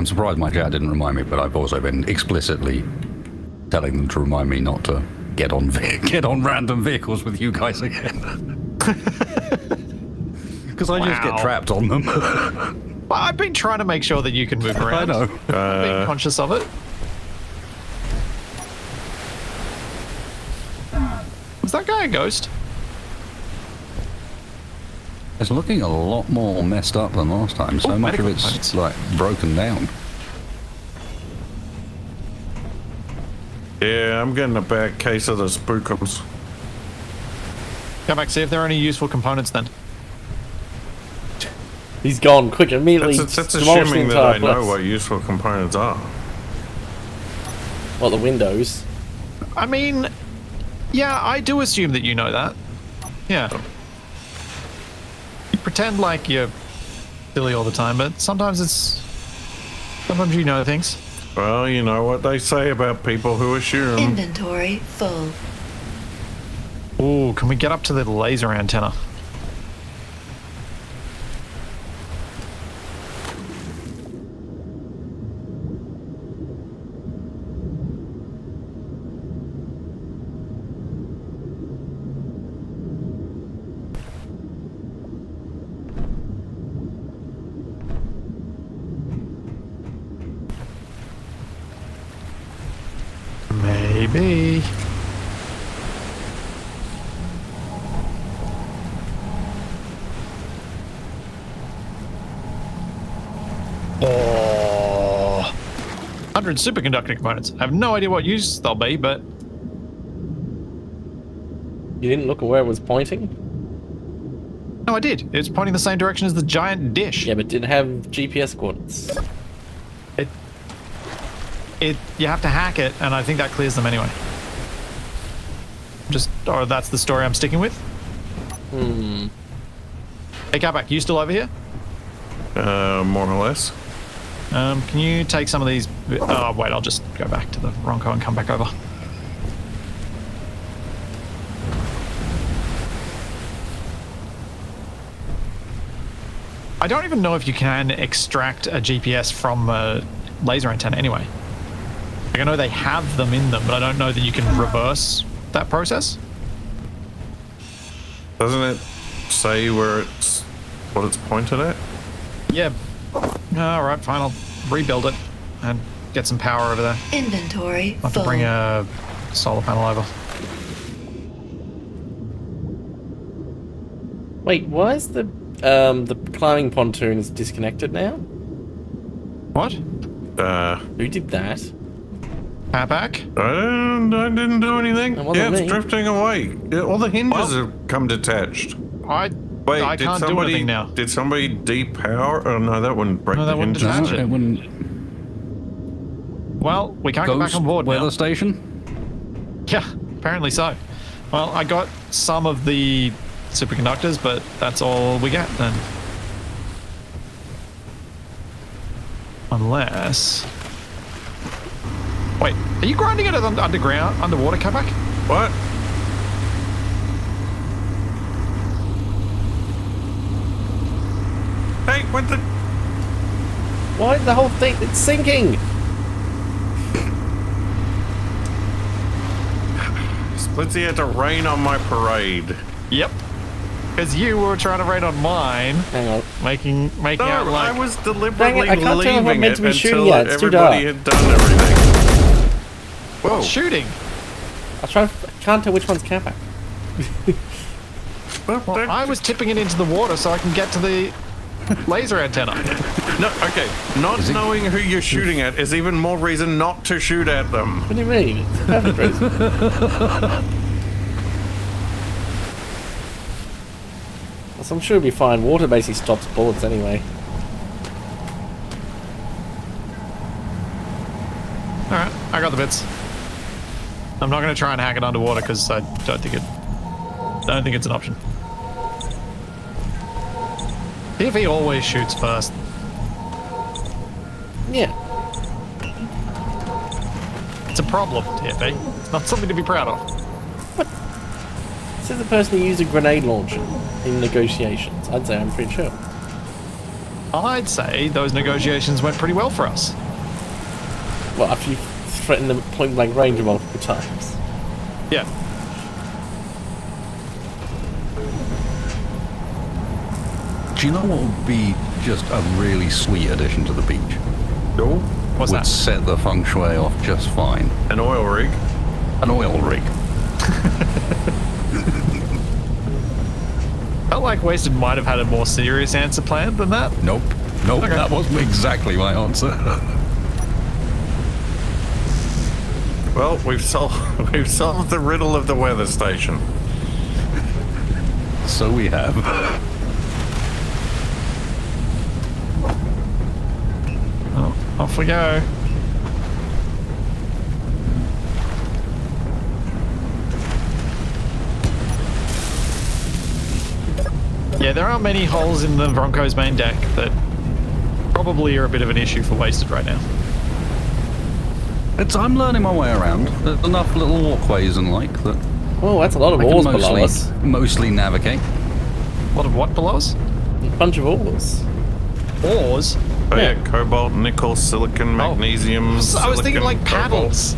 I'm surprised my chat didn't remind me, but I've also been explicitly telling them to remind me not to get on random vehicles with you guys again. Because I just get trapped on them. Well, I've been trying to make sure that you can move around. I know. I've been conscious of it. Was that guy a ghost? It's looking a lot more messed up than last time. So much of it's components. like broken down. Yeah, I'm getting a bad case of the spookums. Come back, see if there are any useful components then. He's gone quick, immediately. That's demolished the assuming that entire I know place. what useful components are. Well, the windows. I mean, yeah, I do assume that you know that. Yeah. You pretend like you're silly all the time, but sometimes you know things. Well, you know what they say about people who assume. Inventory full. Ooh, can we get up to the laser antenna? Maybe. Oh, 100 superconducting components. I have no idea what use they'll be, but You didn't look at where it was pointing? no, I did. It's pointing the same direction as the giant dish. Yeah, but did it have GPS coordinates? You have to hack it, and I think that clears them anyway. Or that's the story I'm sticking with. Hey, Capac, you still over here? More or less. Can you take some of these? Oh, wait, I'll just go back to the Wrongco and come back over. I don't even know if you can extract a GPS from a laser antenna anyway. Like, I know they have them in them, but I don't know that you can reverse that process. Doesn't it say what it's pointed at? Yeah. All right, fine. I'll rebuild it and get some power over there. Inventory I'll have to full. bring a solar panel over. Wait, why is the climbing pontoon is disconnected now? What? Who did that? Capac? I didn't do anything. It wasn't Yeah, it's me. drifting away. Yeah, all the hinges have come detached. Wait, I can't do anything now. Did somebody depower? Oh no, that wouldn't break No, the that wouldn't hinges. detach No, it. it wouldn't. Well, we can't get back Ghost on board weather now. station? Yeah, apparently so. Well, I got some of the superconductors, but that's all we get then. Unless... Wait, are you grinding it underwater, Capac? What? Hey, what the? Why the whole thing? It's sinking! Splitsie had to rain on my parade. Yep. Because you were trying to raid on mine, Hang on. making No, out like... I was deliberately Dang it, I can't tell if I'm leaving meant it to be shooting until at it, it's too everybody dark. had done everything. Whoa! shooting. I can't tell which one's Capac. Well, I was tipping it into the water so I can get to the laser antenna. No, okay. Not knowing who you're shooting at is even more reason not to shoot at them. What do you mean? It's perfect reason. So I'm sure it'll be fine. Water basically stops bullets anyway. Alright, I got the bits. I'm not going to try and hack it underwater because I don't think it's an option. TFE always shoots first. Yeah. It's a problem, TFE. It's not something to be proud of. This is the person who used a grenade launcher in negotiations. I'd say I'm pretty sure. I'd say those negotiations went pretty well for us. Well, after you threatened them at point blank range multiple times. Yeah. Do you know what would be just a really sweet addition to the beach? No. What's Would that? set the feng shui off just fine. An oil rig. An oil rig. Felt like Wasted might have had a more serious answer planned than that. Nope. Nope, Okay. that wasn't exactly my answer. Well, we've solved the riddle of the weather station. So we have. Oh, off we go. Yeah, there aren't many holes in the Wrongco's main deck that probably are a bit of an issue for Wasted right now. I'm learning my way around. There's enough little walkways and like that Oh, that's a lot of I ores can below us. mostly navigate. A lot of what below us? A bunch of ores. Ores? Oh yeah, Yeah. cobalt, nickel, silicon, magnesium. So I was thinking silicon, like paddles.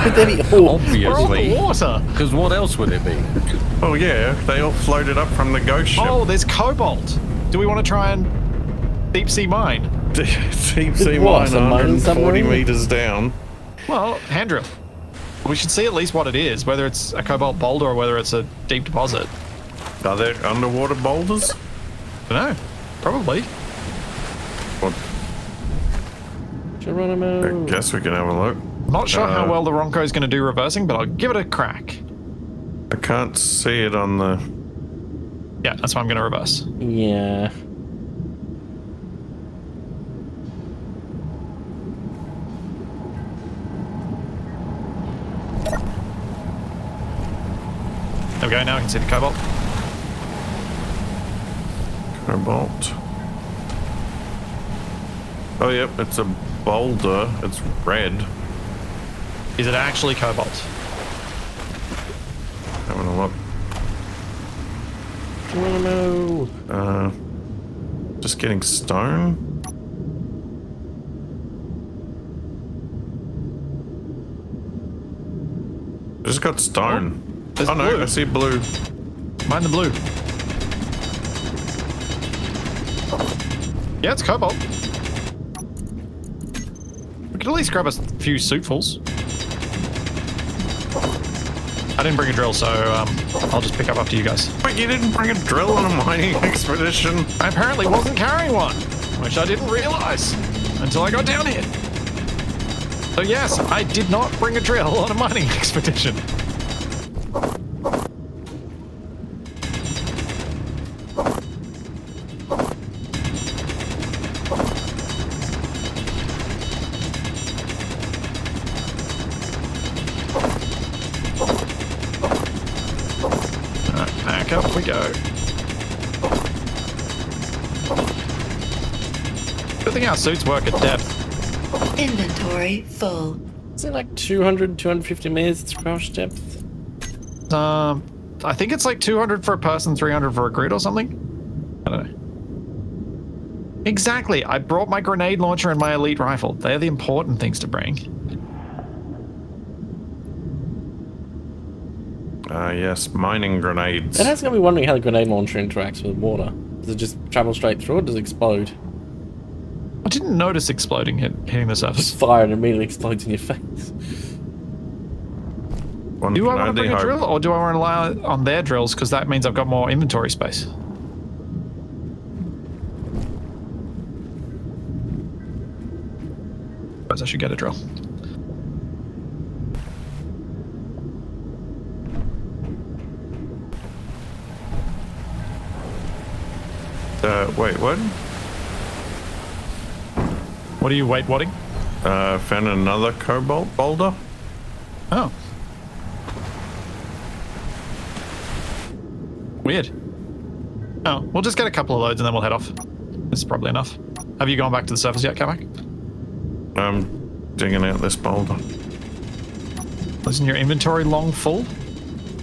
Could there be ore? We're on the Obviously. water. Because what else would it be? Oh yeah, they all floated up from the ghost ship. Oh, there's cobalt. Do we want to try and deep sea mine? Deep sea What, mine, a mining 140 submarine? meters down. Well, hand drill. We should see at least what it is, whether it's a cobalt boulder or whether it's a deep deposit. Are there underwater boulders? I don't know. Probably. Well, Geronimo. I guess we can have a look. Not sure how well the Wrongco's going to do reversing, but I'll give it a crack. I can't see it on the. Yeah, that's why I'm going to reverse. Yeah. There we go, now I can see the cobalt. Cobalt. Oh, yep, it's a boulder. It's red. Is it actually cobalt? Having a look. Geronimo. Just getting stone. Just got stone. there's Oh no, blue. I see blue. Mine the blue. Yeah, it's cobalt. We could at least grab a few suitfuls. I didn't bring a drill, so I'll just pick up after you guys. Wait, you didn't bring a drill on a mining expedition? I apparently wasn't carrying one, which I didn't realize until I got down here. So yes, I did not bring a drill on a mining expedition. Alright, back up we go. Good thing our suits work at depth. Inventory full. Is it like 200, 250 meters its crouch depth? I think it's like 200 for a person, 300 for a grid or something. I don't know. Exactly. I brought my grenade launcher and my elite rifle. They're the important things to bring. Yes, mining grenades. And that's gonna be wondering how the grenade launcher interacts with water. Does it just travel straight through, or does it explode? I didn't notice exploding hitting the surface. Just fire and immediately explodes in your face. One Do I can want to only bring a hope. drill, or do I want to rely on their drills? Because that means I've got more inventory space. Suppose I should get a drill. Wait, what? What are you wait-wadding? Found another cobalt boulder. Oh. Weird. Oh, we'll just get a couple of loads and then we'll head off. This is probably enough. Have you gone back to the surface yet, Capac? I'm digging out this boulder. Isn't your inventory long full?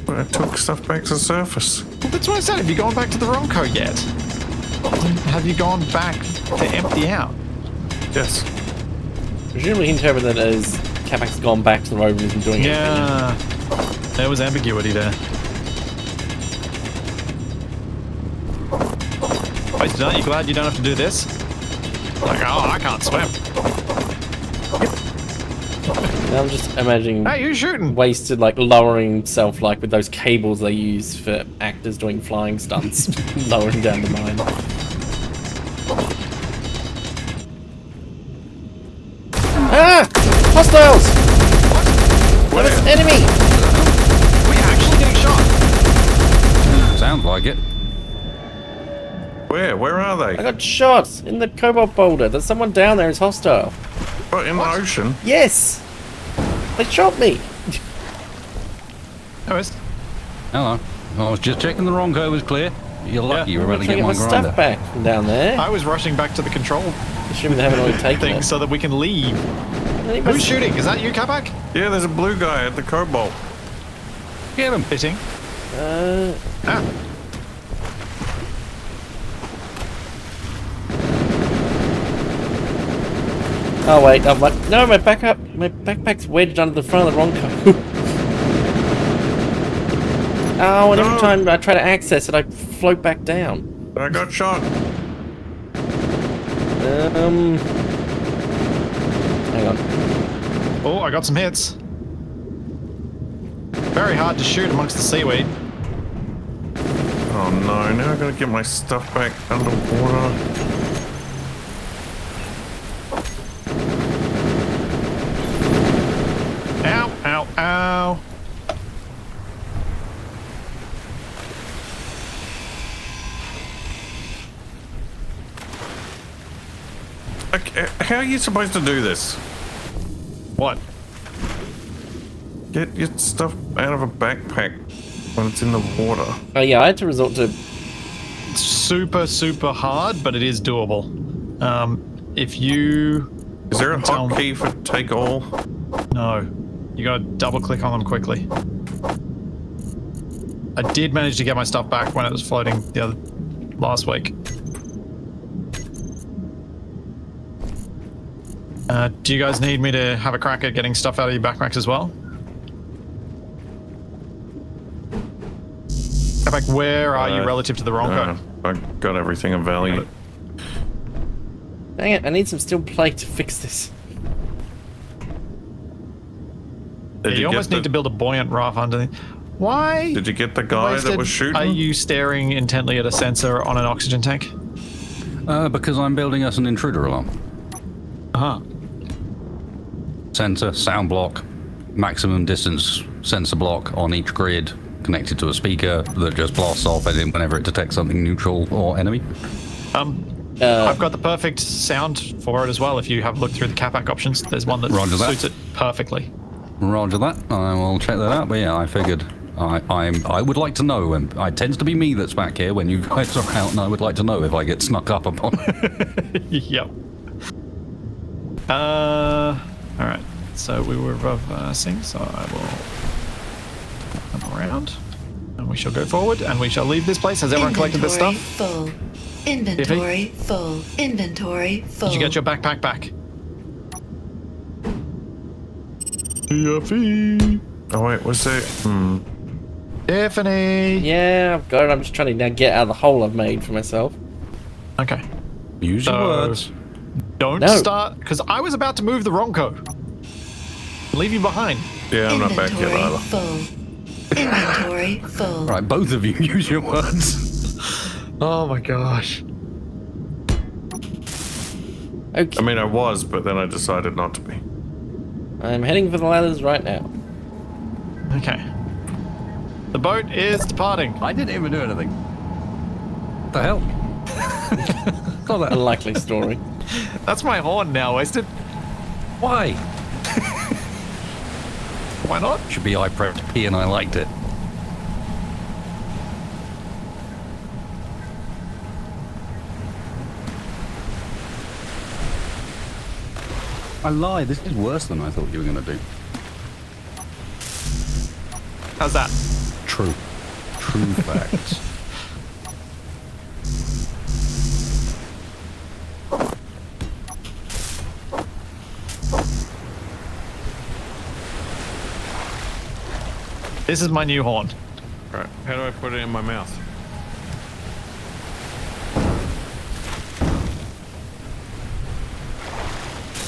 I took stuff back to the surface. Well, that's what I said. Have you gone back to the Wrongco yet? Have you gone back to empty out? Yes. Presumably interpret that as Capac's gone back to the road and isn't doing anything. Yeah. There was ambiguity there. Wait, aren't you glad you don't have to do this? Like, oh, I can't swim. Now I'm just imagining Hey, who's shooting? wasted, like, lowering himself, like, with those cables they use for actors doing flying stunts, lowering down the mine. Ah! Hostiles! Where? There's an enemy! Are we actually getting shot? Sounds like it. Where? Where are I they? got shot in the cobalt boulder. There's someone down there who's hostile. Oh, in the ocean. Yes! They shot me! No, it's... Hello. I was just checking the Wrongco was clear. You're lucky you were about to trying get to my get my grinder. stuff back from down there. I was rushing back to the control Assuming they haven't already taken thing it. so that we can leave. They Who's must- shooting? Is that you, Capac? Yeah, there's a blue guy at the cobalt. Get him. Hitting. Ah. Oh wait, no, my backpack's wedged under the front of the Wrongco. Oh, and every No. time I try to access it, I float back down. I got shot. Hang on. Oh, I got some hits. Very hard to shoot amongst the seaweed. Oh no, now I gotta get my stuff back underwater. Ow, ow, ow. Okay, how are you supposed to do this? What? Get your stuff out of a backpack when it's in the water. Oh yeah, I had to resort to. Super, super hard, but it is doable. If you... Is there a Tell me. hotkey for take all? No. You gotta double click on them quickly. I did manage to get my stuff back when it was floating last week. Do you guys need me to have a crack at getting stuff out of your backpacks as well? Capac, where are you relative to the Wrongco? I got everything of value. Dang it! I need some steel plate to fix this. Did You almost get need to build a buoyant raft underneath. Why? Did you get the guy that Wasted, was shooting? Are you staring intently at a sensor on an oxygen tank? Because I'm building us an intruder alarm. Uh-huh. Sensor, sound block, maximum distance sensor block on each grid, connected to a speaker that just blasts off whenever it detects something neutral or enemy. I've got the perfect sound for it as well. If you have looked through the Capac options, there's one that Roger that. suits it perfectly. Roger that. I will check that out. But yeah, I figured I would like to know, and it tends to be me that's back here when you guys are out, and I would like to know if I get snuck up upon. Yep. All right. So we were reversing, so I will come around, and we shall go forward, and we shall leave this place. Has everyone collected their stuff? Full. Inventory full. Inventory full. Did you get your backpack back? Tiffany. Oh wait, was there? Tiffany. Yeah, I've got it. I'm just trying to now get out of the hole I've made for myself. Okay. Use your So- words. Don't No. start, because I was about to move the Wrongco. Leave you behind. Yeah, I'm not back yet Inventory either. full. Inventory full. Right, both of you use your words. Oh my gosh. Okay, I mean, I was, but then I decided not to be. I'm heading for the ladders right now. Okay. The boat is departing. I didn't even do anything. What the hell? Got that. Unlikely story. That's my horn now, Wasted. Why? Why not? Should be I pressed P and I liked it. I lied. This is worse than I thought you were going to do. How's that? True. True facts. This is my new horn. Alright, how do I put it in my mouth?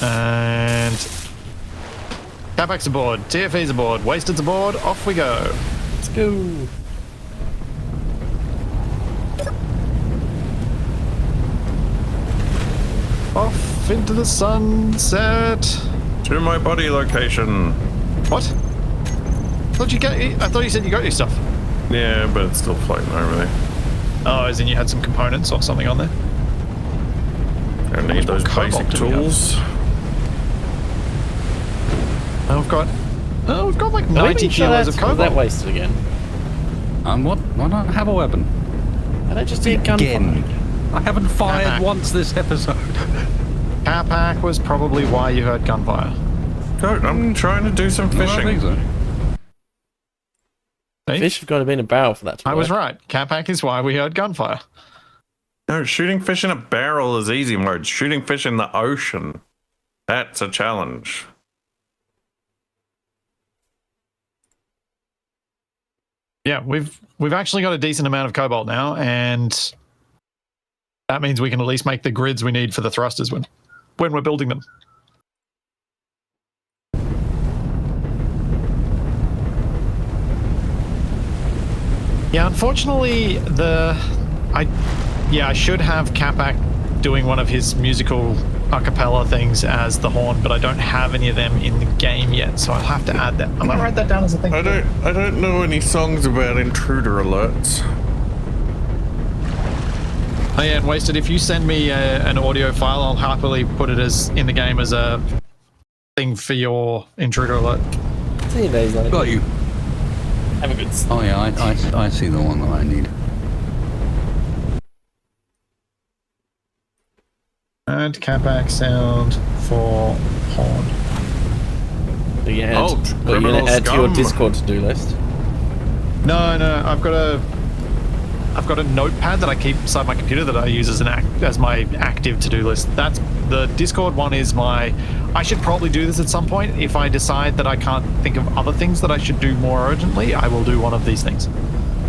And Capac's aboard, TFE's aboard, Wasted's aboard, off we go. Let's go. Off into the sunset. To my body location. What? I thought you said you got your stuff. Yeah, but it's still floating over there. Oh, as in you had some components or something on there? I need those basic tools. We've got like Are we 90 being shot kilos at? of Was that cobalt. wasted again? And what? Why not have a weapon? And I just did gunfire. Again. I haven't fired Capac. once this episode. Capac was probably why you heard gunfire. Go, I'm trying to do some I fishing. think so. See? Fish have got to be in a barrel for that to I was work. right. Capac is why we heard gunfire. No, shooting fish in a barrel is easy mode. Shooting fish in the ocean, that's a challenge. Yeah, we've actually got a decent amount of cobalt now, and that means we can at least make the grids we need for the thrusters when we're building them. Yeah, unfortunately, I should have Capac doing one of his musical a cappella things as the horn, but I don't have any of them in the game yet, so I'll have to add that. I might write that down as a thing. I don't know any songs about intruder alerts. Oh yeah, and Wasted, if you send me an audio file, I'll happily put it as in the game as a thing for your intruder alert. See you days later. Got you. Have a good Oh yeah, I see the one that I need. Add Capac sound for horn. Do you Oh, you're going criminal to add to your scum. Discord to-do list? No, I've got a notepad that I keep beside my computer that I use as my active to-do list. That's the Discord one is my. I should probably do this at some point. If I decide that I can't think of other things that I should do more urgently, I will do one of these things.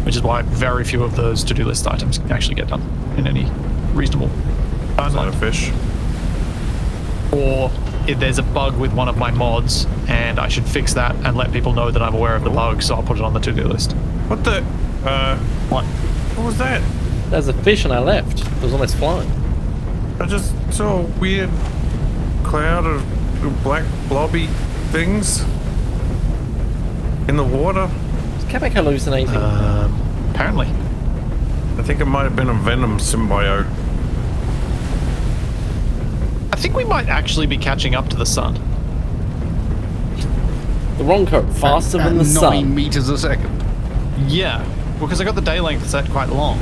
Which is why very few of those to-do list items can actually get done in any reasonable Is that a timeline. fish? Or if there's a bug with one of my mods and I should fix that and let people know that I'm aware of the bug, so I'll put it on the to-do list. What the? What? What was that? There's a fish and I left. It was almost flying. I just saw a weird cloud of black blobby things in the water. Is Capac hallucinating? Apparently. I think it might have been a venom symbiote. I think we might actually be catching up to the sun. The Wrongco, faster than the 9 sun. meters a second. Yeah, well, because I got the day length set quite long.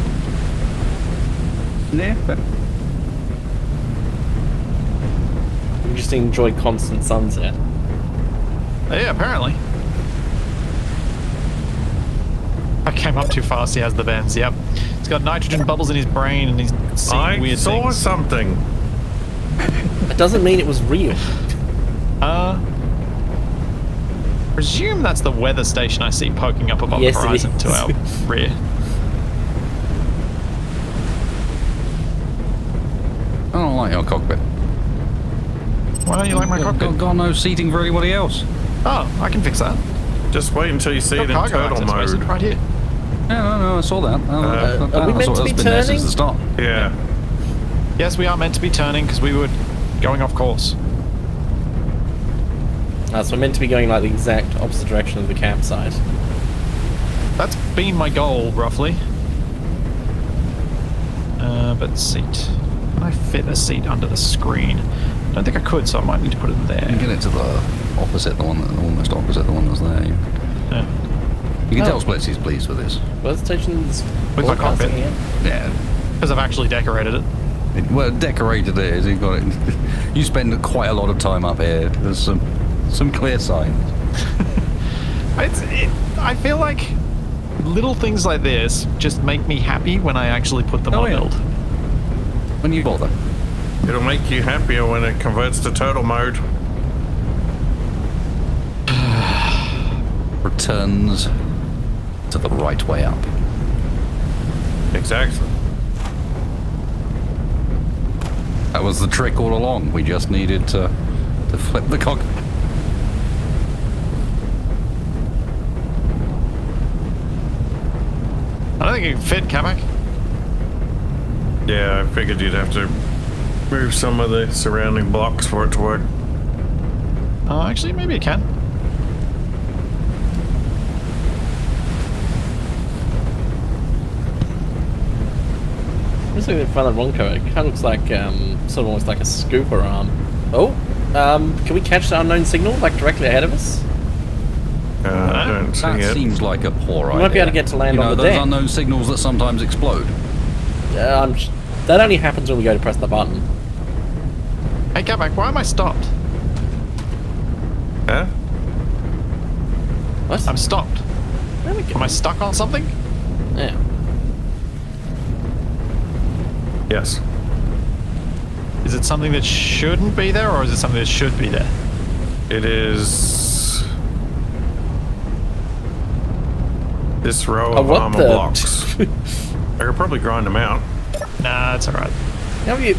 Yeah. You just enjoy constant sunset. Yeah, apparently. I came up too fast, he has the bends, yep. He's got nitrogen bubbles in his brain and he's seeing I weird saw things. something. It doesn't mean it was real. Presume that's the weather station I see poking up above Yes, the it horizon is. to our rear. I don't like your cockpit. Why don't you like my cockpit? Got no seating for anybody else. Oh, I can fix that. Just wait until you see it in Got cargo turtle access, mode. right here. Yeah, no, I saw that. are we meant to be that's been there turning? since the start. Yeah. Yes, we are meant to be turning because we were going off course. So we're meant to be going like the exact opposite direction of the campsite. That's been my goal, roughly. But seat. Can I fit a seat under the screen? I don't think I could, so I might need to put it there. You get it to the opposite, the one that almost opposite the one that's there. Yeah. You can Oh. tell Splitsie's pleased with this. Weather station's With my broadcasting cockpit. again. Yeah. Because I've actually decorated it. Well, decorated it is. You've got it. You spend quite a lot of time up here. There's some clear signs. I feel like little things like this just make me happy when I actually put them Oh, on yeah. build. When you bother. It'll make you happier when it converts to turtle mode. Returns. to the right way up. Exactly. That was the trick all along. We just needed to flip the cockpit. I don't think it can fit, Capac. Yeah, I figured you'd have to move some of the surrounding blocks for it to work. Oh, actually, maybe it can. Looks like in front of Wrongco. It kind of looks like sort of almost like a scooper arm. Oh, can we catch the unknown signal like directly ahead of us? I don't see That it. seems like a poor idea. We might be able to get to land you on know, the those deck. unknown signals that sometimes explode. That only happens when we go to press the button. Hey, Capac, why am I stopped? Huh? What? I'm stopped. There we go. Am I stuck on something? Yeah. Yes. Is it something that shouldn't be there, or is it something that should be there? It is this row Oh, of what armor the- blocks. I could probably grind them out. Nah, it's alright. How have you...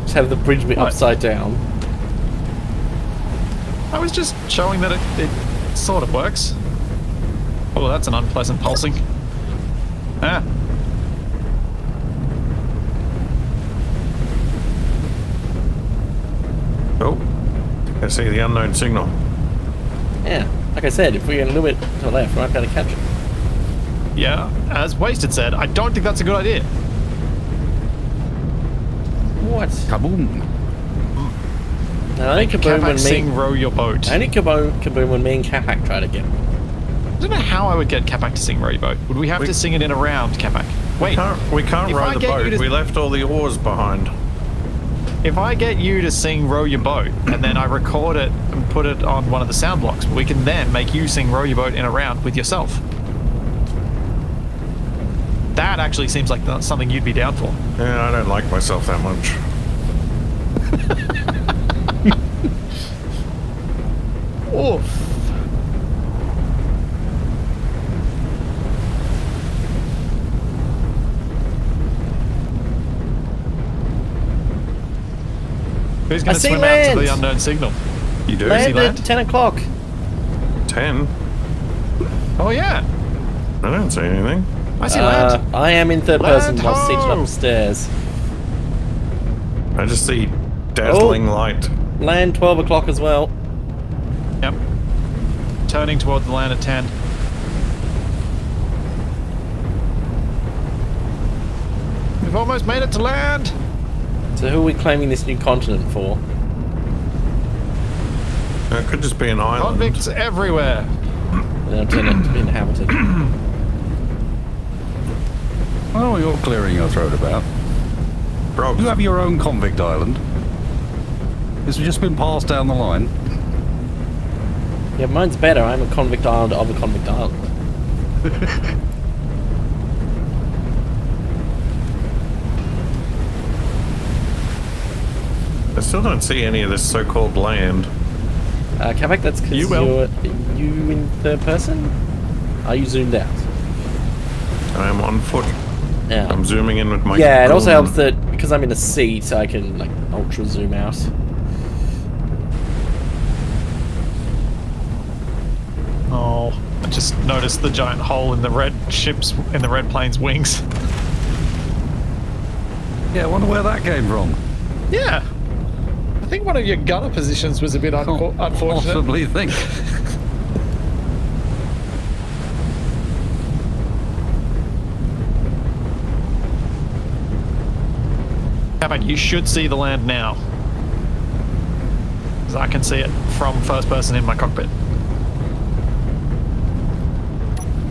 Just have the bridge be What? upside down. I was just showing that it sort of works. Oh, that's an unpleasant pulsing. Ah. Oh, I see the unknown signal. Yeah. Like I said, if we get a little bit to the left, we might be able to catch it. Yeah, as Wasted said, I don't think that's a good idea. What? Kaboom. No, only kaboom when Capac, sing me... row your boat. Only kaboom when me and Capac try to get it. I don't know how I would get Capac to sing row your boat. Would we have to sing it in a round, Capac? Wait, We can't if row I the get boat. you to- We left all the oars behind. if I get you to sing row your boat, and then I record it and put it on one of the sound blocks, we can then make you sing row your boat in a round with yourself. That actually seems like something you'd be down for. Yeah, I don't like myself that much. Oof. Who's I going to see swim out land. to the unknown signal? You do? Land land? at 10 o'clock. 10? Oh yeah, I don't see anything. I see land. I am in third person Land while seated ho! upstairs. I just see dazzling light. Land 12 o'clock as well. Yep. Turning toward the land at 10. We've almost made it to land. So who are we claiming this new continent for? It could just be an island. Convicts everywhere. They'll turn it to be inhabited. Oh, you're clearing your throat about. Frogs. You have your own convict island. It's just been passed down the line. Yeah, mine's better. I'm a convict island of a convict island. I still don't see any of this so-called land. Capac, that's because You will. you in third person? Are you zoomed out? I am on foot. Yeah. I'm zooming in with my... Yeah, it also boom. helps that because I'm in a seat, I can like ultra zoom out. Oh, I just noticed the giant hole in the red plane's wings. Yeah, I wonder where that came from. Yeah. I think one of your gunner positions was a bit unfortunate. Possibly think. Capac, you should see the land now. Because I can see it from first person in my cockpit.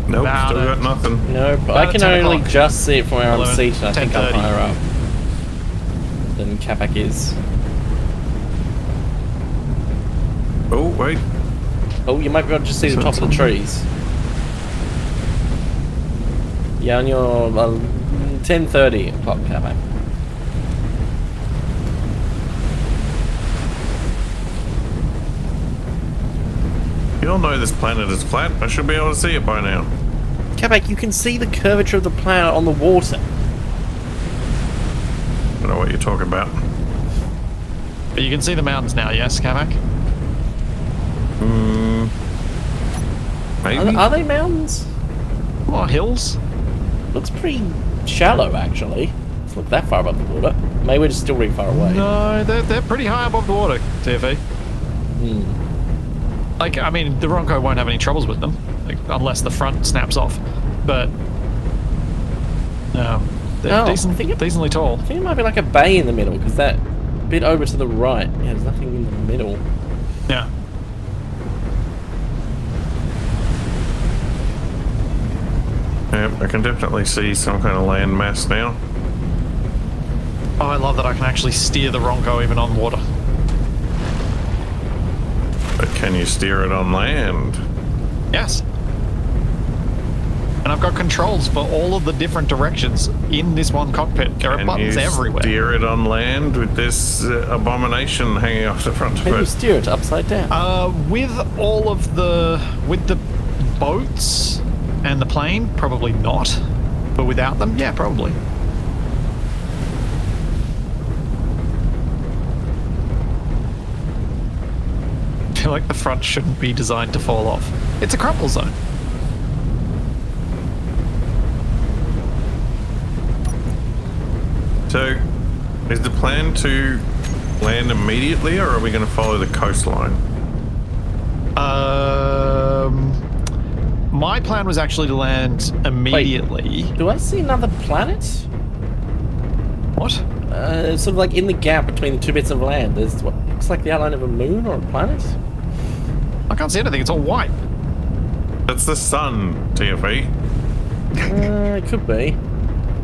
Nope, About still got it. nothing. Nope, About I at can 10 only o'clock. just see it from where I'm 11, seated. I think I'm 10:30. higher up than Capac is. Oh, wait. Oh, you might be able to just see the top of the trees. Yeah, on your 10:30 o'clock, Capac. We all know this planet is flat. I should be able to see it by now. Capac, you can see the curvature of the planet on the water. I don't know what you're talking about. But you can see the mountains now, yes, Capac? Maybe. Are they mountains? Or hills? Looks pretty shallow, actually. It's not that far above the water. Maybe we're just still really far away. No, they're pretty high above the water, TFE. Like, I mean, the Wrongco won't have any troubles with them, like, unless the front snaps off. But they're decently tall. I think it might be like a bay in the middle, because that bit over to the right, yeah, there's nothing in the middle. Yeah. Yep, I can definitely see some kind of land mass now. Oh, I love that I can actually steer the Wrongco even on water. But can you steer it on land? Yes. And I've got controls for all of the different directions in this one cockpit. There are buttons everywhere. Steer it on land with this abomination hanging off the front of Can you it? steer it upside down? With all of the boats and the plane, probably not. But without them, yeah, probably. I feel like the front shouldn't be designed to fall off. It's a crumple zone. So, is the plan to land immediately, or are we going to follow the coastline? My plan was actually to land immediately. Wait, do I see another planet? What? Sort of like in the gap between the two bits of land. There's what looks like the outline of a moon or a planet. I can't see anything. It's all white. That's the sun, TFE. It could be.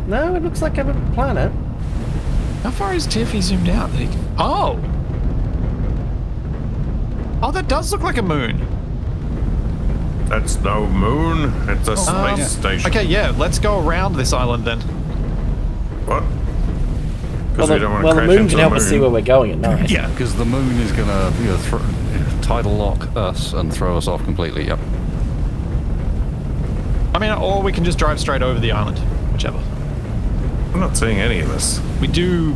No, it looks like a planet. How far is Tiffy zoomed out? Oh! Oh, that does look like a moon. That's no moon. It's a space station. Okay, yeah, let's go around this island then. What? Well, Because we don't want to the crash moon into can the help moon. us see where we're going at night. Yeah, because the moon is going to tidal lock us and throw us off completely. Yep. I mean, or we can just drive straight over the island, whichever. I'm not seeing any of this. We do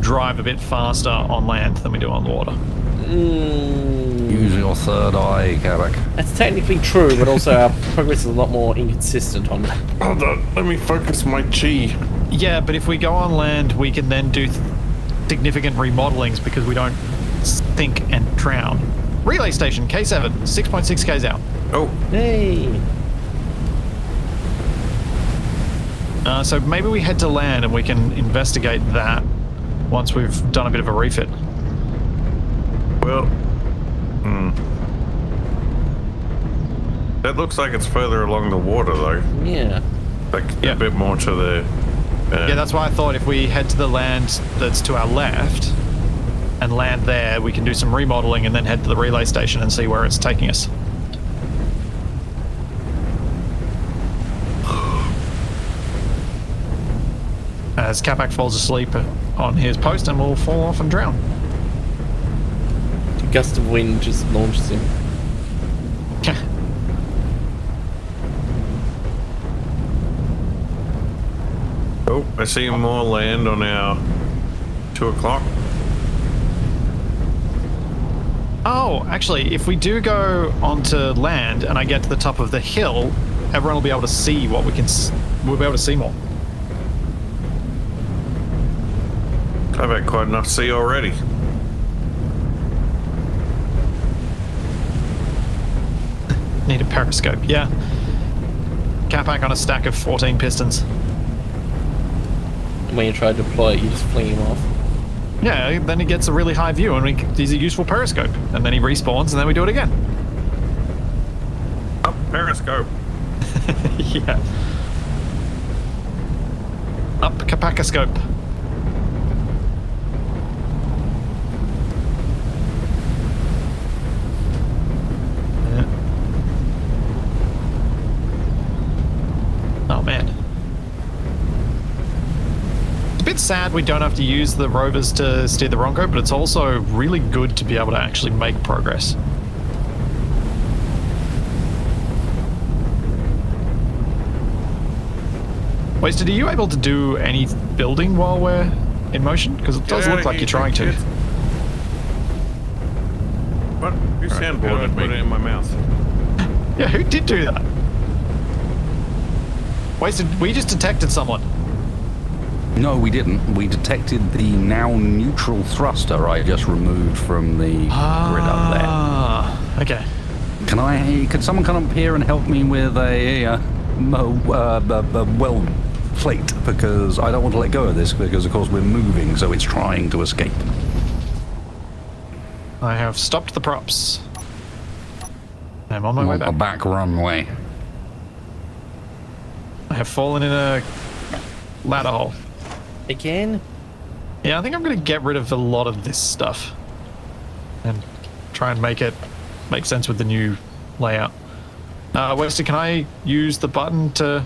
drive a bit faster on land than we do on the water. Use your third eye, Capac. That's technically true, but also our progress is a lot more inconsistent on that. Hold on, let me focus my chi. Yeah, but if we go on land, we can then do significant remodelings because we don't sink and drown. Relay station, K7, 6.6 Ks out. Oh, Hey! So maybe we head to land and we can investigate that once we've done a bit of a refit. well. That looks like it's further along the water, though. Yeah. Like Yeah. a bit more to the. Yeah, that's why I thought if we head to the land that's to our left and land there, we can do some remodeling and then head to the relay station and see where it's taking us. As Capac falls asleep on his post and will fall off and drown. A gust of wind just launches him. Oh, I see more land on our 2 o'clock. Oh, actually, if we do go onto land and I get to the top of the hill, everyone will be able to see what we can. We'll be able to see more. I've had quite enough to see already. Need a periscope, yeah. Capac on a stack of 14 pistons. And when you try to deploy it, you just fling him off. Yeah, then he gets a really high view and he's a useful periscope. And then he respawns and then we do it again. Up, periscope. Yeah. Up Capacoscope. Oh man. It's a bit sad we don't have to use the rovers to steer the Wrongco, but it's also really good to be able to actually make progress. Wasted, are you able to do any building while we're in motion? Because it does look like you're trying to. What? You sandboarded me. Put it in my mouth. Yeah, who did do that? Wasted, we just detected someone. No, we didn't. We detected the now neutral thruster I just removed from the grid up there. Ah, okay. Could someone come up here and help me with a weld plate? Because I don't want to let go of this because, of course, we're moving, so it's trying to escape. I have stopped the props. I'm on my I'm way on the back. back runway. I have fallen in a ladder hole. Again? Yeah, I think I'm going to get rid of a lot of this stuff and try and make it make sense with the new layout. Westy, can I use the button to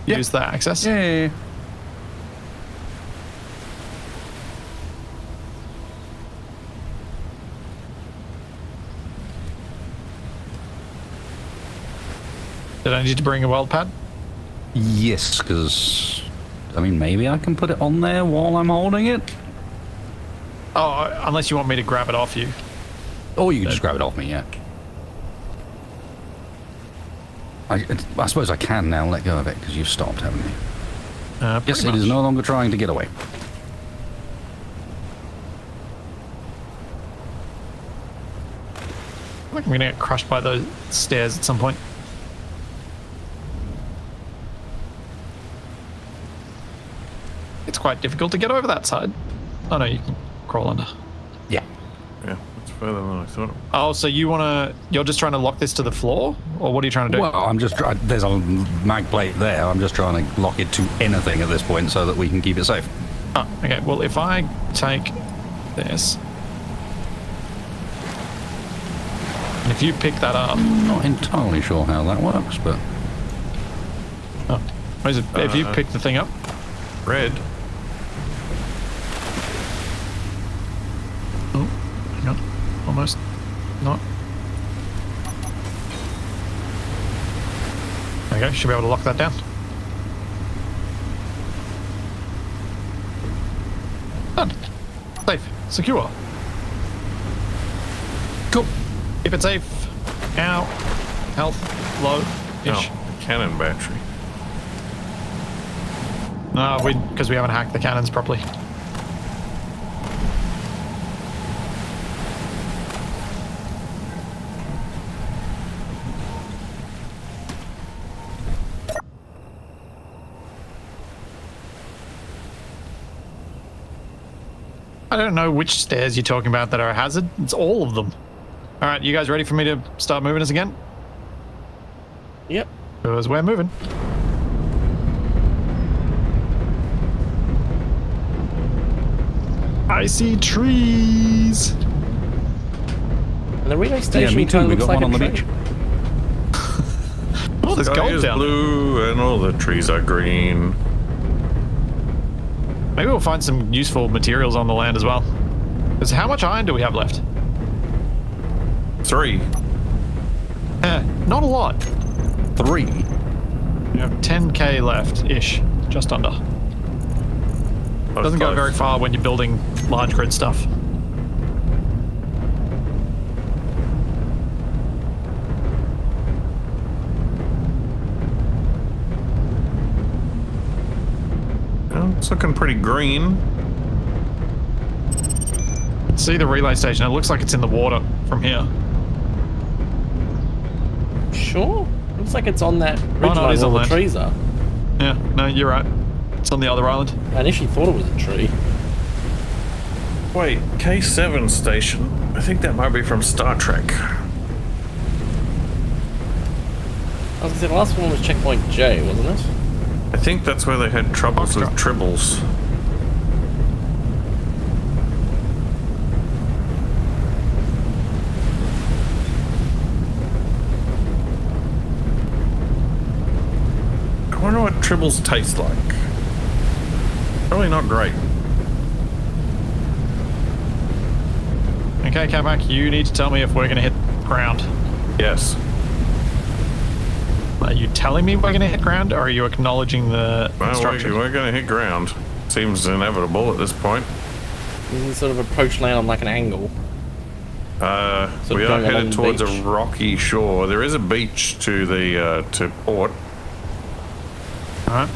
use the access? Yeah. Did I need to bring a weld pad? Yes, because, I mean, maybe I can put it on there while I'm holding it. Oh, unless you want me to grab it off you. Or you can just grab it off me, yeah. I suppose I can now let go of it because you've stopped, haven't you? Yes, Pretty it is much. no longer trying to get away. I think I'm going to get crushed by those stairs at some point. It's quite difficult to get over that side. Oh no, you can crawl under. Yeah. Yeah, it's further than I thought. Oh, so you're just trying to lock this to the floor? Or what are you trying to do? Well, I'm just there's a mag plate there. I'm just trying to lock it to anything at this point so that we can keep it safe. Oh, okay, well if I take this, and if you pick that up, Not entirely sure how that works, but oh, what is it? If you pick the thing up, Red. oh, hang on, almost, not. There you go, should be able to lock that down. Done. Safe, secure. cool. Keep it safe. Ow. Health low-ish. Oh, the cannon battery. No, because we haven't hacked the cannons properly. I don't know which stairs you're talking about that are a hazard. It's all of them. All right, you guys ready for me to start moving us again? Yep. Because we're moving. I see trees. And the relay station Yeah, me too. kinda We looks got like one on a the tree. beach. Oh, there's Sky gold is down there. blue and all the trees are green. Maybe we'll find some useful materials on the land as well. Because how much iron do we have left? 3. Not a lot. 3. We have 10k left-ish, just under. Doesn't go very far when you're building large grid stuff. Well, it's looking pretty green. See the relay station. It looks like it's in the water from here. Sure. Looks like it's on that ridge no, it line is where on the land. trees are. Yeah, no, you're right. It's on the other island. I initially thought it was a tree. Wait, K7 station? I think that might be from Star Trek. I was gonna say the last one was checkpoint J, wasn't it? I think that's where they had troubles with tribbles. I wonder what tribbles taste like. Probably not great. Okay, Capac, you need to tell me if we're going to hit ground. Yes. Are you telling me we're going to hit ground, or are you acknowledging the Well, instruction? we're going to hit ground. Seems inevitable at this point. We sort of approach land on like an angle. We are going along headed the towards beach. a rocky shore. There is a beach to the to port. All right.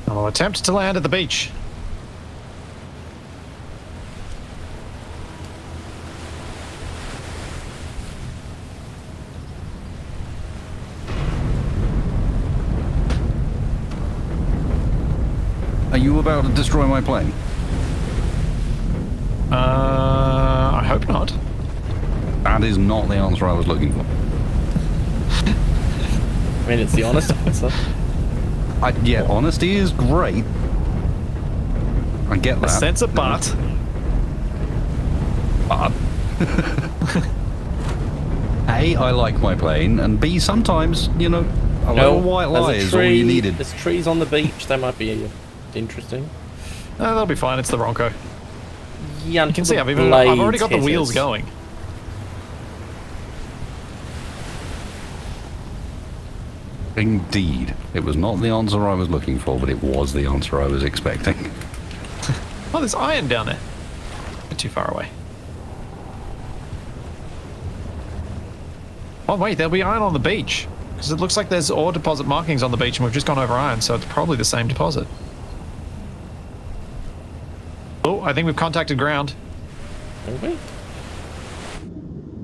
I'll attempt to land at the beach. Are you about to destroy my plane? I hope not. That is not the answer I was looking for. I mean, it's the honest answer. Yeah, honesty is great. I get A that. sense of but. But A, I like my plane, and B, sometimes, you know, a little white lie is all you needed. There's trees on the beach. That might be interesting. No, that'll be fine. It's the Wrongco. Yeah, You can see I've already got the wheels going. Indeed. It was not the answer I was looking for, but it was the answer I was expecting. Oh, there's iron down there. A bit too far away. Oh, wait, there'll be iron on the beach. Because it looks like there's ore deposit markings on the beach, and we've just gone over iron, so it's probably the same deposit. Oh, I think we've contacted ground. Have we?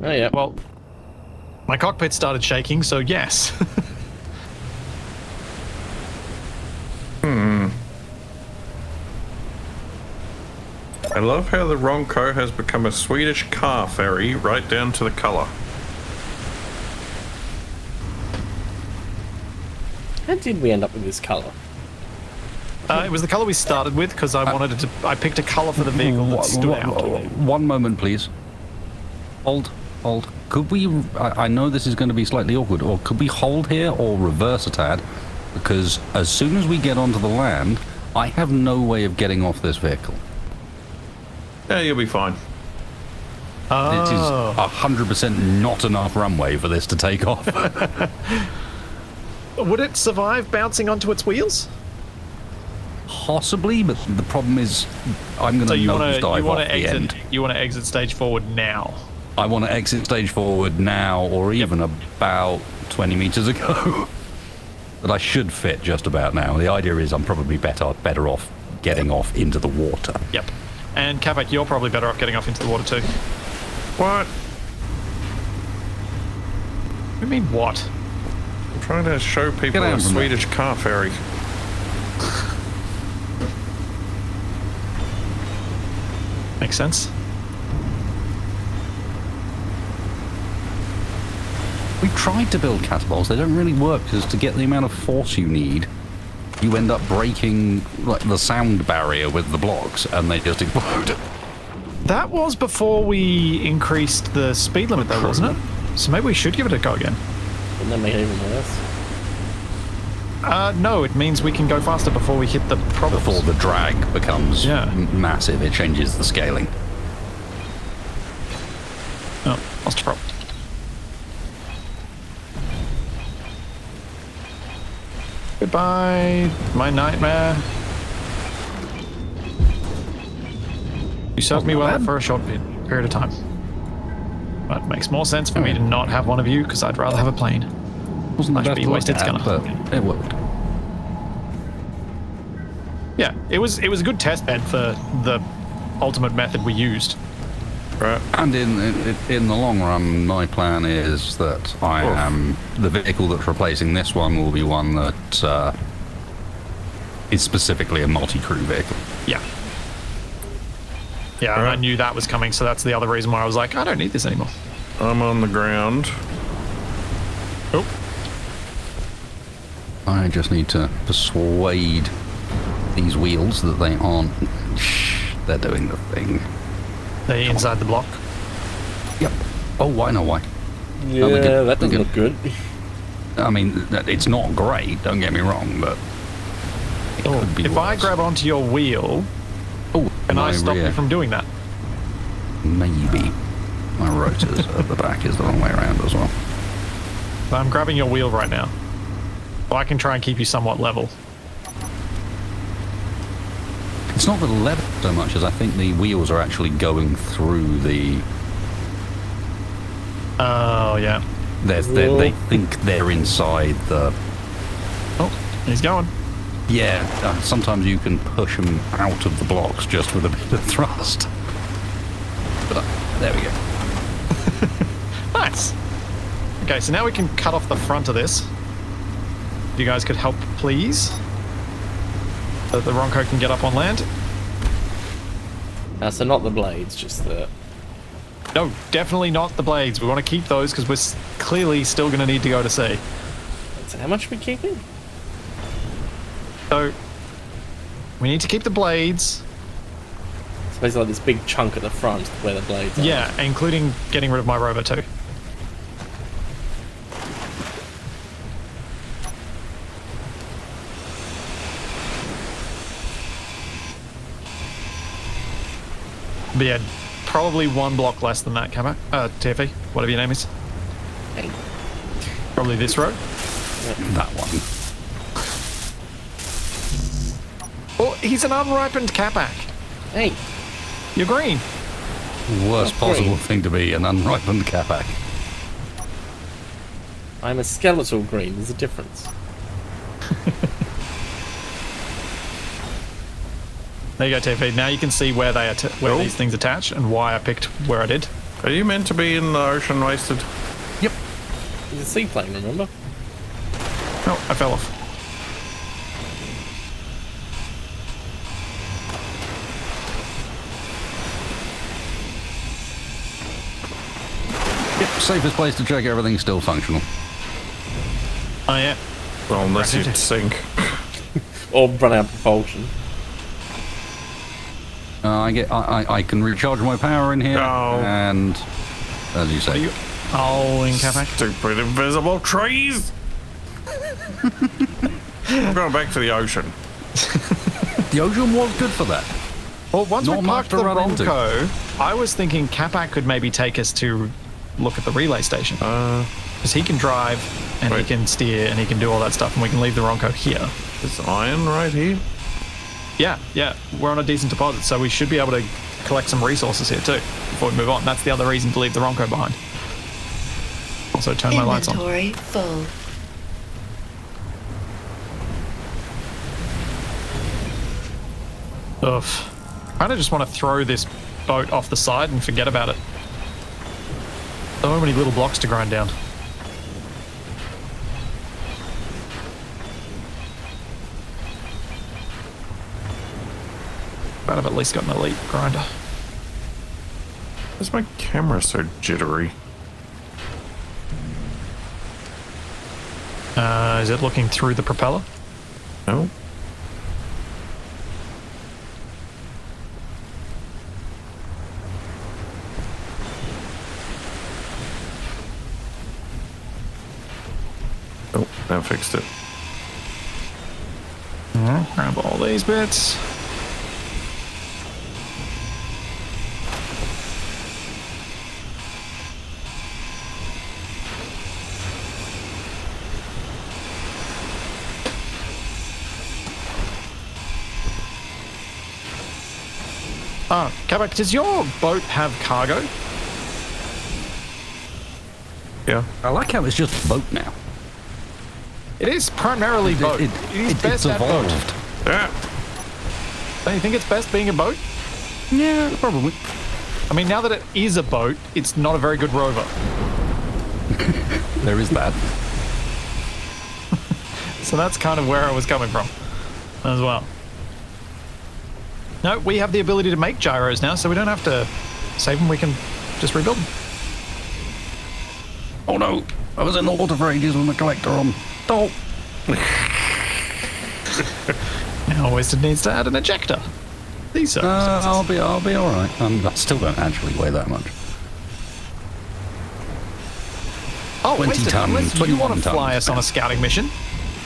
Oh, yeah. Well, my cockpit started shaking, so yes. I love how the Wrongco has become a Swedish car ferry right down to the colour. How did we end up with this colour? It was the color we started with, because I wanted it to. I picked a color for the vehicle that stood out. One moment, please. Hold. Could we... I know this is going to be slightly awkward, or could we hold here or reverse a tad? Because as soon as we get onto the land, I have no way of getting off this vehicle. Yeah, you'll be fine. It is Oh. 100% not enough runway for this to take off. Would it survive bouncing onto its wheels? Possibly, but the problem is I'm going So to you want nosedive to off the exit? end. You want to exit stage forward now? I want to exit stage forward now, or even about 20 meters ago. But I should fit just about now. The idea is I'm probably better off getting off into the water. Yep. And Capac, you're probably better off getting off into the water too. What? What do you mean what? I'm trying to show people Get out a from there. Swedish car ferry. Makes sense. We've tried to build catapults. They don't really work because to get the amount of force you need, you end up breaking like the sound barrier with the blocks, and they just explode. That was before we increased the speed limit, though, wasn't it? So maybe we should give it a go again. Wouldn't that make it even worse? No, it means we can go faster before we hit the problems. Before the drag becomes Yeah. massive, it changes the scaling. Oh, lost a problem. Goodbye, my nightmare. You served me well for a short period of time. But it makes more sense for me to not have one of you, because I'd rather have a plane. Wasn't the Might best be look wasted at, scanner. but it worked. Yeah, it was a good test bed for the ultimate method we used. Right. And in the long run, my plan is that I am the vehicle that's replacing this one will be one that is specifically a multi-crew vehicle. Yeah. Yeah, and I knew that was coming, so that's the other reason why I was like, I don't need this anymore. I'm on the ground. Oh. I just need to persuade these wheels that they aren't. They're doing the thing. They inside the block. Yep. Oh, I know why. Yeah, we could- that we doesn't could- look good. I mean, it's not great, don't get me wrong, but it could be If I worse. grab onto your wheel, Oh, can I my stop rear. you from doing that? Maybe. My rotors at the back is the wrong way around as well. I'm grabbing your wheel right now. So I can try and keep you somewhat level. It's not the lever so much as I think the wheels are actually going through the... Oh, yeah. They think they're inside the... Oh, he's going. Yeah, sometimes you can push them out of the blocks just with a bit of thrust. But there we go. Nice. Okay, so now we can cut off the front of this. If you guys could help, please. So that the Wrongco can get up on land. So not the blades, just the... No, definitely not the blades. We want to keep those because we're clearly still going to need to go to sea. So how much are we keeping? So we need to keep the blades. It's basically like this big chunk at the front where the blades are. Yeah, including getting rid of my rover too. But yeah, probably one block less than that, Capac. TFE, whatever your name is. Hey. Probably this row. That one. Oh, he's an unripened Capac. Hey, You're green. Worst Not possible green. thing to be, an unripened Capac. I'm a skeletal green. There's a difference. There you go, TFE. Now you can see where they where these things attach and why I picked where I did. Are you meant to be in the ocean wasted? Yep. There's a seaplane, remember? Oh, I fell off. Yep, safest place to check everything's still functional. Oh yeah. Well, unless you Right. sink. Or run out of propulsion. I can recharge my power in here, No. and as you Are say, you all in Capac? Stupid invisible trees! I'm going back to the ocean. the ocean was good for that. Well, once Not we much parked to the run into. Wrongco, I was thinking Capac could maybe take us to look at the relay station. Because he can drive, and he Wait. can steer, and he can do all that stuff, and we can leave the Wrongco here. Is iron right here? Yeah, we're on a decent deposit, so we should be able to collect some resources here too before we move on. That's the other reason to leave the Wrongco behind. Also, turn my lights on. Inventory full. Ugh. I kind of just want to throw this boat off the side and forget about it. So many little blocks to grind down. But I've at least got an elite grinder. Why's my camera so jittery? Is it looking through the propeller? No? Oh, that fixed it. Grab all these bits. Capac, does your boat have cargo? Yeah. I like how it's just a boat now. It is primarily boat. It is It's best at boat. evolved. Yeah. Don't you think it's best being a boat? Yeah, probably. I mean, now that it is a boat, it's not a very good rover. There is that. So that's kind of where I was coming from as well. No, we have the ability to make gyros now, so we don't have to save them. We can just rebuild them. Oh no, I was in the water for ages with my collector on. Oh. Now Weston needs to add an ejector. These circumstances. I'll be all right. I still don't actually weigh that much. Oh, 20 wait, tons, unless you want 21 to fly tons. us on a scouting mission,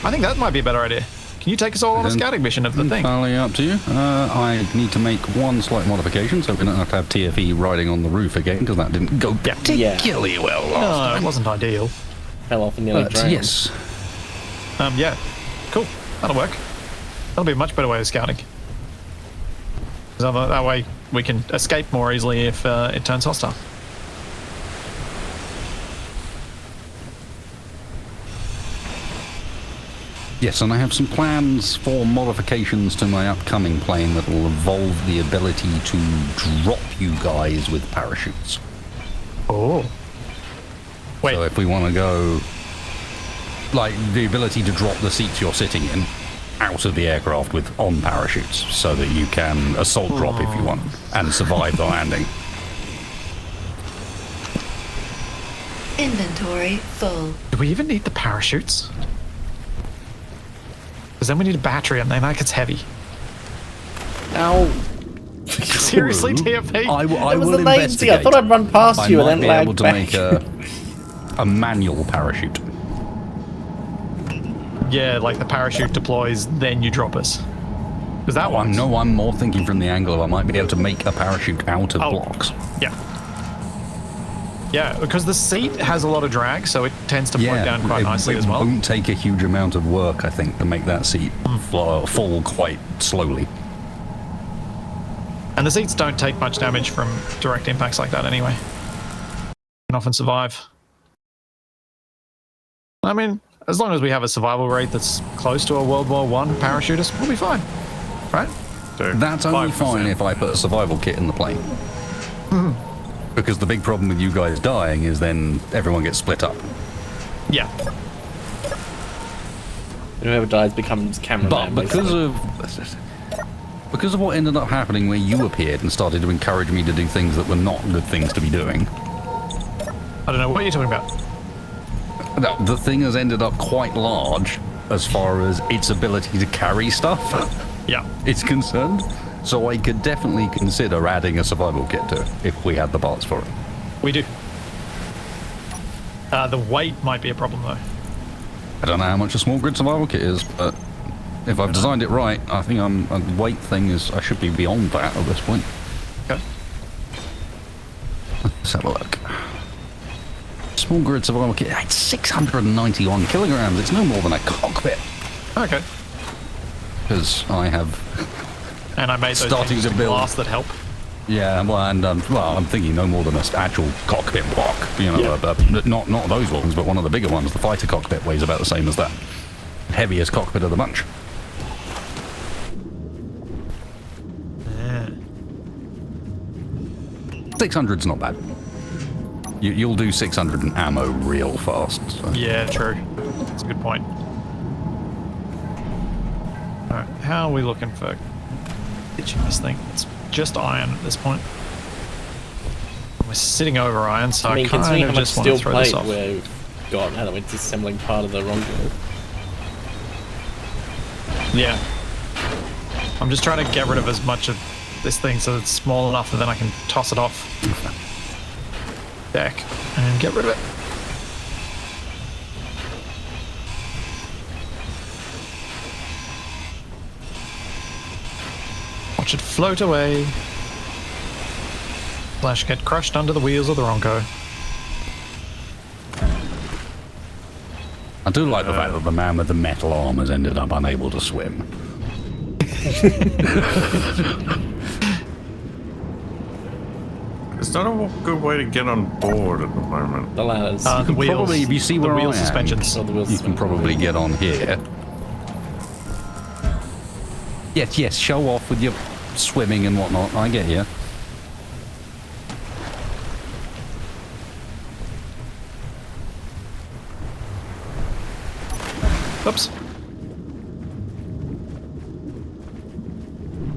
I think that might be a better idea. Can you take us all on a scouting mission of the thing? Entirely up to you. I need to make one slight modification, so we don't have to have TFE riding on the roof again, because that didn't go particularly well last No, time. it wasn't ideal. Fell off and nearly But drowned. yes, Yeah, cool. That'll work. That'll be a much better way of scouting. 'Cause that way we can escape more easily if it turns hostile. yes, and I have some plans for modifications to my upcoming plane that will involve the ability to drop you guys with parachutes. Oh. Wait. So if we want to go, like, the ability to drop the seats you're sitting in out of the aircraft with on parachutes, so that you can assault drop if you want and survive the landing. Inventory full. Do we even need the parachutes? Because then we need a battery and then that gets heavy. Ow. Seriously, TFP? I It was will the latency. I investigate. thought I'd run past I you might and be then able lag to back. make a manual parachute. Yeah, like the parachute deploys, then you drop us. Because that one. No, I'm more thinking from the angle of I might be able to make a parachute out of blocks. Yeah. Yeah, because the seat has a lot of drag, so it tends to float down quite nicely as well. It won't take a huge amount of work, I think, to make that seat fall quite slowly. And the seats don't take much damage from direct impacts like that anyway. Can often survive. I mean, as long as we have a survival rate that's close to a World War I parachutist, we'll be fine. Right? So That's only 5%. fine if I put a survival kit in the plane. Because the big problem with you guys dying is then everyone gets split up. Yeah. Whoever dies becomes cameraman. But because of what ended up happening where you appeared and started to encourage me to do things that were not good things to be doing, I don't know what you're talking about. the thing has ended up quite large as far as its ability to carry stuff Yeah. is concerned. So I could definitely consider adding a survival kit to it if we had the parts for it. We do. The weight might be a problem though. I don't know how much a small grid survival kit is, but if I've designed it right, I think a weight thing is, I should be beyond that at this point. Okay. Let's have a look. Small grid survival kit, it's 691 kilograms. It's no more than a cockpit. Okay. Because I have, And I made those Starting changes to to build. glass that help. yeah, well, and I'm thinking no more than an actual cockpit block. You know, not those ones, but one of the bigger ones. The fighter cockpit weighs about the same as that. Heaviest cockpit of the bunch. Yeah. 600's not bad. You'll do 600 in ammo real fast. So. Yeah, true. That's a good point. Alright, how are we looking for pitching this thing? It's just iron at this point. We're sitting over iron, so I mean, I considering kind how of much just want to steel throw this plate off. we've got, how we're disassembling part of the Wrongco. Yeah. I'm just trying to get rid of as much of this thing so it's small enough and then I can toss it off deck and get rid of it. Watch it float away. Slash get crushed under the wheels of the Wrongco. I do like the fact that the man with the metal arm has ended up unable to swim. It's not a good way to get on board at the moment. The ladders. The wheels, Probably, if you see the where wheel I am, suspensions. Oh, the wheel you can probably get on here. Yes, show off with your swimming and whatnot. I get you. Oops.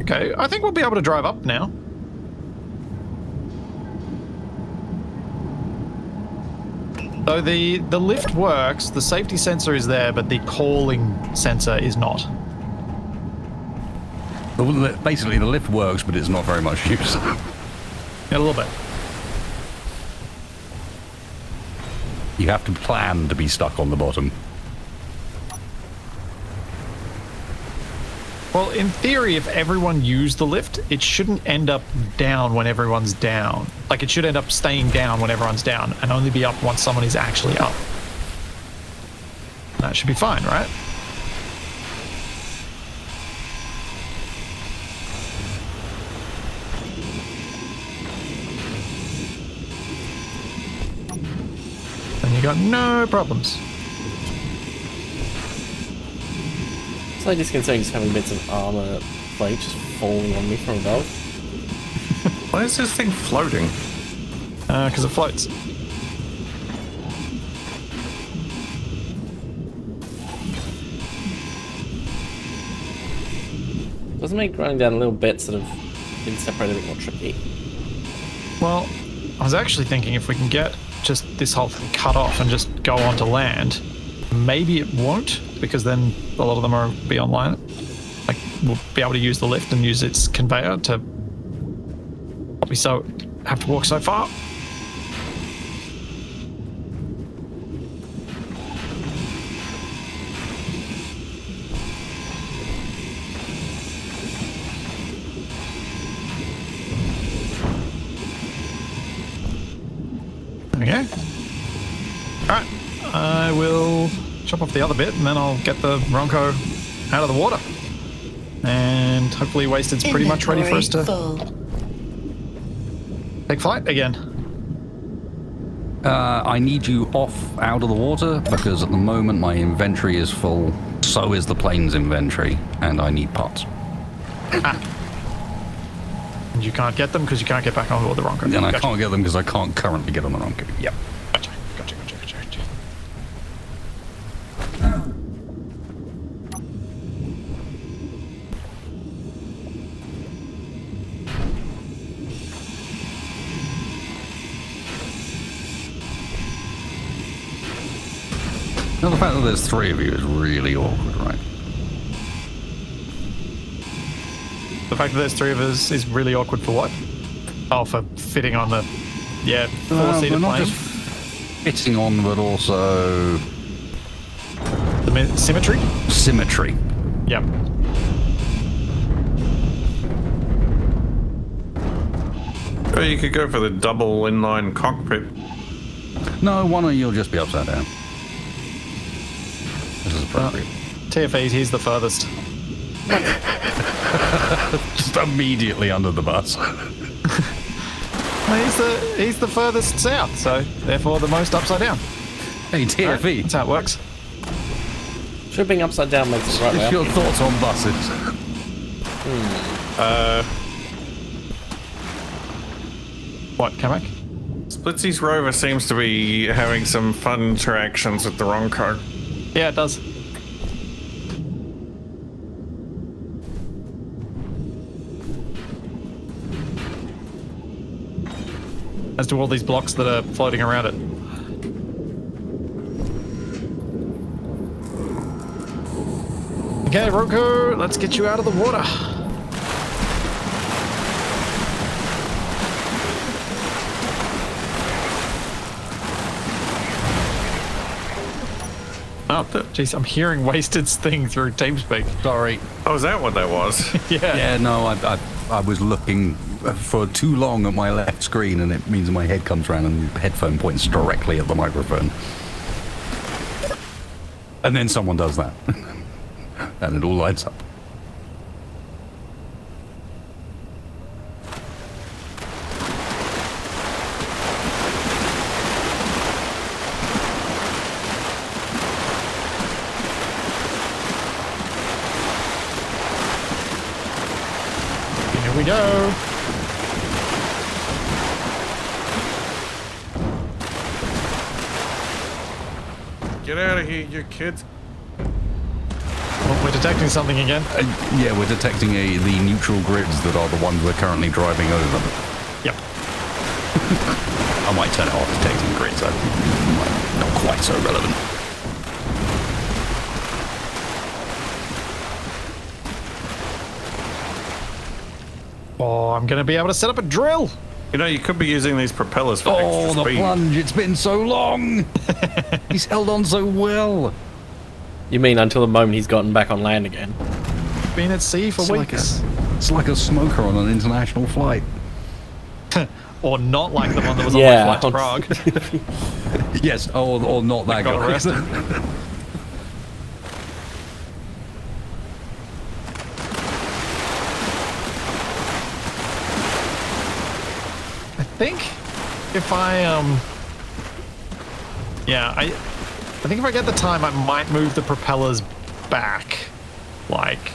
Okay, I think we'll be able to drive up now. So the lift works, the safety sensor is there, but the calling sensor is not. Basically, the lift works, but it's not very much use. A little bit. You have to plan to be stuck on the bottom. Well, in theory, if everyone used the lift, it shouldn't end up down when everyone's down. Like, it should end up staying down when everyone's down and only be up once someone is actually up. That should be fine, right? And you got no problems. It's like disconcerting just having bits of armor plate just falling on me from above. Why is this thing floating? Because it floats. Doesn't make running down a little bit sort of been separated a bit more tricky. Well, I was actually thinking if we can get just this whole thing cut off and just go onto land, maybe it won't, because then a lot of them are be online. Like, we'll be able to use the lift and use its conveyor to not be so have to walk so far. Okay. Alright. I will chop off the other bit and then I'll get the Wrongco out of the water. And hopefully Wasted's pretty much ready for us to take flight again. I need you off out of the water because at the moment my inventory is full. So is the plane's inventory, and I need parts. And you can't get them because you can't get back on board the Wrongco. And I can't get them because I can't currently get on the Wrongco. Yep. Gotcha. Now the fact that there's three of you is really awkward, right? The fact that there's three of us is really awkward for what? Oh, for fitting on the, four-seater not plane. just fitting on, but also The symmetry? symmetry. Yep. Or you could go for the double inline cockpit. No, one of you'll just be upside down. This is appropriate. TFE, he's the furthest. Just immediately under the bus. Well, he's the furthest south, so therefore the most upside down. Hey, TFE. That's how it works. Sure, being upside down makes it right way What's up. your thoughts on buses? What, Capac? Splitsie's rover seems to be having some fun interactions with the Wrongco. Yeah, it does. As do all these blocks that are floating around it. Okay, Wrongco, let's get you out of the water. Oh, jeez, I'm hearing Wasted's thing through TeamSpeak. Sorry. Oh, is that what that was? Yeah. Yeah, no, I was looking for too long at my left screen, and it means my head comes around and the headphone points directly at the microphone. And then someone does that. And it all lights up. Here we go. Get out of here, you kids. Well, we're detecting something again. Yeah, we're detecting the neutral grids that are the ones we're currently driving over. Yep. I might turn it off detecting grids. Not quite so relevant. Oh, I'm going to be able to set up a drill. You know, you could be using these propellers for Oh, extra the speed. plunge. It's been so long. He's held on so well. You mean until the moment he's gotten back on land again? Been at sea for weeks. It's like a smoker on an international flight. Or not like the one that was Yeah, on my flight to Prague. Yes, or not that Got guy. arrested. I think if I think if I get the time, I might move the propellers back like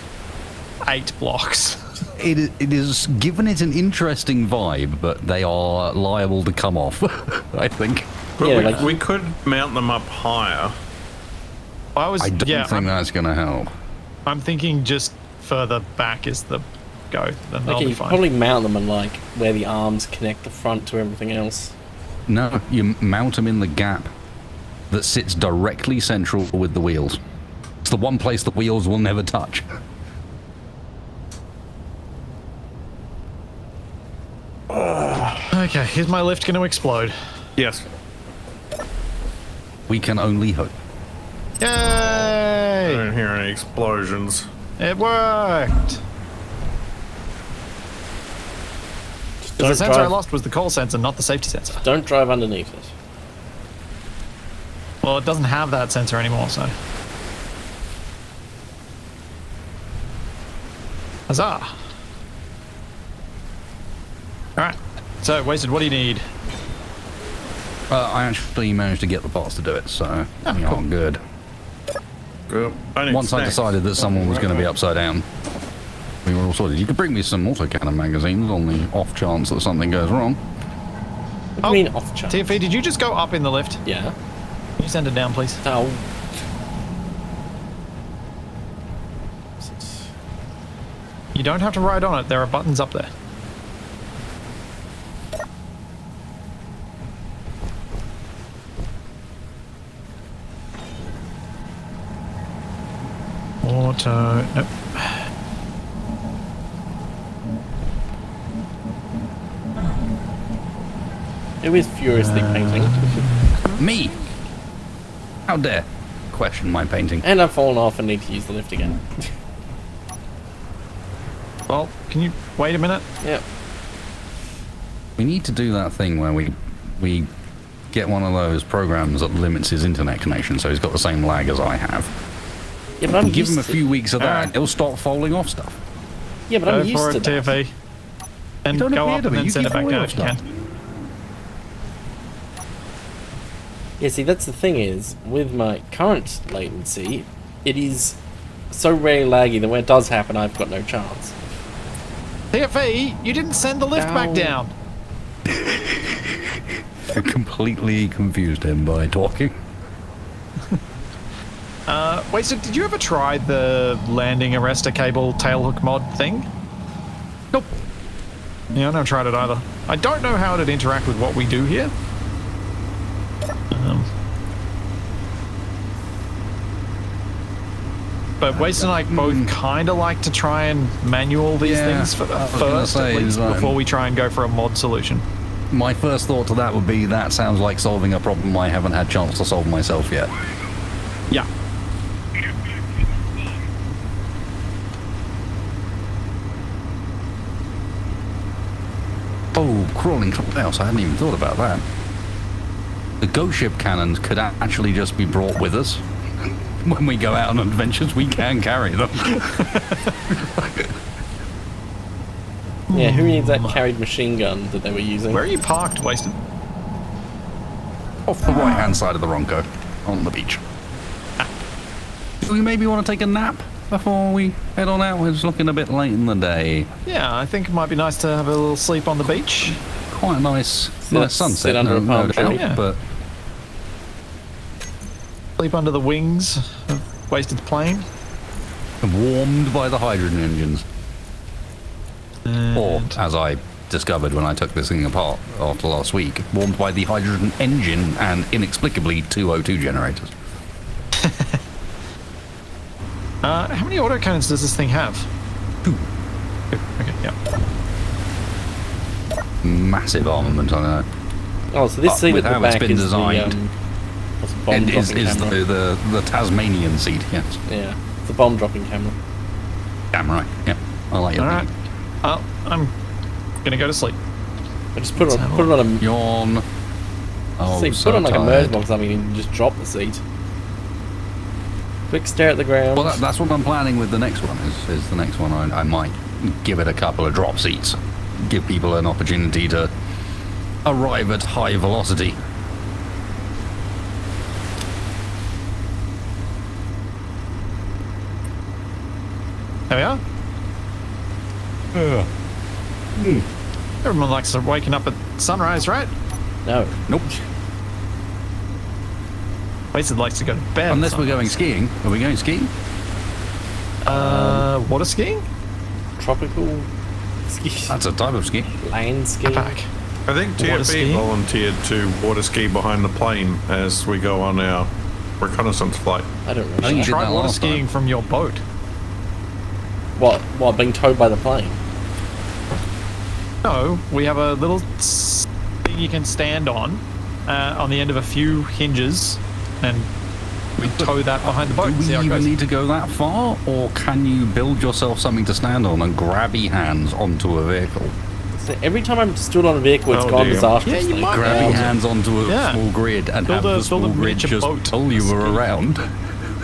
8 blocks. It is given it an interesting vibe, but they are liable to come off, I think. But Yeah, we could mount them up higher. I don't think that's going to help. I'm thinking just further back is the go. Then they'll Okay, be you fine. probably mount them on like where the arms connect the front to everything else. No, you mount them in the gap that sits directly central with the wheels. It's the one place the wheels will never touch. Okay, is my lift going to explode? Yes. We can only hope. I Yay! don't hear any explosions. It worked! Just The don't sensor I drive, lost was the coal sensor, not the safety sensor. don't drive underneath it. Well, it doesn't have that sensor anymore, so. Huzzah! Alright, so, Wasted, what do you need? I actually managed to get the parts to do it, so we cool. are good. Good. I need Once I snacks. decided that someone was going to be upside down, we were all sorted. You could bring me some autocannon magazines on the off chance that something goes wrong. What do you mean off chance? TFE, did you just go up in the lift? Yeah. Can you send it down, please? Oh. You don't have to ride on it, there are buttons up there. Auto. Nope. Who is furiously painting? Me! How dare question my painting? And I've fallen off and need to use the lift again. Well, can you wait a minute? Yep. We need to do that thing where we get one of those programs that limits his internet connection so he's got the same lag as I have. Yeah, but I'm Give him a used to- few weeks of that, Alright. he'll stop falling off stuff. Yeah, but Go I'm used for to it, that. TFE. And don't go appear up to and be. then You send keep it back falling down off if you can. stuff. Yeah, see, that's the thing is, with my current latency, it is so rarely laggy that when it does happen, I've got no chance. TFE, you didn't send the lift back Ow. down. I completely confused him by talking. Wasted, did you ever try the landing arrestor cable tailhook mod thing? Nope. Yeah, I never tried it either. I don't know how it'd interact with what we do here. But Wasted and I both kind of like to try and manual these Yeah, things for the I was gonna first, say, at least, is, before we try and go for a mod solution. My first thought to that would be that sounds like solving a problem I haven't had chance to solve myself yet. Yeah. Oh, crawling something else. I hadn't even thought about that. The ghost ship cannons could actually just be brought with us. When we go out on adventures, we can carry them. Yeah, who needs that carried machine gun that they were using? Where are you parked, Wasted? Off the right-hand side of the Wrongco, on the beach. Do we maybe want to take a nap before we head on out? It's looking a bit late in the day. Yeah, I think it might be nice to have a little sleep on the beach. Quite a nice sunset, sit under a palm tree. doubt, Yeah. but Sleep under the wings of Wasted's plane. warmed by the hydrogen engines. Or, And as I discovered when I took this thing apart after last week, warmed by the hydrogen engine and inexplicably 2 O2 generators. how many autocannons does this thing have? 2. Okay, yeah. massive armament on it. Oh, so this seat with at the how it's back been is designed, the what's a bomb It is dropping camera. the Tasmanian seat, yes. Yeah, it's a bomb dropping camera. Damn right, yeah. I like it. All right. I'm gonna go to sleep. But just put it on a Yawn. Oh, see, so put on like a tired. merge box or something and just drop the seat. Quick stare at the ground. Well, that's what I'm planning with the next one. Is the next one I might give it a couple of drop seats, give people an opportunity to arrive at high velocity. There we are. Everyone likes waking up at sunrise, right? No. Nope. Wasted likes to go to bed. Unless we're going sometimes. skiing. Are we going skiing? Water skiing? Tropical ski. That's a type of ski. Land ski. Capac. I think Water TFB skiing? volunteered to water ski behind the plane as we go on our reconnaissance flight. I don't I remember. think you did Try that water last time. skiing from your boat. What, being towed by the plane? No, we have a little thing you can stand on the end of a few hinges, and we tow that behind the boat. Do we See how it even goes. need to go that far, or can you build yourself something to stand on and grabby hands onto a vehicle? So every time I'm stood on a vehicle, it's Oh, gone dear. disastrously. Yeah, you might Grabby Yeah. hands onto a Yeah. small grid and Build have a- the small build a grid miniature just boat. pull you around.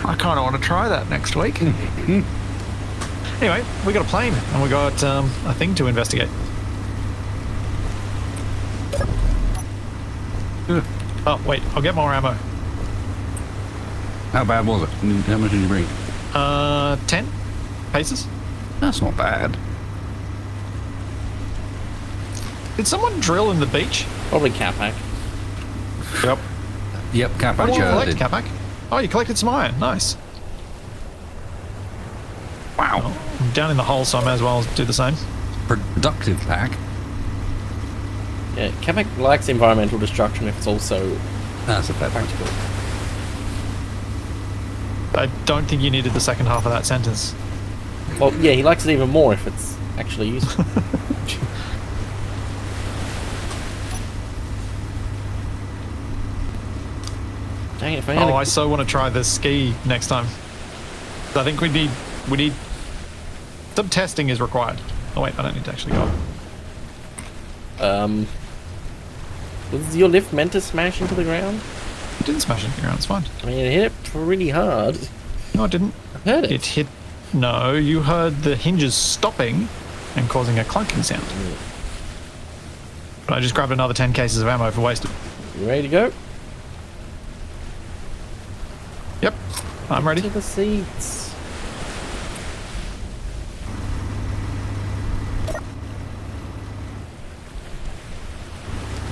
I kind of want to try that next week. Anyway, we got a plane and we got a thing to investigate. Oh wait, I'll get more ammo. How bad was it? How much did you bring? 10 paces. That's not bad. Did someone drill in the beach? Probably Capac. Yep. Yep, What Capac did you collect, did. Capac? Oh, you collected some iron. Nice. Wow. I'm down in the hole, so I may as well do the same. Productive pack. Yeah, Capac likes environmental destruction if it's also That's a fair point. practical. I don't think you needed the second half of that sentence. Well, yeah, he likes it even more if it's actually useful. Dang it, if I had Oh, a- I so want to try the ski next time. I think we need some testing is required. Oh wait, I don't need to actually go. Was your lift meant to smash into the ground? It didn't smash into the ground. It's fine. I mean, it hit it pretty hard. No, it didn't. I heard it. It hit. No, you heard the hinges stopping and causing a clunking sound. But I just grabbed another 10 cases of ammo for wasted. You ready to go? Yep, I'm ready. To the seats.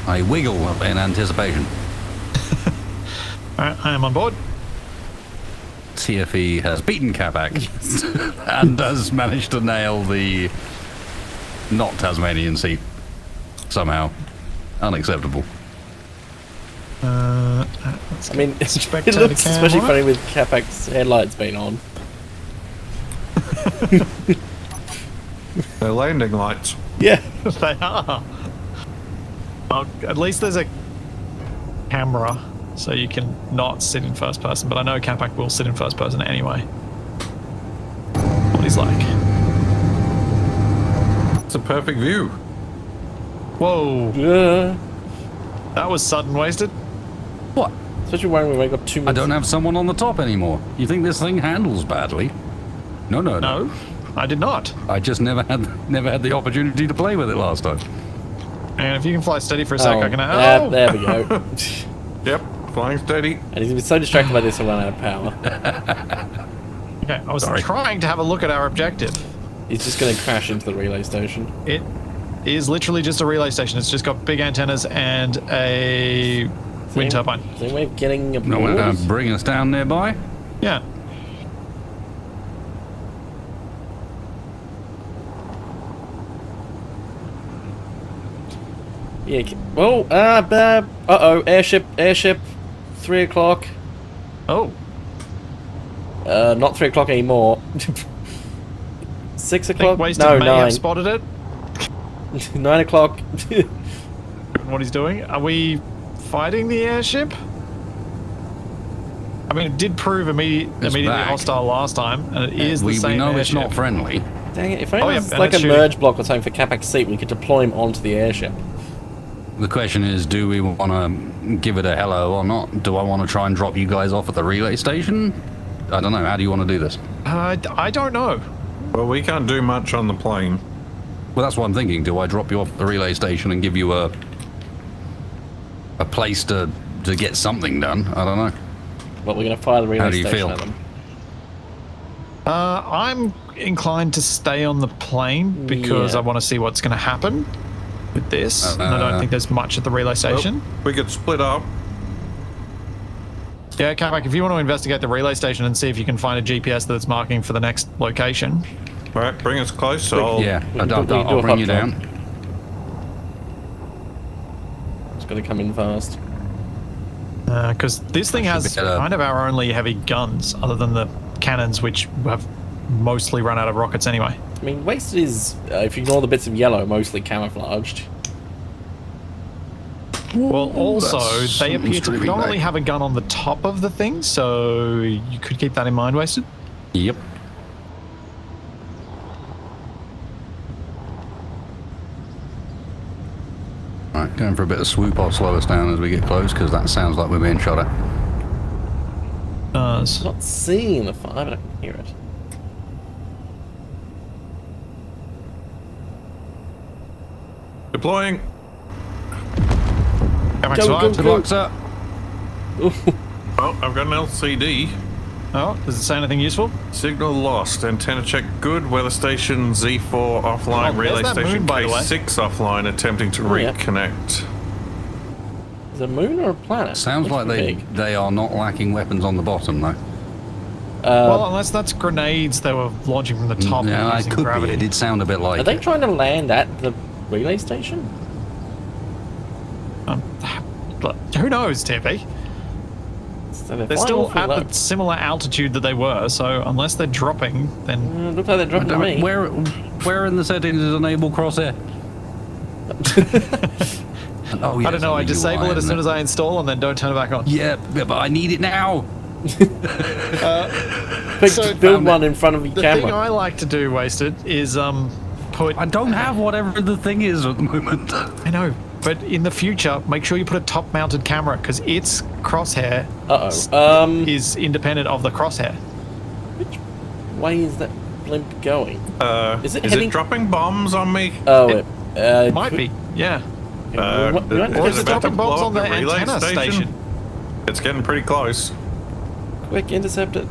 I wiggle in anticipation. Alright, I am on board. TFE has beaten Capac and has managed to nail the not Tasmanian seat somehow. Unacceptable. Let's I mean, get it spectator looks cam especially on it. funny with Capac's headlights being on. They're landing lights. Yeah. They are. Well, at least there's a camera, so you can not sit in first person. But I know Capac will sit in first person anyway. What he's like. It's a perfect view. Whoa, that was sudden wasted. What? Especially when we wake up 2 I minutes. don't have someone on the top anymore. You think this thing handles badly? No. No, I did not. I just never had the opportunity to play with it last time. And if you can fly steady for a sec, I can. Oh, there we go. Yep. Flying steady. And he's gonna be so distracted by this he'll run out of power. Okay, I was Sorry. trying to have a look at our objective. He's just gonna crash into the relay station. It is literally just a relay station. It's just got big antennas and a wind turbine. Same way of getting a No one bring us down nearby. Yeah. Yeah. Well, uh-oh, airship, 3 o'clock. Oh, Not 3 o'clock anymore. 6 I think o'clock? Wasted No, may 9. have spotted it. 9 o'clock. What he's doing? Are we fighting the airship? I mean, it did prove immediately back. hostile last time, and it is the We same know airship. it's not friendly. Dang it, if only Oh, there yeah, was and like a it's shooting. merge block or something for Capac's seat, we could deploy him onto the airship. The question is, do we want to give it a hello or not? Do I want to try and drop you guys off at the relay station? I don't know. How do you want to do this? I don't know. Well, we can't do much on the plane. Well, that's what I'm thinking. Do I drop you off at the relay station and give you a place to get something done? I don't know. But we're going to fire the relay How do you station feel? at them. I'm inclined to stay on the plane because Yeah. I want to see what's going to happen with this. And I don't think there's much at the relay station. Well, we could split up. Yeah, Capac, if you want to investigate the relay station and see if you can find a GPS that's marking for the next location. All right, bring us close. I'll, Yeah, we can do a I'll bring you hot down. drop. It's going to come in fast. Because this thing has be, kind of our only heavy guns, other than the cannons, which have mostly run out of rockets anyway. I mean, Wasted is, if you ignore the bits of yellow, mostly camouflaged. Well, also, That's they appear to streaming predominantly back. have a gun on the top of the thing, so you could keep that in mind, Wasted. Yep. Alright, going for a bit of swoop. I'll slow us down as we get close, because that sounds like we're being shot at. Not seeing the fire, but I can hear it. deploying. Capac's Go, fine. Good luck, sir. Oh, I've got an LCD. Oh, does it say anything useful? Signal lost. Antenna check good. Weather station Z4 offline. Oh, Relay there's that station moon, by the way. K6 offline. Attempting to Oh, yeah. reconnect. Is it a moon or a planet? Sounds Looks like big. they are not lacking weapons on the bottom, though. Well, unless that's grenades they were launching from the top Yeah, it using could gravity. be. It did sound a bit like Are they it. trying to land at the relay station? But who knows, TP? So They're flying still awfully at low. the similar altitude that they were, so unless they're dropping, then Looks like they're dropping to me. Where in the settings is enable crosshair? Oh, I don't know. I disable it as soon as I install and then don't turn it back on. Yeah, but I need it now. Quick, So- build one in front of your The thing camera. I like to do, Wasted, is put. I don't have whatever the thing is at the moment. I know, but in the future, make sure you put a top-mounted camera because its crosshair Uh-oh. is independent of the crosshair. Which way is that blimp going? Is it Is heading- it dropping bombs on me? Oh, it Might be, yeah. we won't Or Is is it it about to dropping blow bombs up on the the relay antenna station? It's getting pretty close. quick, intercept it.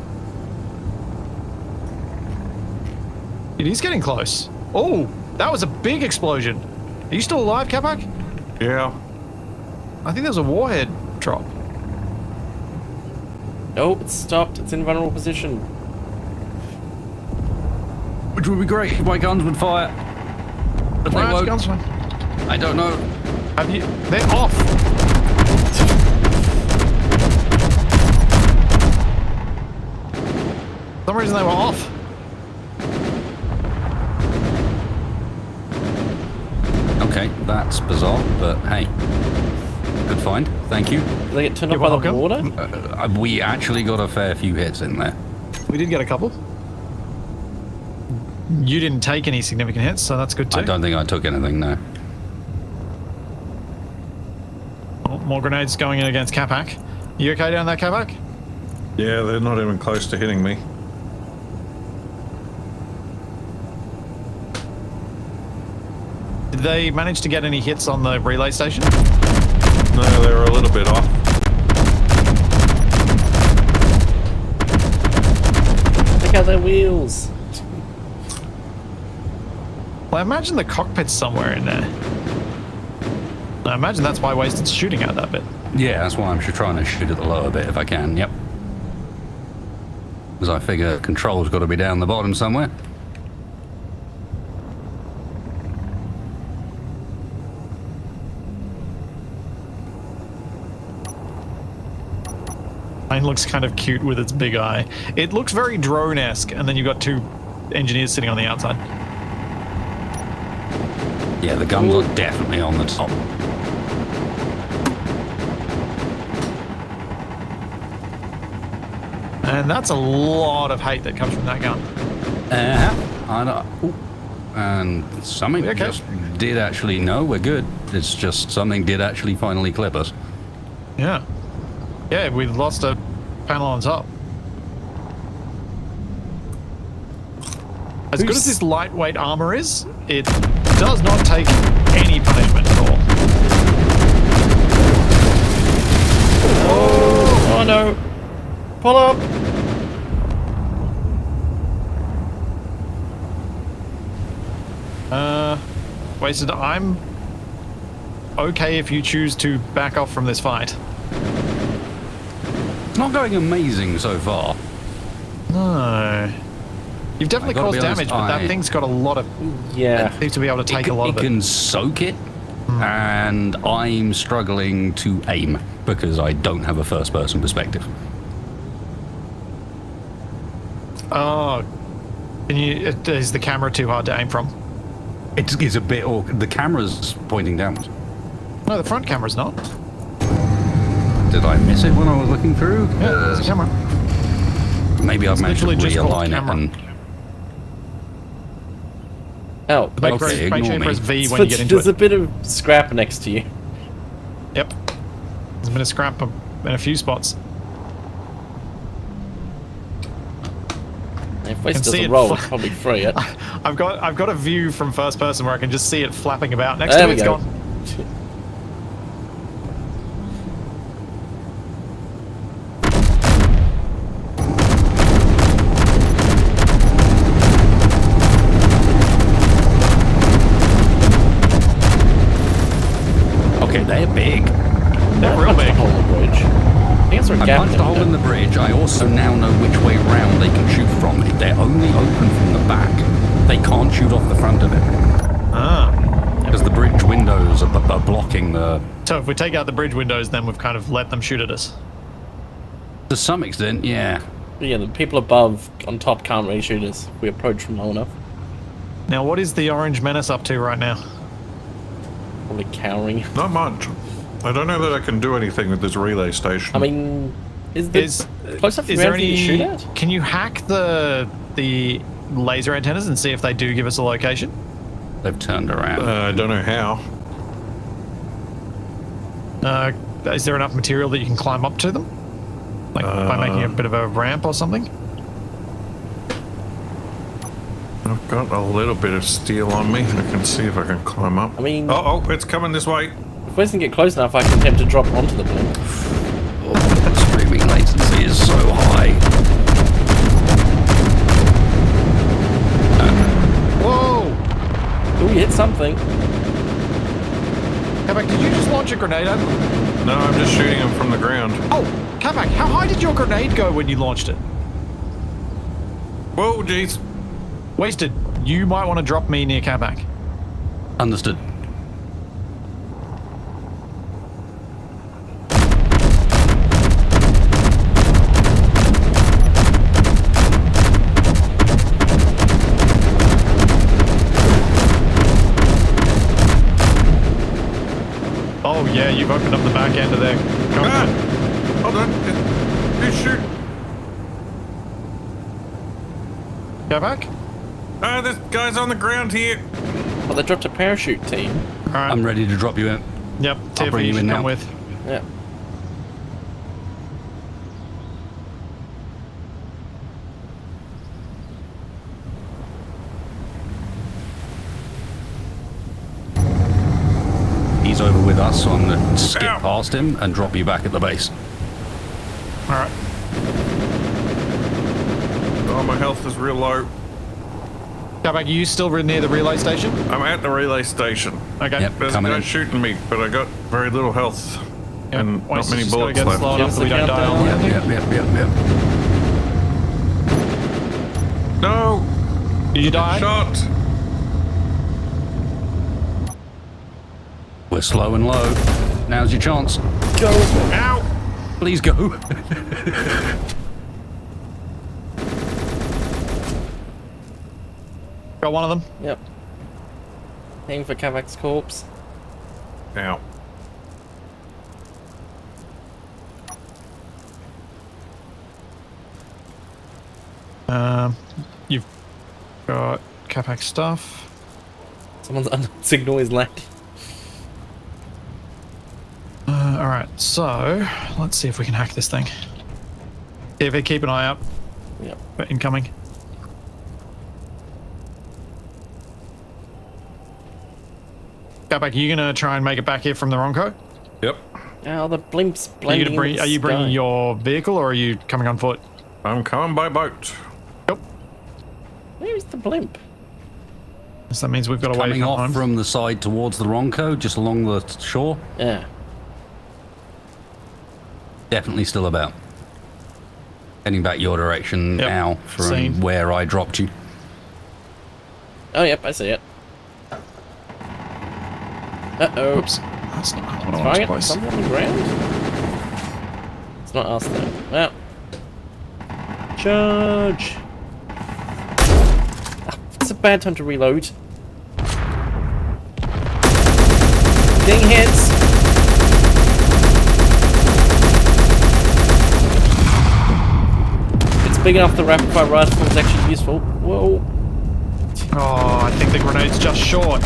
It is getting close. Oh, that was a big explosion. Are you still alive, Capac? Yeah. I think there's a warhead drop. Oh, it's stopped. It's in vulnerable position. Which would be great if my guns would fire. But they Where's won't. Gunsman? I don't know. Have you? They're off. For some reason they were off. Okay, that's bizarre, but hey. Good find. Thank you. Did they get turned You're off by the welcome. water? We actually got a fair few hits in there. We did get a couple. You didn't take any significant hits, so that's good too. I don't think I took anything, no. Oh, more grenades going in against Capac. You okay down there, Capac? Yeah, they're not even close to hitting me. Did they manage to get any hits on the relay station? No, they're a little bit off. Check out their wheels. Well, I imagine the cockpit's somewhere in there. I imagine that's why Wasted's shooting at that bit. Yeah, that's why I'm trying to shoot at the lower bit if I can, yep. Because I figure control's got to be down the bottom somewhere. Plane looks kind of cute with its big eye. It looks very drone-esque, and then you've got two engineers sitting on the outside. Yeah, the guns are definitely on the top. And that's a lot of hate that comes from that gun. I don't, ooh, and something Okay. just did actually, no, we're good. It's just something did actually finally clip us. Yeah. Yeah, we lost a panel on top. As good as this lightweight armor is, it does not take any punishment at all. Oh no! Pull up! Wasted, I'm okay if you choose to back off from this fight. It's not going amazing so far. No. You've definitely I gotta caused be honest, damage, but that thing's got a lot of... Yeah. It seems to be able to take a lot It of it. can soak it, and I'm struggling to aim because I don't have a first-person perspective. Oh. Is the camera too hard to aim from? It's a bit awkward. The camera's pointing downwards. No, the front camera's not. Did I miss it when I was looking through? Yeah, there's a camera. Maybe I've managed to literally just called realign it camera. and... Oh, Make, Okay, make sure ignore you me. press V when you get into there's it. a bit of scrap next to you. Yep. There's been a scrap in a few spots. If Waste see doesn't it roll, fly- it's probably free it. I've got a view from first person where I can just see it flapping about. Next There to we it's go. gone. Okay, they're big. They're real big. Hole in the bridge. I think it's a I gap punched a hole in the bridge. I also now know which way round they can shoot from. If they're only open from the back, they can't shoot off the front of it. Ah. Because the bridge windows are blocking the... So if we take out the bridge windows, then we've kind of let them shoot at us. To some extent, yeah. Yeah, the people above on top can't really shoot us if we approach from low enough. Now, what is the Orange Menace up to right now? Probably cowering. Not much. I don't know that I can do anything with this relay station. I mean, is close enough for is there anything to shoot at? Can you hack the laser antennas and see if they do give us a location? They've turned around. I don't know how. Is there enough material that you can climb up to them? Like by making a bit of a ramp or something? I've got a little bit of steel on me. I can see if I can climb up. I mean- oh, it's coming this way. If we can get close enough, I can attempt to drop onto the plane. Oh, the streaming latency is so high. Whoa! Oh, we hit something. Capac, did you just launch a grenade at them? No, I'm just shooting him from the ground. Oh, Capac, how high did your grenade go when you launched it? Whoa, jeez. Wasted. You might want to drop me near Capac. Understood. Oh yeah, you've opened up the back end of their Ah! Hold on. Who's shooting? Capac? Ah, this guy's on the ground here. Oh, they dropped a parachute team. Alright. I'm ready to drop you in. Yep, Tiff, bring you you should in come now. with. Yeah. He's over with us, so I'm going to skip Ow. past him and drop you back at the base. Alright. Oh, my health is real low. Capac, are you still near the relay station? I'm at the relay station. Okay. Yep. There's a Coming guy in. shooting me, but I got very little health. Yep. And not Waste many just gotta bullets get left. slow enough so we don't die Countdown. on Yep, landing. yep. No! Did you die? Shot! We're slow and low. Now's your chance. Go. Ow! Please go. Got one of them. Yep. Aim for Capac's corpse. Ow. You've got Capac stuff. Someone's unknown signal is landing. Alright, so let's see if we can hack this thing. If keep an eye out Yep. for incoming. Capac, are you gonna try and make it back here from the Wrongco? Yep. Oh, the blimp's Are blending you, into the are you bringing sky. your vehicle or are you coming on foot? I'm coming by boat. Yep. Where is the blimp? So that means we've got to wait Coming from off home. from the side towards the Wrongco, just along the shore. Yeah. Definitely still about. Heading back your direction Yep, now from seen. where I dropped you. Oh, yep, I see it. Uh-oh. Oops. That's not what I wanted to Target place. something on the ground? It's not us, though. Well. Charge! Ah, it's a bad time to reload. Getting hits! If it's big enough, the rapid fire rifle is actually useful. Whoa. Oh, I think the grenade's just short.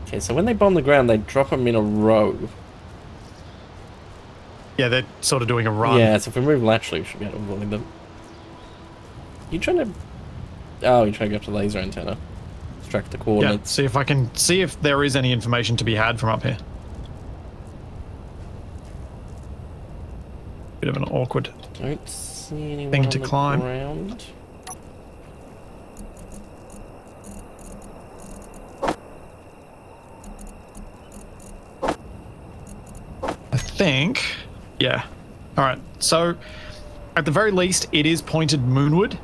Okay, so when they bomb the ground, they drop them in a row. Yeah, they're sort of doing a run. Yeah, so if we move laterally, we should be able to avoid them. You trying to... Oh, you're trying to go up to the laser antenna. Extract the Yeah, coordinates. see if I can see if there is any information to be had from up here. Bit of an awkward. Don't see anyone Thing on to the climb. ground. I think. Yeah. All right. So, at the very least, it is pointed moonward.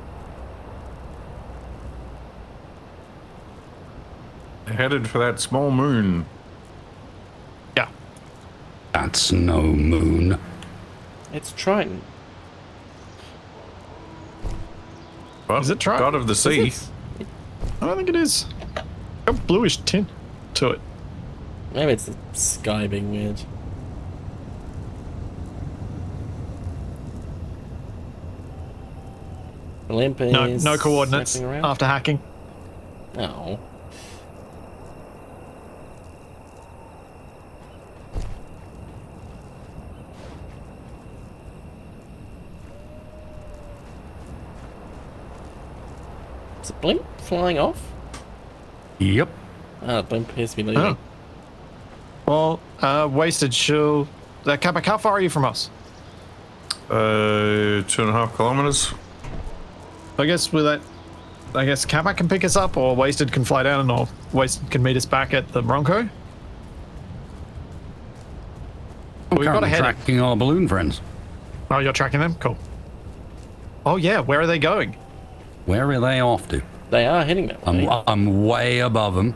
Headed for that small moon. Yeah. That's no moon. It's Triton. Well, Is it Triton? God of the sea. Is it? I don't think it is. Got a bluish tint to it. Maybe it's the sky being weird. Blimp is... No coordinates circling around. after hacking. Oh. Is the blimp flying off? Yep. Ah, the blimp appears to be leaving. Oh. Well, wasted shield. Capac, how far are you from us? 2.5 kilometers. I guess with that, I guess Capac can pick us up, or Wasted can fly down, or Wasted can meet us back at the Wrongco. We've got a Currently heading. tracking our balloon friends. Oh, you're tracking them? Cool. Oh yeah, where are they going? Where are they off to? They are heading that way. I'm way above them.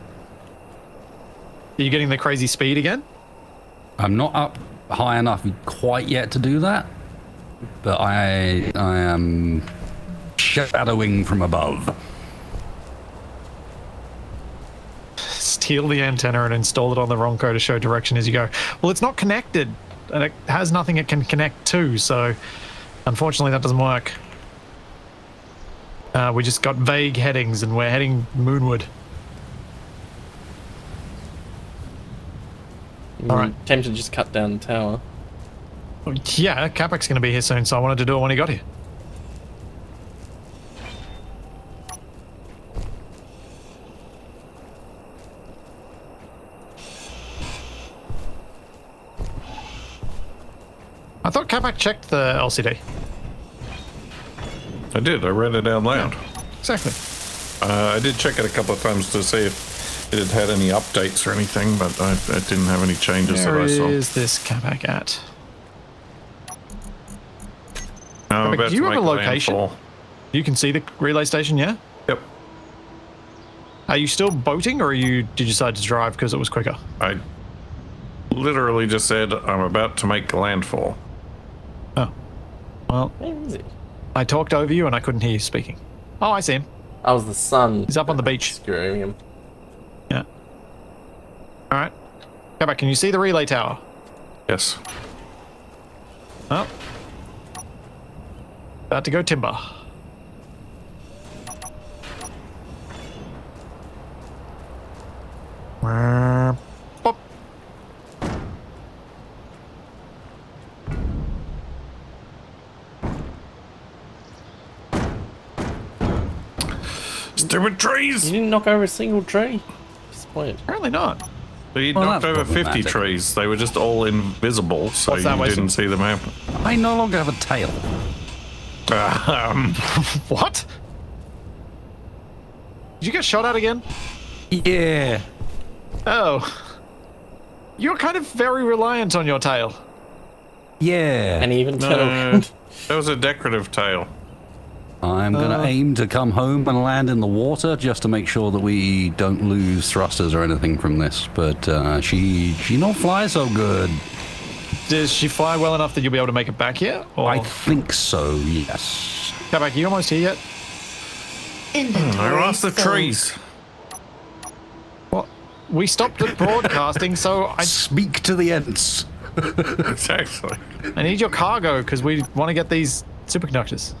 Are you getting the crazy speed again? I'm not up high enough quite yet to do that, but I am shadowing from above. Steal the antenna and install it on the Wrongco to show direction as you go. Well, it's not connected, and it has nothing it can connect to, so unfortunately that doesn't work. We just got vague headings, and we're heading moonward. All right. Tempted to just cut down the tower. Yeah, Capac's going to be here soon, so I wanted to do it when he got here. I thought Capac checked the LCD. I did. I read it out loud. Exactly. I did check it a couple of times to see if it had any updates or anything, but I didn't have any changes Where that I saw. is this Capac at? No, I'm Capac, about do you to have a make location? landfall. You can see the relay station, yeah? Yep. Are you still boating, or did you decide to drive because it was quicker? I literally just said I'm about to make landfall. Oh, Well, Where is it? I talked over you and I couldn't hear you speaking. Oh, I see him. I was the sun. He's up on the beach. Screwing him. Yeah. All right. Capac, can you see the relay tower? Yes. Oh. About to go timber. Pop. Stupid trees! You didn't knock over a single tree. Disappointed. Apparently not. You Well, knocked that's over 50 problematic. trees. They were just all invisible, so What's that, you Mason? didn't see them happen. I no longer have a tail. What? Did you get shot at again? Yeah. Oh. You're kind of very reliant on your tail. Yeah. And even no, turtle. that was a decorative tail. I'm going to aim to come home and land in the water just to make sure that we don't lose thrusters or anything from this. But she not fly so good. Does she fly well enough that you'll be able to make it back here? Or I think so, yes. Capac, you almost here yet? Inventory I lost the full. trees. What? We stopped at broadcasting, so Speak to the Ents. Exactly. I need your cargo because we want to get these superconductors.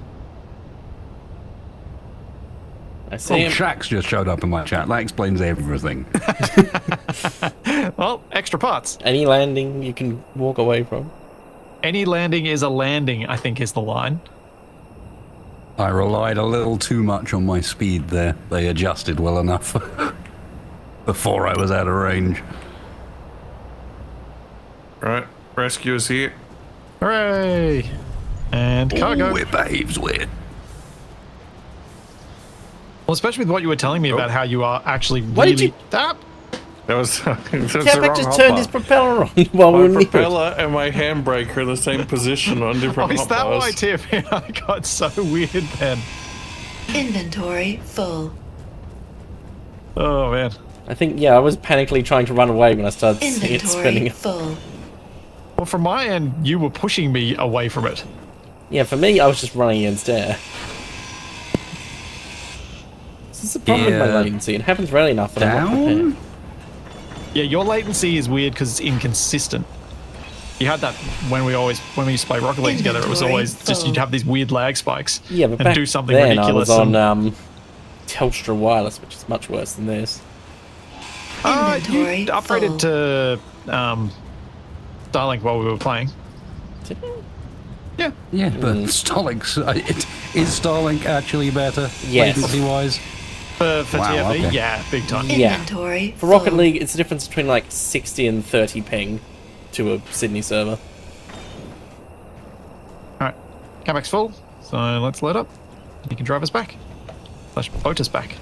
I see Oh, him. Shax just showed up in my chat. That explains everything. Well, extra parts. Any landing you can walk away from. Any landing is a landing, I think is the line. I relied a little too much on my speed there. They adjusted well enough before I was out of range. Right. Rescuers here. Hooray! And cargo. Ooh, it behaves weird. Well, especially with what you were telling me about how you are actually Why really... did you- Ah! That was, that was the Capac wrong just hopper. turned his propeller on while we My were near it. propeller and my handbrake are in the same position on Oh, different is that why, hoppers. Tiff? I got so weird then. Inventory full. Oh, man. I think, yeah, I was panically trying to run away when I started seeing it Inventory spinning. full. Well, from my end, you were pushing me away from it. Yeah, for me, I was just running against air. This is the problem with my Yeah. latency. It happens rarely enough that I'm not Down? prepared. Yeah, your latency is weird because it's inconsistent. You had that when we used to play Rocket League together. It was Inventory always just full. you'd have these weird lag spikes. Yeah, but and back do something then ridiculous. I was on and- Telstra Wireless, which is much worse than this. you Inventory upgraded to Starlink while we were playing. Yeah. Yeah, but Starlink's... is Starlink actually better? Yes. Latency-wise? For Wow, TFE, okay. yeah, big time. Yeah. Inventory For Rocket full. League, it's the difference between like 60 and 30 ping to a Sydney server. Alright, Capac's full, so let's load up. You can drive us back. Slash boat us back.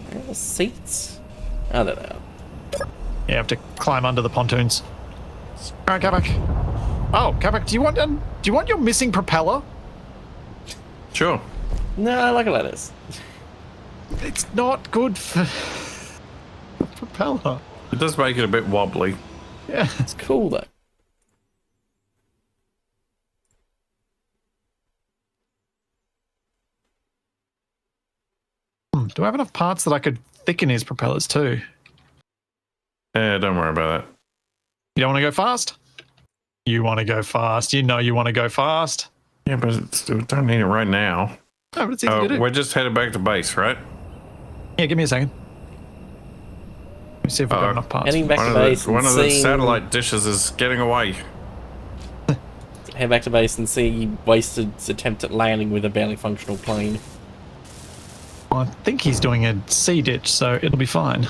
Where are the seats? Oh, there they are. You have to climb under the pontoons. Alright, Capac. Oh, Capac, do you want your missing propeller? Sure. No, I like it like this. It's not good for the propeller. It does make it a bit wobbly. Yeah. It's cool though. Do I have enough parts that I could thicken his propellers too? Yeah, don't worry about that. You don't want to go fast? You want to go fast. You know you want to go fast. Yeah, but we don't need it right now. No, but it's easy to do. We're just headed back to base, right? Yeah, give me a second. Let me see if I've got enough parts. Heading back to base and One of the seeing, satellite dishes is getting away. head back to base and see Wasted's attempt at landing with a barely functional plane. Well, I think he's doing a sea ditch, so it'll be fine.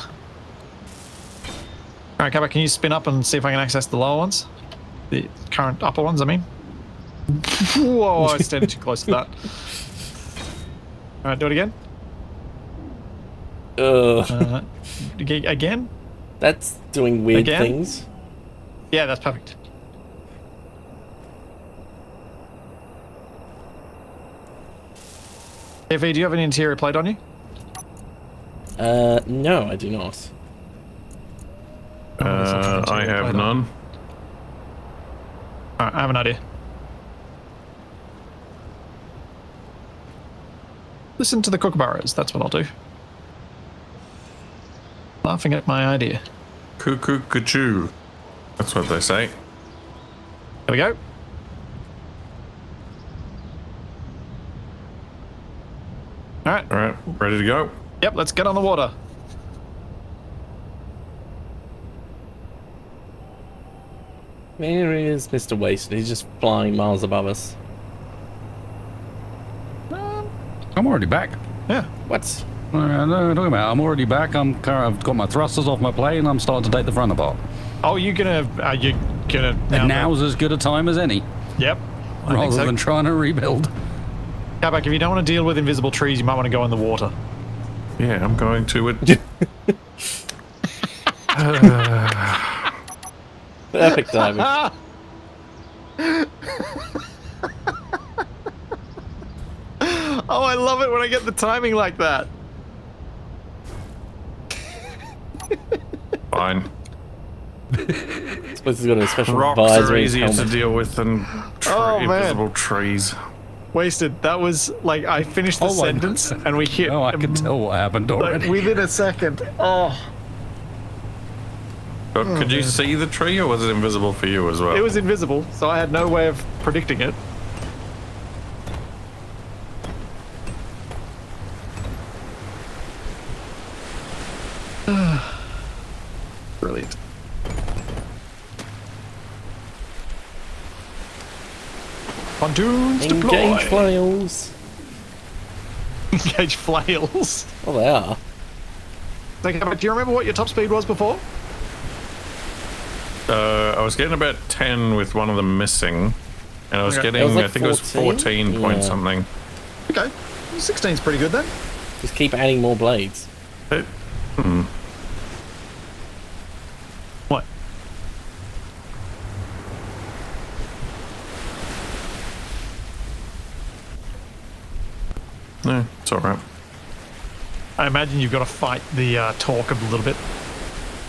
Alright, Capac, can you spin up and see if I can access the lower ones? The current upper ones, I mean. Whoa, I standed too close to that. Alright, do it again. Again? That's doing weird Again? things. Yeah, that's perfect. FE, do you have an interior plate on you? No, I do not. I have none. Alright, I have an idea. Listen to the kookaburras. That's what I'll do. Laughing at my idea. Cuckoo cuckoo. That's what they say. Here we go. All right. All right, ready to go. Yep, let's get on the water. Where is Mr. Wasted? He's just flying miles above us. I'm already back. Yeah. What? No, talking about. I'm already back. I've got my thrusters off my plane. I'm starting to take the front apart. Oh, you're gonna And now's as good a time as any, Yep. I think rather so. than trying to rebuild. Capac, if you don't want to deal with invisible trees, you might want to go in the water. Yeah, I'm going to it. Perfect timing. Oh, I love it when I get the timing like that. Fine. Splitsie's got a special Rocks visor are in his easier to helmet. deal with than Oh, man. invisible trees. Wasted. That was like I finished the Oh, I- sentence and we hit. Oh, I can tell what happened like, already. within a second. Oh, But could you see the tree, or was it invisible for you as well? it was invisible, so I had no way of predicting it. Brilliant. Pontoons deploy. Engage flails. Engage flails. Oh, they are. Okay, but do you remember what your top speed was before? I was getting about 10 with one of them missing, and I was Okay. getting, It was like I think it was 14 point Yeah. something. Okay, 16's pretty good then. Just keep adding more blades. It- What? No, it's alright. I imagine you've got to fight the torque a little bit.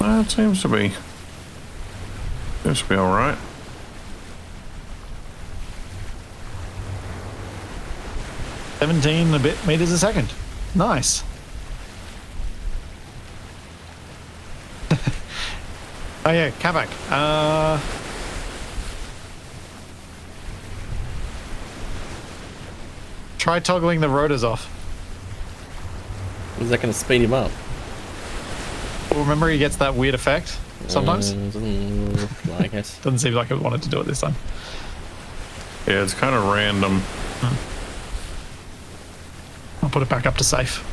It seems to be alright. And a bit meters a second. Nice. Oh yeah, Capac. Try toggling the rotors off. Is that going to speed him up? Remember he gets that weird effect sometimes? Doesn't look like it. Doesn't seem like it wanted to do it this time. Yeah, it's kind of random. I'll put it back up to safe.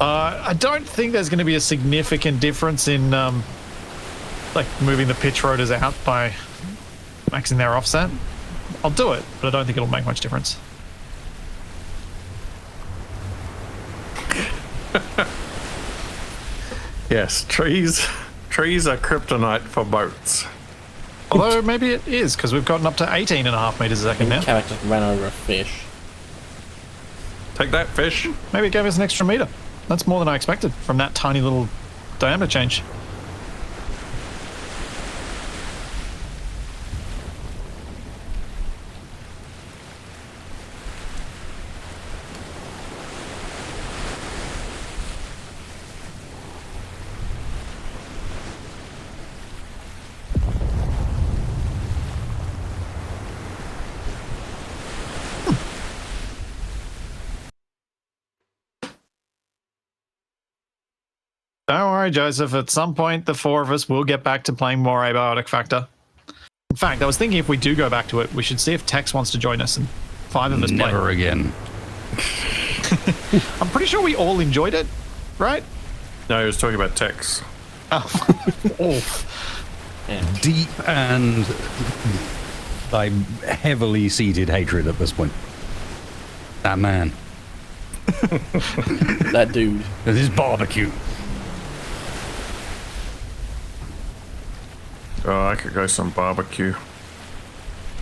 I don't think there's going to be a significant difference in like moving the pitch rotors out by maxing their offset. I'll do it, but I don't think it'll make much difference. Yes, trees are kryptonite for boats. Although maybe it is, because we've gotten up to 18.5 meters a second now. Capac just ran over a fish. Take that, fish. Maybe it gave us an extra meter. That's more than I expected from that tiny little diameter change. Don't worry, Joseph. At some point, the four of us will get back to playing more Abiotic Factor. In fact, I was thinking if we do go back to it, we should see if Tex wants to join us and 5 of us play. Never again. I'm pretty sure we all enjoyed it, right? No, he was talking about Tex. Oh. Deep and like heavily seated hatred at this point. That man. That dude. This is barbecue. Oh, I could go some barbecue.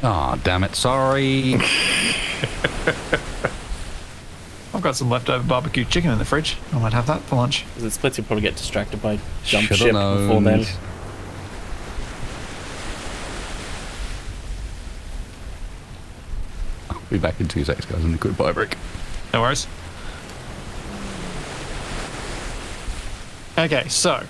Ah, damn it. Sorry. I've got some leftover barbecue chicken in the fridge. I might have that for lunch. The Splitsie will probably get distracted by jump Shoulda ship before known. then. Be back in 2 seconds, guys, and a quick buy break. No worries. Okay, so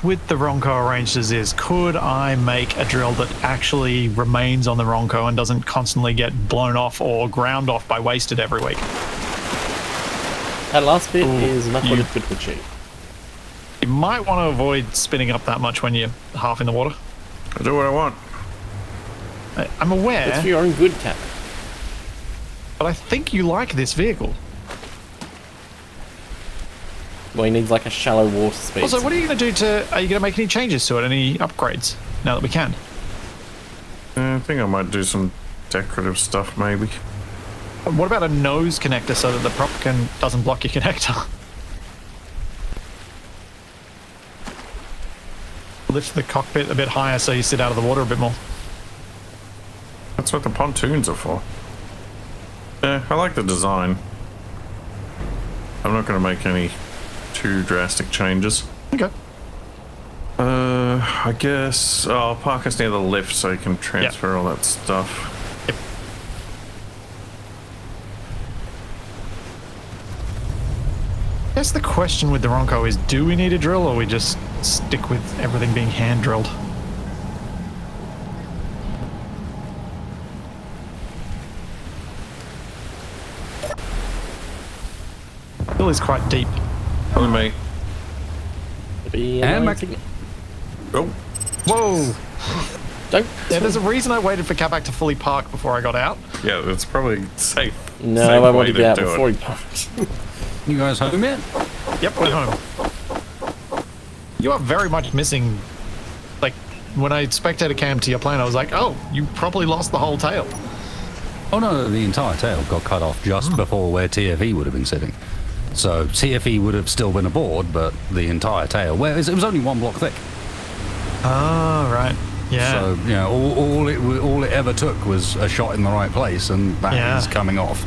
with the Wrongco arranged as is, could I make a drill that actually remains on the Wrongco and doesn't constantly get blown off or ground off by wasted every week? That last bit is not what it could achieve. You might want to avoid spinning up that much when you're half in the water. I do what I want. I'm aware, It's for your own good, Cap. but I think you like this vehicle. Well, he needs like a shallow water speed. Also, what are you going to do to... Are you going to make any changes to it? Any upgrades now that we can? I think I might do some decorative stuff, maybe. What about a nose connector so that the prop doesn't block your connector? Lift the cockpit a bit higher so you sit out of the water a bit more. That's what the pontoons are for. Yeah, I like the design. I'm not going to make any too drastic changes. Okay. I guess I'll park us near the lift so you can transfer all that stuff. Yep. I guess the question with the Wrongco is, do we need a drill or we just stick with everything being hand drilled? Hill is quite deep. Only me. Be And annoying to- Oh, Whoa! Don't. Yeah, there's a reason I waited for Capac to fully park before I got out. yeah, that's probably safe. No, safe I way want to get out do before it. he parks. You guys home yet? Yep, we're home. You are very much missing. Like, when I spectator cam to your plane, I was like, oh, you probably lost the whole tail. Oh no, the entire tail got cut off just before where TFE would have been sitting. So TFE would have still been aboard, but the entire tail, whereas it was only 1 block thick. Oh, right. Yeah. So, you know, all it ever took was a shot in the right place, and that is Yeah. coming off.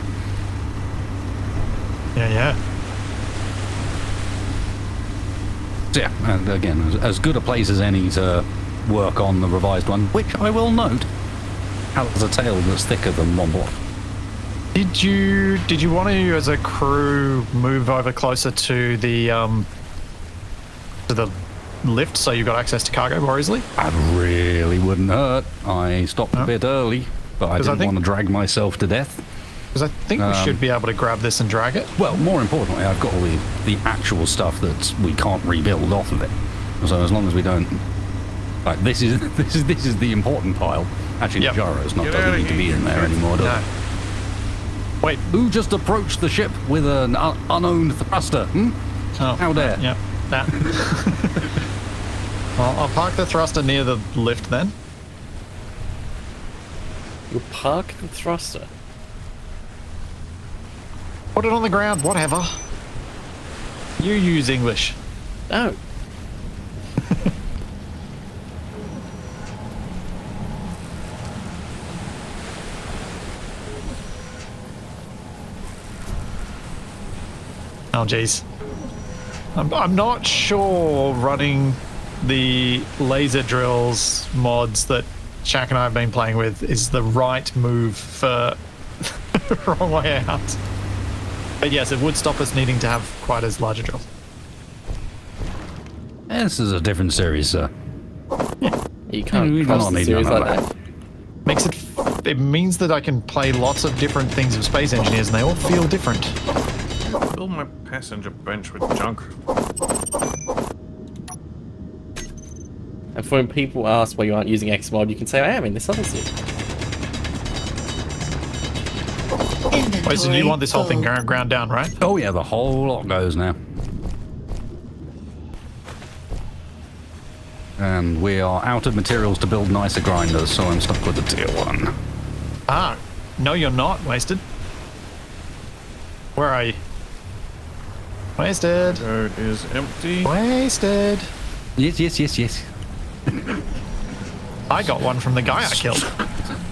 Yeah. So yeah, and again, as good a place as any to work on the revised one, which I will note has a tail that's thicker than 1 block. Did you want to, as a crew, move over closer to the lift so you got access to cargo more easily? That really wouldn't hurt. I stopped a bit early, but I 'Cause I didn't think- want to drag myself to death. Because I think we should be able to grab this and drag it. Well, more importantly, I've got all the actual stuff that we can't rebuild off of it. So as long as we don't, like, this is the important pile. Actually, Yep. the gyro's not Get doesn't outta need to here, be in there anymore. Does No. it? Wait. Who just approached the ship with an unowned thruster? Hmm? Oh, How dare? Yep. That. Well, I'll park the thruster near the lift then. You'll park the thruster. Put it on the ground, whatever. You use English. No. Oh, jeez. I'm not sure running the laser drills mods that Shaq and I have been playing with is the right move for wrong way out. But yes, it would stop us needing to have quite as large a drill. This is a different series, sir. You can't We cross don't the need series none like of that. Makes it. It means that I can play lots of different things of Space Engineers, and they all feel different. Fill my passenger bench with junk. And for when people ask why you aren't using Xmod, you can say, I am in this other suit. Inventory Wait, so you want this whole thing full. ground down, right? Oh yeah, the whole lot goes now. And we are out of materials to build nicer grinders, so I'm stuck with the tier 1. Ah, no, you're not, Wasted. Where are you? Wasted. Road is empty. Wasted. Yes. I got one from the guy I killed.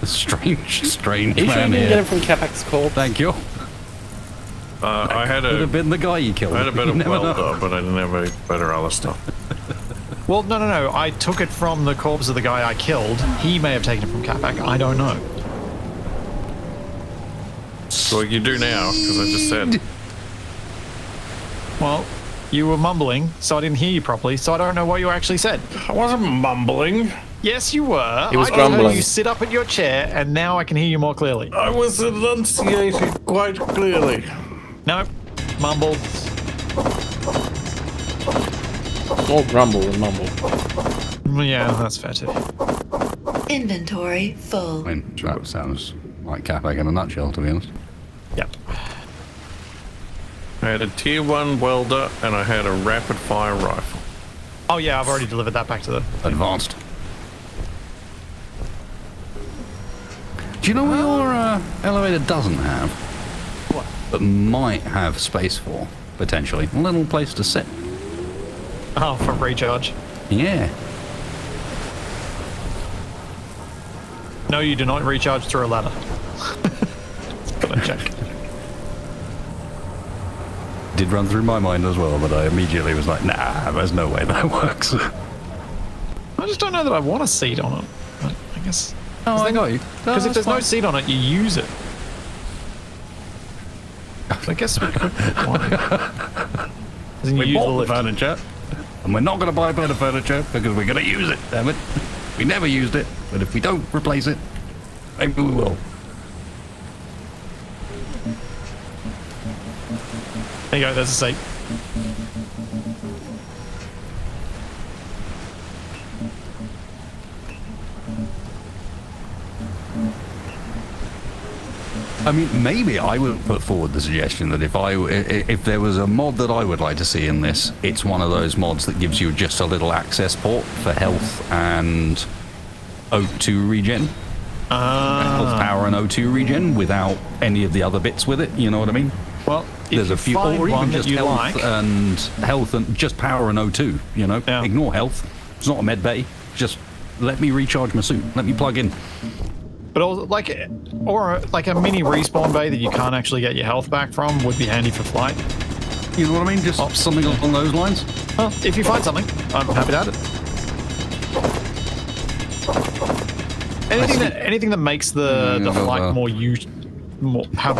Strange Are you sure you man didn't get here. it from Capac's corpse? Thank you. I had Could have a been the guy you killed. better You never know. welder, but I didn't have a better other stuff. Well, no. I took it from the corpse of the guy I killed. He may have taken it from Capac. I don't know. Well, you do now, because I just said. Well, you were mumbling, so I didn't hear you properly, so I don't know what you actually said. I wasn't mumbling. Yes, you were. He was I just heard grumbling. you sit up in your chair, and now I can hear you more clearly. I was enunciating quite clearly. No, mumble. More grumble than mumble. Yeah, that's fair too. Inventory full. I mean, that sounds like Capac in a nutshell, to be honest. Yep. I had a tier 1 welder and I had a rapid fire rifle. Oh yeah, I've already delivered that back to the... Advanced. Do you know what your elevator doesn't have? What? But might have space for, potentially? A little place to sit. Oh, for recharge. Yeah. No, you do not recharge through a ladder. Gotta check. Did run through my mind as well, but I immediately was like, nah, there's no way that works. I just don't know that I want a seat on it. But I guess... Oh, I got you. Because if there's no seat on it, you use it. So I guess we could put one. As in you We use the bought the lift. furniture, and we're not going to buy better furniture because we're going to use it, damn it. We never used it, but if we don't replace it, maybe we will. There you go, there's a seat. I mean, maybe I would put forward the suggestion that if there was a mod that I would like to see in this, it's one of those mods that gives you just a little access port for health and O2 regen. Health power and O2 regen without any of the other bits with it, you know what I mean? Well, There's a few, or even just health and just power and O2, you know? Yeah. Ignore health. It's not a med bay. Just let me recharge my suit. Let me plug in. But also, like a mini respawn bay that you can't actually get your health back from would be handy for flight. You know what I mean? Just something along those lines. Well, if you find something, I'm happy to add it. Anything that makes the flight have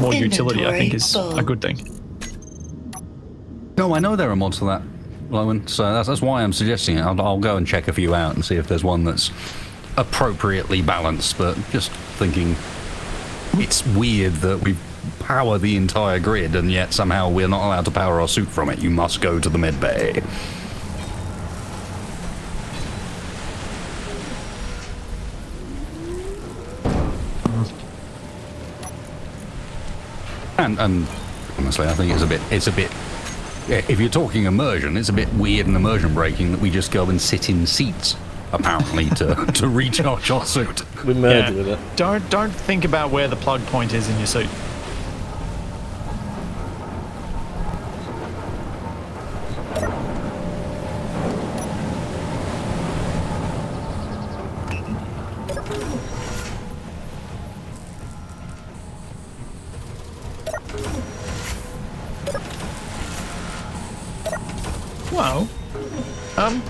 more utility, I think, is a good thing. No, I know there are mods for that, Lowen. So that's why I'm suggesting it. I'll go and check a few out and see if there's one that's appropriately balanced. But just thinking, it's weird that we power the entire grid and yet somehow we're not allowed to power our suit from it. You must go to the med bay. And honestly, I think it's a bit. If you're talking immersion, it's a bit weird and immersion breaking that we just go and sit in seats, apparently, to recharge our suit. We merge with it. Don't think about where the plug point is in your suit. Well, uh-oh.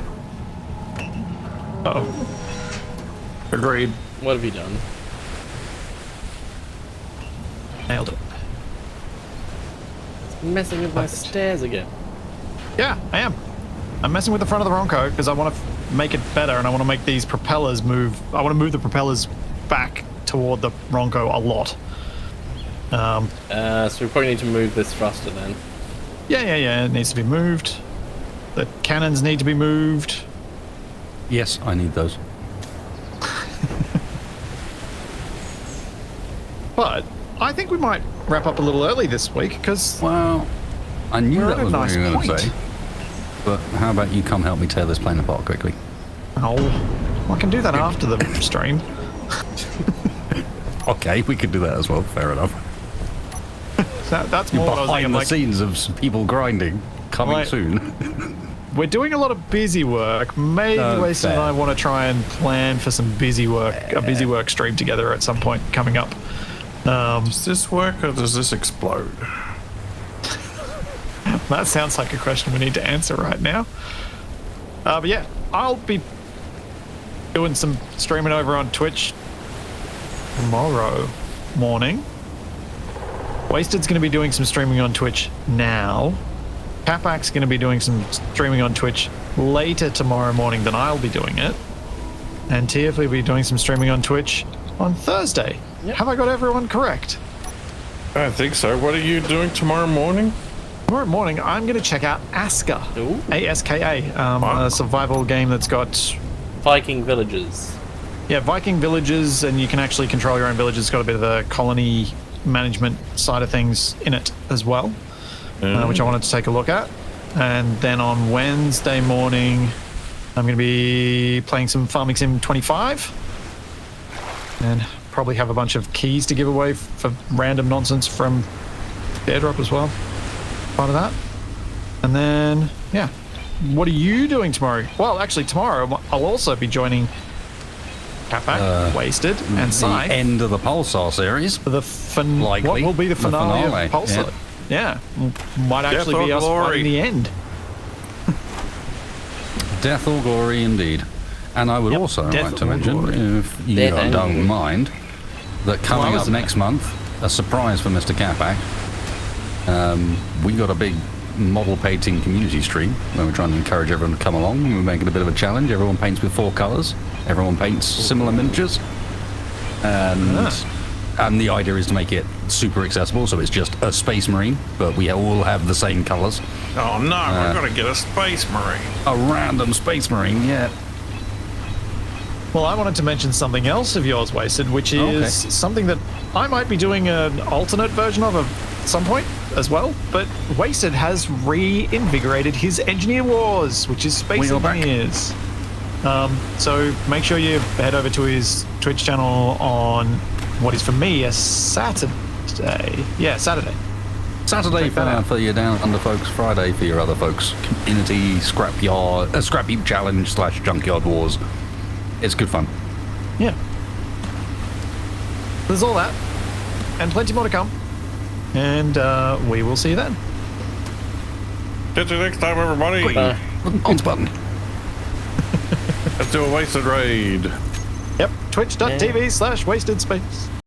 Agreed. What have you done? Nailed it. Messing with my stairs again. Yeah, I am. I'm messing with the front of the Wrongco because I want to make it better and I want to make these propellers move. I want to move the propellers back toward the Wrongco a lot. So we probably need to move this thruster then. Yeah. It needs to be moved. The cannons need to be moved. Yes, I need those. But I think we might wrap up a little early this week because Well, I knew We're that at a was what nice you were going to point. say. But how about you come help me tear this plane apart quickly? I can do that after the stream. Okay, we could do that as well. Fair enough. That's more what I was Behind thinking. the Like, scenes of people grinding, coming Right. soon. we're doing a lot of busy work. Maybe Lisa and fair. I want to try and plan for some busy work, a busy work stream together at some point coming up. Does this work or does this explode? That sounds like a question we need to answer right now. But yeah, I'll be doing some streaming over on Twitch tomorrow morning. Wasted's going to be doing some streaming on Twitch now. Capac's going to be doing some streaming on Twitch later tomorrow morning than I'll be doing it. And TF will be doing some streaming on Twitch on Thursday. Yep. Have I got everyone correct? I think so. What are you doing tomorrow morning? Tomorrow morning, I'm going to check out Aska. Ooh. ASKA. Wow. A survival game that's got, Viking villages. yeah, Viking villages, and you can actually control your own villages. It's got a bit of the colony management side of things in it as well, which I wanted to take a look at. And then on Wednesday morning, I'm going to be playing some Farming Sim 25 and probably have a bunch of keys to give away for random nonsense from the airdrop as well. Part of that. And then, yeah. What are you doing tomorrow? Well, actually, tomorrow I'll also be joining Capac, Wasted, and The Scythe end of the Pulsar series. for the Likely. what will be the The finale, finale, of Pulsar. Yeah. Might actually Death be or us glory. fighting the end. Death or glory indeed. And I would Yep, also death like to or mention, glory. if you Death and don't glory. mind, that coming Well, up isn't next it? month, a surprise for Mr. Capac. We got a big model painting community stream where we're trying to encourage everyone to come along. We're making a bit of a challenge. Everyone paints with 4 colours. Everyone paints similar miniatures. And the idea is to make it super accessible, so it's just a Space Marine, but we all have the same colours. Oh no, we're gonna get a Space Marine. A random Space Marine, yeah. Well, I wanted to mention something else of yours, Wasted, which is something that I might be doing an alternate version of at some point as well. But Wasted has reinvigorated his Engineer Wars, which is Space We are back. Engineers. So make sure you head over to his Twitch channel on what is for me a Saturday. Yeah, Saturday. Saturday Check that out. for your down under folks, Friday for your other folks. Community scrapyard, scrap heap challenge / junkyard wars. It's good fun. Yeah. There's all that, and plenty more to come. And we will see you then. Catch you next time, everybody. On button. Let's do a Wasted raid. Yep, twitch.tv/wastedspace.